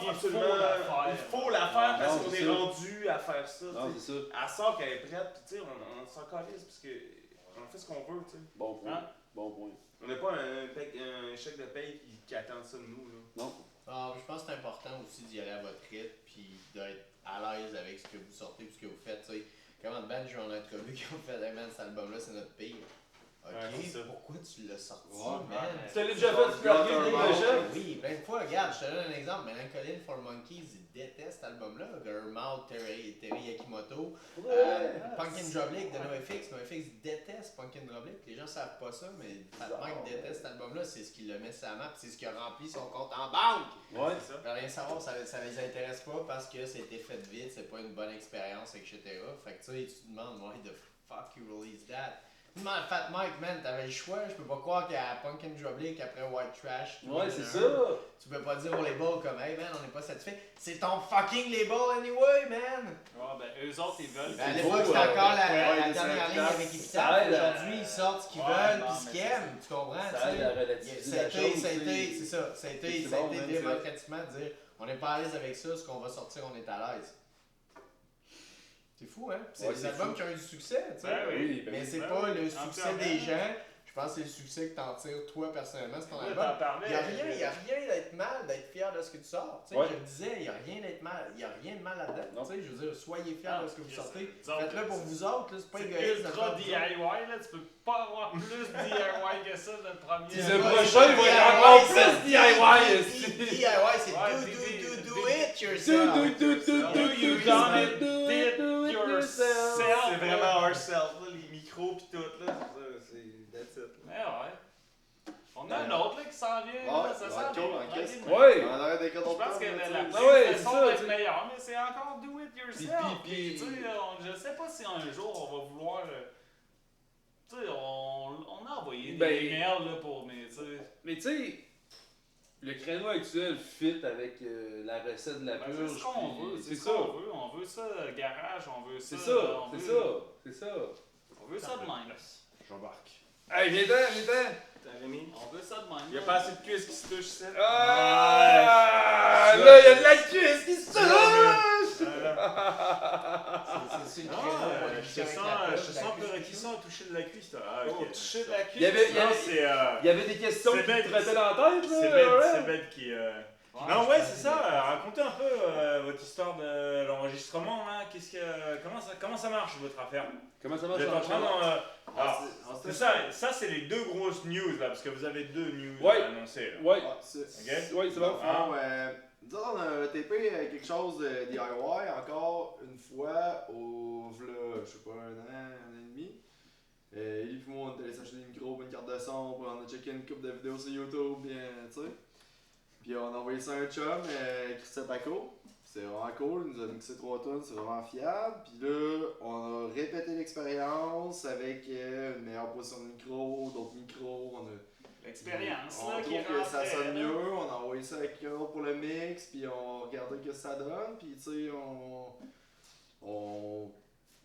il faut la faire parce qu'on est rendu à faire ça. Non, c'est ça. Elle sort qu'elle est prête, puis tu sais, on s'en calisse parce qu'on fait ce qu'on veut, tu sais. Bon point. Bon point. On n'a pas un chèque de paye qui attend ça de nous, là. Non. Je pense que c'est important aussi d'y aller à votre rythme puis d'être à l'aise avec ce que vous sortez et ce que vous faites. T'sais. Comment de bandes j'ai eu en entrevue qui ont fait hey man, cet album-là, c'est notre pire. Ok, pourquoi tu l'as sorti, man? Tu l'as déjà fait plugger déjà? Oui, plein de fois. Regarde, je te donne un exemple. Melancholine for Monkeys, ils détestent cet album-là. Gurmouth, Terry Yakimoto. Punkin' Joblick de NoFX. NoFX déteste Punkin' Punk and Drublic. Les gens savent pas ça, mais Fat Mike déteste cet album-là. C'est ce qui le met sur la map, c'est ce qui a rempli son compte en banque. Ouais, c'est ça. Rien savoir, ça les intéresse pas parce que c'était fait vite, c'est pas une bonne expérience, etc. Fait que tu sais, tu te demandes, why the fuck you release that? Fat Mike, man, t'avais le choix. Je peux pas croire qu'à Punk and Drublic, après White Trash, ouais, c'est ça. Tu peux pas dire au label comme, hey man, on n'est pas satisfait. C'est ton fucking label anyway, man! Ouais, ben eux autres, ils veulent. À l'époque, c'était encore la dernière ligne avec Epitaph. Aujourd'hui, ils sortent ce qu'ils veulent pis ce qu'ils aiment. Tu comprends? Ça a été démocratiquement de dire, on n'est pas à l'aise avec ça, ce qu'on va sortir, on est à l'aise. C'est fou, hein? C'est des albums qui ont eu du succès, tu sais. Oui, mais c'est pas le succès des gens. Je pense que c'est le succès que t'en tires toi personnellement, c'est ton album. Il y a rien d'être mal, d'être fier de ce que tu sors. Tu sais, je le disais, il y a rien d'être mal, il y a rien de mal là-dedans. Tu sais, je veux dire, soyez fiers de ce que vous sortez. Faites-le pour vous autres, c'est pas égoïste. C'est ultra DIY, là, tu peux pas avoir plus DIY que ça dans le premier. Puis le prochain, il va être encore plus DIY. DIY, c'est do it yourself. Do yourself. C'est vraiment ourself, les micros pis tout, là. That's it. Mais ouais. On a un autre là, qui s'en vient, là, ça sent bien. Ouais! Je pense que la prise de son va être meilleure, mais c'est encore do it yourself. Puis, tu sais, je sais pas si un jour on va vouloir. Tu sais, on a envoyé des mails là pour. Mais tu sais, le créneau actuel fit avec la recette de la purge. C'est ce qu'on veut, c'est ça. On veut ça garage, on veut ça. C'est ça. On veut ça de même. J'embarque. Hey, viens-t'en! T'as Rémi? On veut ça de même. Il y a pas assez de cuisses qui se touchent, ça. Ah! Là, il y a de la cuisse qui se touche! C'est je sens peu réticent à toucher de la cuisse. Toucher de la cuisse? Il y avait des questions qui te trottaient dans la tête, là. C'est bête qui... Non, ouais, c'est ça. Racontez un peu votre histoire de l'enregistrement. Comment ça marche, votre affaire? Comment ça marche? Vous êtes en train c'est ça, c'est les deux grosses news, là, parce que vous avez deux news à annoncer. Là. Ouais, c'est bon. Nous autres, on a tapé quelque chose de DIY encore une fois au v'là, je sais pas, un an et demi. Lui et moi, on est allé s'acheter des micros, une carte de son, puis on a checké une couple de vidéos sur YouTube, bien, tu sais. Puis on a envoyé ça à un chum, Christian Paco. C'est vraiment cool, il nous a mixé 3 tonnes, c'est vraiment fiable. Puis là, on a répété l'expérience avec une meilleure position de micro, d'autres micros. L'expérience, on là, qui trouve que ça sonne mieux, on a envoyé ça avec quelqu'un d'autre pour le mix, puis on regardait ce que ça donne. Puis tu sais, on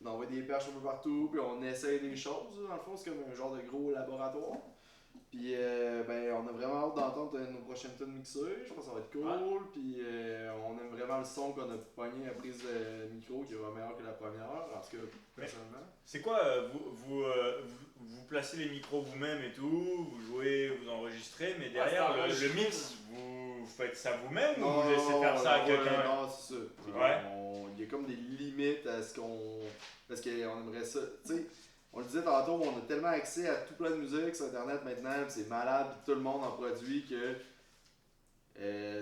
envoie des perches un peu partout, puis on essaye des choses. Dans le fond, c'est comme un genre de gros laboratoire. Puis on a vraiment hâte d'entendre nos prochaines tunes mixées, je pense que ça va être cool. Puis on aime vraiment le son qu'on a pogné à prise de micro qui est vraiment meilleur que la première, en tout cas personnellement. C'est quoi, vous placez les micros vous-même et tout, vous jouez, vous enregistrez, mais derrière le mix, vous faites ça vous-même ou vous laissez faire ça à quelqu'un? Non, c'est ça. Il y a comme des limites à ce qu'on... Parce qu'on aimerait ça, tu sais. On le disait tantôt, on a tellement accès à tout plein de musique sur internet maintenant, pis c'est malade, pis tout le monde en produit que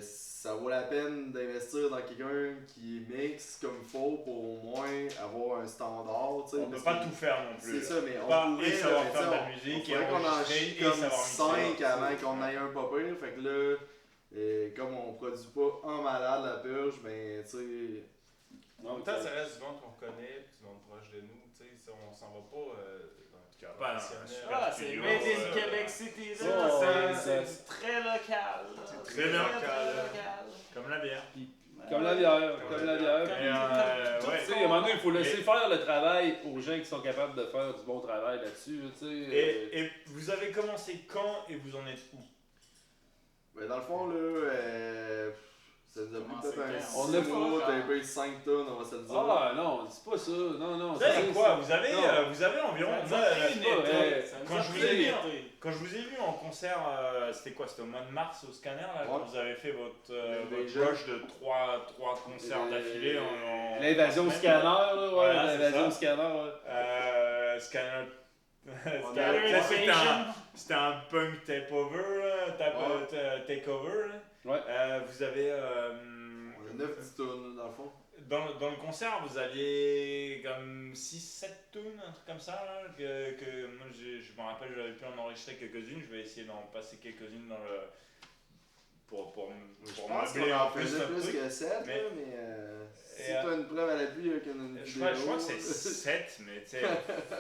ça vaut la peine d'investir dans quelqu'un qui mixe comme il faut pour au moins avoir un standard. On peut pas tout faire non plus. C'est ça, mais on pourrait savoir faire de la musique et qu'on en chie comme 5 avant qu'on aille un pas pire. Fait que là, comme on produit pas en malade la purge, ben tu sais. En même temps, ça reste du monde qu'on connaît, pis du monde proche de nous. On s'en va pas dans le cadre c'est Made in Québec City, là. C'est très local. C'est très local. Comme la bière. Comme la bière. Tu sais, à un moment donné, il faut laisser faire le travail aux gens qui sont capables de faire du bon travail là-dessus. Et vous avez commencé quand et vous en êtes où? Ben dans le fond, là, ça nous a pris peut-être un 6 mois, t'avais payé 5 tonnes, on va se le dire. Ah non, c'est pas ça. Non. Vous avez quoi? Vous avez environ... Quand je vous ai vu en concert, c'était quoi? C'était au mois de mars au Scanner, là, quand vous avez fait votre rush de 3 concerts d'affilée. L'invasion Scanner, là, l'invasion Scanner. Scanner C'était un punk takeover, takeover. Ouais. Vous avez. On a 9 petits tunes dans le fond. Dans le concert, vous aviez comme 6-7 tunes, un truc comme ça, là, que moi je me rappelle, j'avais pu en enregistrer quelques-unes, je vais essayer d'en passer quelques-unes dans le. Pour je pense qu'on en faisait plus que 7, mais si t'as une preuve à l'appui avec une vidéo... Je crois que c'est 7, mais tu sais,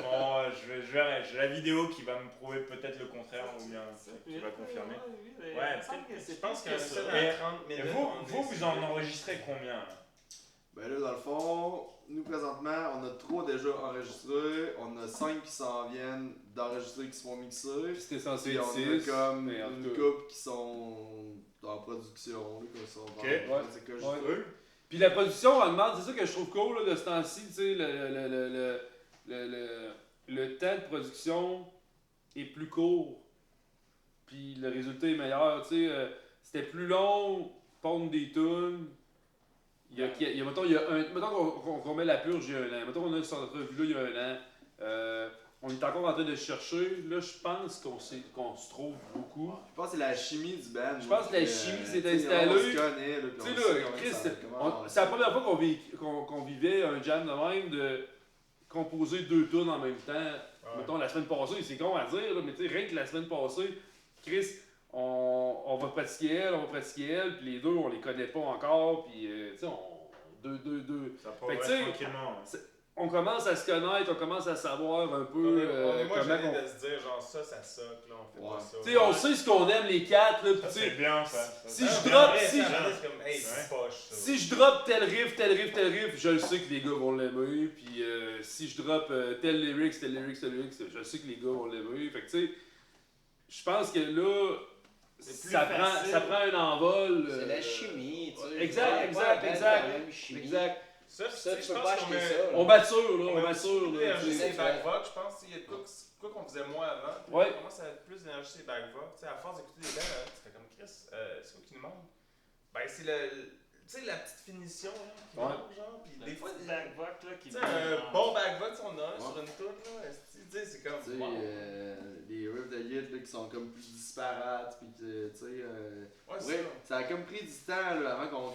bon, je verrai, j'ai la vidéo qui va me prouver peut-être le contraire ou bien qui va confirmer. Ouais, je pense que c'est et 30 minutes. Vous en enregistrez combien là? Ben là, dans le fond, nous présentement, on a 3 déjà enregistrés, on a 5 qui s'en viennent d'enregistrer qui se font mixer. C'était censé être 6, on a comme une couple couple qui sont en production, qui sont ouais. Puis la production, elle demande, c'est ça que je trouve cool là, de ce temps-ci, tu sais, le temps de production est plus court, puis le résultat est meilleur, tu sais, c'était plus long, pondre des tunes. Mettons qu'on met la purge il y a un an. Mettons qu'on a cette entrevue-là il y a un an. On est encore en train de chercher. Là, je pense qu'on se trouve beaucoup. Je pense que c'est la chimie du band. Je pense que la chimie s'est installée. On se connaît. Tu sais, là, Chris, c'est la première fois qu'on vivait un jam de même, de composer 2 tunes en même temps. Ouais. Mettons, la semaine passée, c'est con à dire, là, mais tu sais, rien que la semaine passée, Chris, on va pratiquer elle, puis les deux, on les connaît pas encore, puis tu sais, deux. Ça progresse tranquillement. On commence à se connaître, on commence à savoir un peu comment on... de se dire, genre ça soque, là, on fait pas ça. Tu sais, on sait ce qu'on aime les 4, là, c'est bien ça. Si je drop tel riff, je le sais que les gars vont l'aimer, puis si je drop tel lyrics, je sais que les gars vont l'aimer. Fait que tu sais, je pense que là, ça prend un envol. C'est la chimie, tu sais. Exact. Ça, tu peux pas acheter ça. On mature, là. On mature, là. C'est backvox, je pense. Il y a de quoi qu'on faisait moins avant. Ouais. On commence à être plus d'énergie sur les backvox. À force d'écouter des bands, tu fais comme Chris, c'est quoi qui nous manque? Ben, c'est tu sais, la petite finition, là, qui manque, genre. Puis des fois, des backvox, là, qui. Tu sais, un bon backvox, on a sur une toune, là. Tu sais, c'est comme. Tu sais, des riffs de hit, là, qui sont comme plus disparates. Puis, tu sais. Ça a comme pris du temps, là, avant qu'on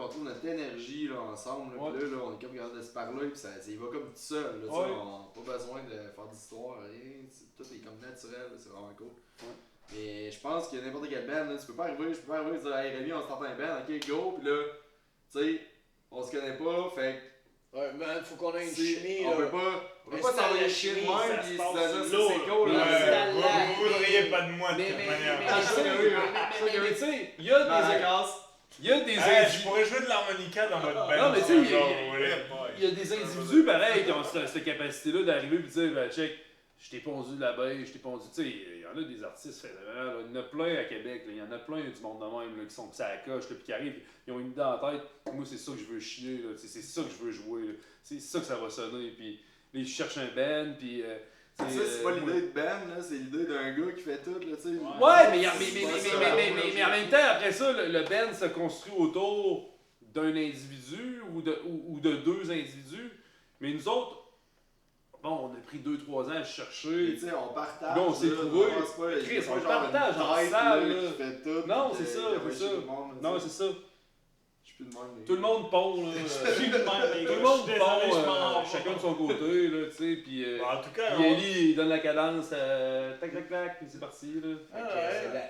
trouve notre énergie, là, ensemble. Là, puis là, on est comme capable de se parler. Puis ça y va comme tout seul, là. On n'a pas besoin de faire d'histoire, rien. Tout est comme naturel, là, c'est vraiment cool. Mais je pense que n'importe quelle band, là, je peux pas arriver et dire, hey Rémi, on se tente un band, ok, go, pis là, tu sais, on se connaît pas, fait que. Ouais, man, faut qu'on ait une chimie, on là. peut pas s'envoyer chier de même, pis c'est cool, Vous voudriez pas de moi de toute manière. Mais tu sais, il y a des individus. Je pourrais jouer de l'harmonica dans votre band. Non, mais tu sais, il y a des individus pareils qui ont cette capacité-là d'arriver et de dire, ben, check, je t'ai pondu de la baie, tu sais, il y en a des artistes phénoménales, il y en a plein à Québec, il y en a plein du monde de même là, qui sont pis à la coche, puis qui arrivent, ils ont une idée en tête, moi c'est ça que je veux chier, là, c'est ça que je veux jouer, là, c'est ça que ça va sonner, puis je cherche un band, puis c'est pas l'idée de band, là, c'est l'idée d'un gars qui fait tout, là, tu sais. Ouais, mais en même temps, après ça, le band se construit autour d'un individu ou de 2 individus, mais nous autres, bon, on a pris 2-3 ans à chercher. Tu sais, on partage. Là, on s'est trouvé. Chris, on partage en salle, là. Qui fait tout, non, c'est ça, Non, c'est ça. Je suis plus de même. Tout le monde pond, là. Tout le monde pond, chacun de son côté, là, tu sais. Puis, en tout cas, Eli, il donne la cadence, tac, puis c'est parti, là.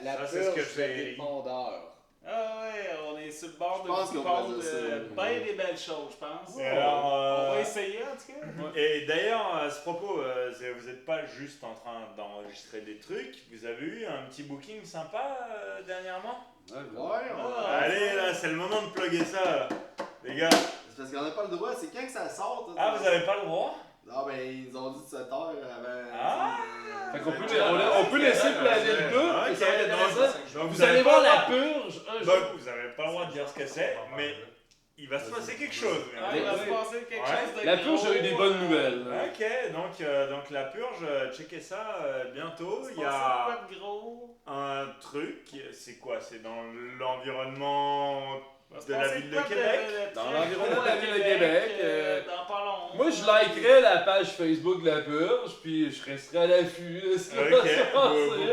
La purge des pondeurs. Ah ouais, on est sur le bord de bien des belles choses, je pense. Alors, on va essayer en tout cas. Et d'ailleurs, à ce propos, vous n'êtes pas juste en train d'enregistrer des trucs, vous avez eu un petit booking sympa dernièrement? Allez, là, c'est le moment de plugger ça, là. Les gars. C'est parce qu'on n'a pas le droit, c'est quand que ça sort. Ah, vous n'avez pas le droit? Non, ben ils nous ont dit de se taire avant. Fait qu'on on peut laisser planer le tout. Donc vous allez voir la purge un jour. Vous n'avez pas le droit de dire ce que c'est, mais il va se passer quelque chose. Il va se passer quelque chose de La purge, j'ai eu des bonnes nouvelles. Ok, donc la purge, checkez ça bientôt. Il y a un truc, c'est quoi? C'est dans l'environnement de la ville de Québec. Dans l'environnement de la ville de Québec. Dans pas long. Moi, je likerais la page Facebook de la Purge, puis je resterais à l'affût. Ok, vous publiez des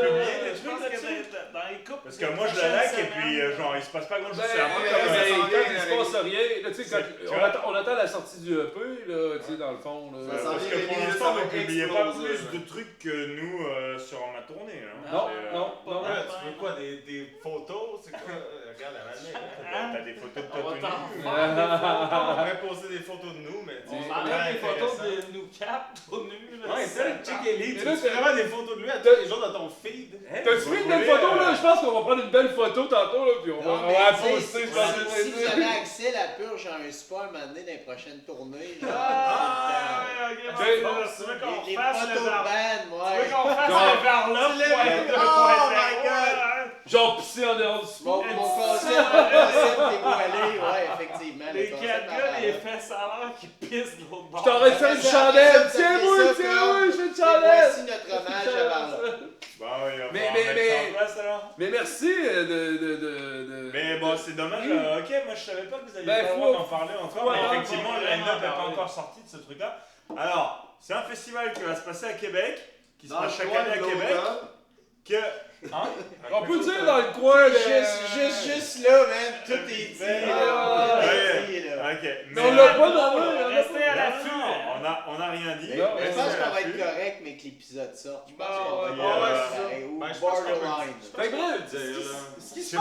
Je trucs pense que là-dessus? dans les couples. Parce que moi je la like et puis genre il se passe pas grand chose. C'est un peu comme Il se passe rien. Là, tu sais, on attend la sortie du EP, là, tu sais, dans le fond. Là. Parce que pour l'instant vous publiez pas plus de trucs que nous sur ma tournée. Non. Tu veux quoi, des photos? C'est quoi? Regarde la manette. T'as des photos de toi tout nu. On pourrait poster des photos de nous, mais On enlève des photos de nous quatre tout nus. Ouais, c'est Chick Ellie. Tu fais vraiment des photos de lui à tous les jours dans ton feed. T'as-tu pris une belle photo, là? Je pense qu'on va prendre une belle photo tantôt, là, puis on va la poster. Si vous avez accès à la Purge, j'ai un support à un moment donné dans les prochaines tournées. Genre, Tu veux qu'on les fasse photos le de band, Tu veux ouais. qu'on fasse le Varlope? Oh my god! Genre pisser en dehors du sport. Mon concept dévoilé, ouais, effectivement. Les quatre gars, les fesses à l'air qui pissent de l'autre bord. Je t'aurais fait une chandelle. Tiens-moi, je fais une chandelle. Voici notre hommage à Varlope. Bon, il va falloir mettre ça en place alors. Mais merci de... Mais bon, c'est dommage. Ok, moi je savais pas que vous alliez pas le droit d'en parler encore. Mais effectivement, le line-up n'est pas encore sorti de ce truc-là. Alors, c'est un festival qui va se passer à Québec, qui se passe chaque année à Québec. On peut dire dans le coin Juste là, man, tout est dit. Ok. Mais on l'a pas dans le... Restez à l'affût. On a rien dit. Je pense qu'on va être correct, mais que l'épisode sorte. Je pense qu'on va être ou borderline. Fait que bref, ce qui se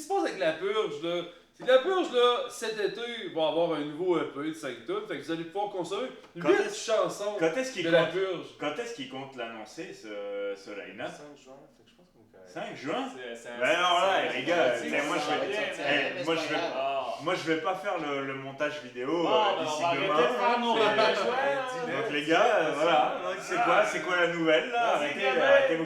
passe avec la Purge, là, c'est que la Purge, là, cet été, va avoir un nouveau EP de 5 tunes. Fait que vous allez pouvoir consommer 8 chansons de la Purge. Quand est-ce qu'ils comptent l'annoncer, ce line-up? 5 juin, fait que je pense qu'on peut... 5 juin? C'est Ben alors là, les gars, moi je vais pas faire le montage vidéo d'ici demain. Donc les gars, voilà, c'est quoi la nouvelle là? Arrêtez vos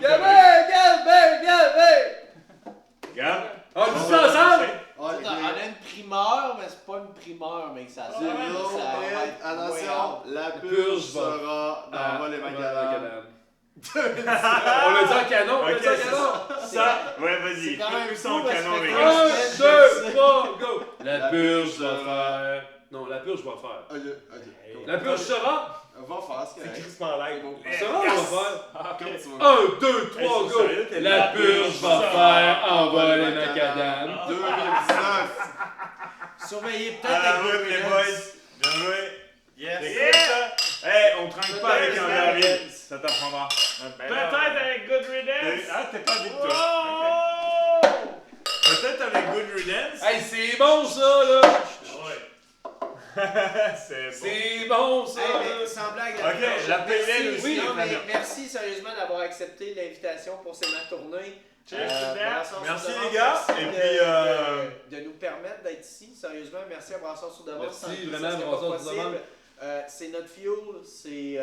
Gab, on dit ça ensemble? On a une primeur, mais c'est pas une primeur, mais ça va être. Attention, la Purge sera dans Vol et Macadam. On l'a dit en canon, Ça, ouais, vas-y, fais-nous ça en canon, les 1, gars. 2, 3, go! La Purge va faire... Non, la Purge va faire. La Purge sera... Va faire, c'est correct. Crispement live. Sera, on va faire. Comme tu veux. 1, 2, 3, go! La Purge va faire Envol et Macadam. 2019. Surveillez À peut-être la avec route, les boys. Bien joué. Yes. Hey, on trinque pas avec un verre vide. Ça t'apprendra. Peut-être avec Good Riddance. Ah, t'es pas vite, toi. Peut-être avec Good Riddance. Hey, c'est bon ça, là! C'est bon ça! Hey, sans blague, ok, la PL aussi. Oui, mais merci sérieusement d'avoir accepté l'invitation pour cette tournée. Merci les gars. Et puis de nous permettre d'être ici. Sérieusement, merci à Brassard sur demande. Merci vraiment Brassard sur demande. C'est notre fuel, c'est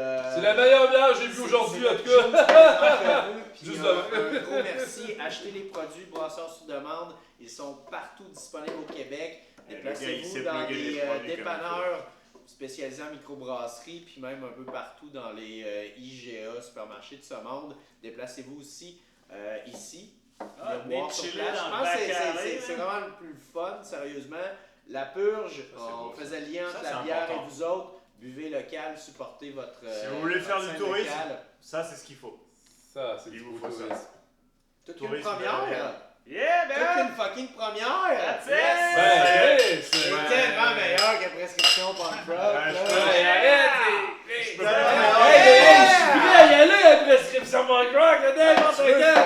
la meilleure bière que j'ai vue aujourd'hui en tout cas. Juste un gros merci. Achetez les produits Brassard sur demande. Ils sont partout disponibles au Québec. Déplacez-vous dans les dépanneurs spécialisés en microbrasserie, puis même un peu partout dans les IGA, supermarchés de ce monde. Déplacez-vous aussi ici. Boire sur place. Je pense que c'est vraiment le plus fun, sérieusement. La Purge, on faisait le lien entre la bière et vous autres. Buvez local, supportez votre. Si vous voulez faire du tourisme, ça c'est ce qu'il faut. Ça, c'est du tourisme. Toute une première. Yeah, man! Toute une fucking première! That's it! C'est tellement meilleur que Prescription Punk Rock. Arrête! Je suis prêt à y aller à Prescription Punk Rock! Merci les gars.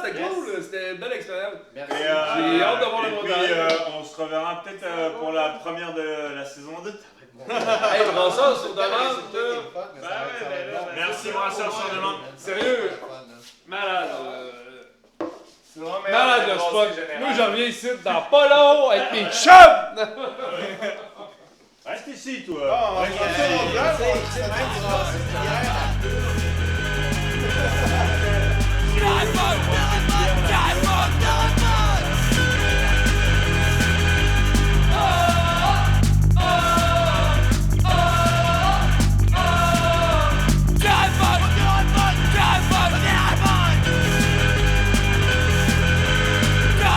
C'était cool! C'était une belle expérience. Merci. J'ai hâte de voir le montage. On se reverra peut-être pour la première de la saison 2. Hey, Brassard sur demande! Merci Brassard sur demande. Sérieux! Malade! Malade le spot! Moi je reviens ici dans pas long avec mes chums! Reste ici toi!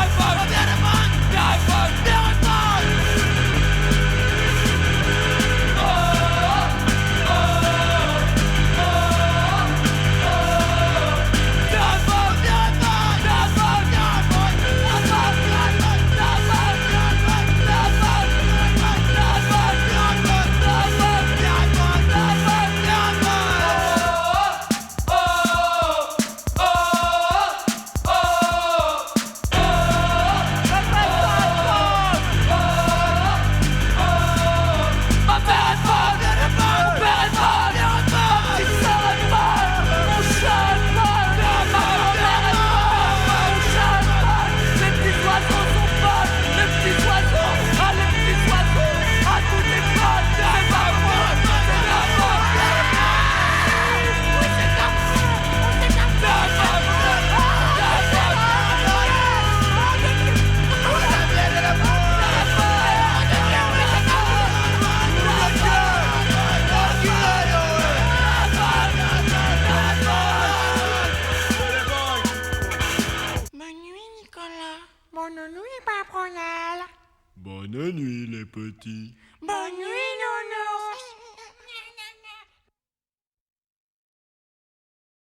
Die petit. Bonne nuit.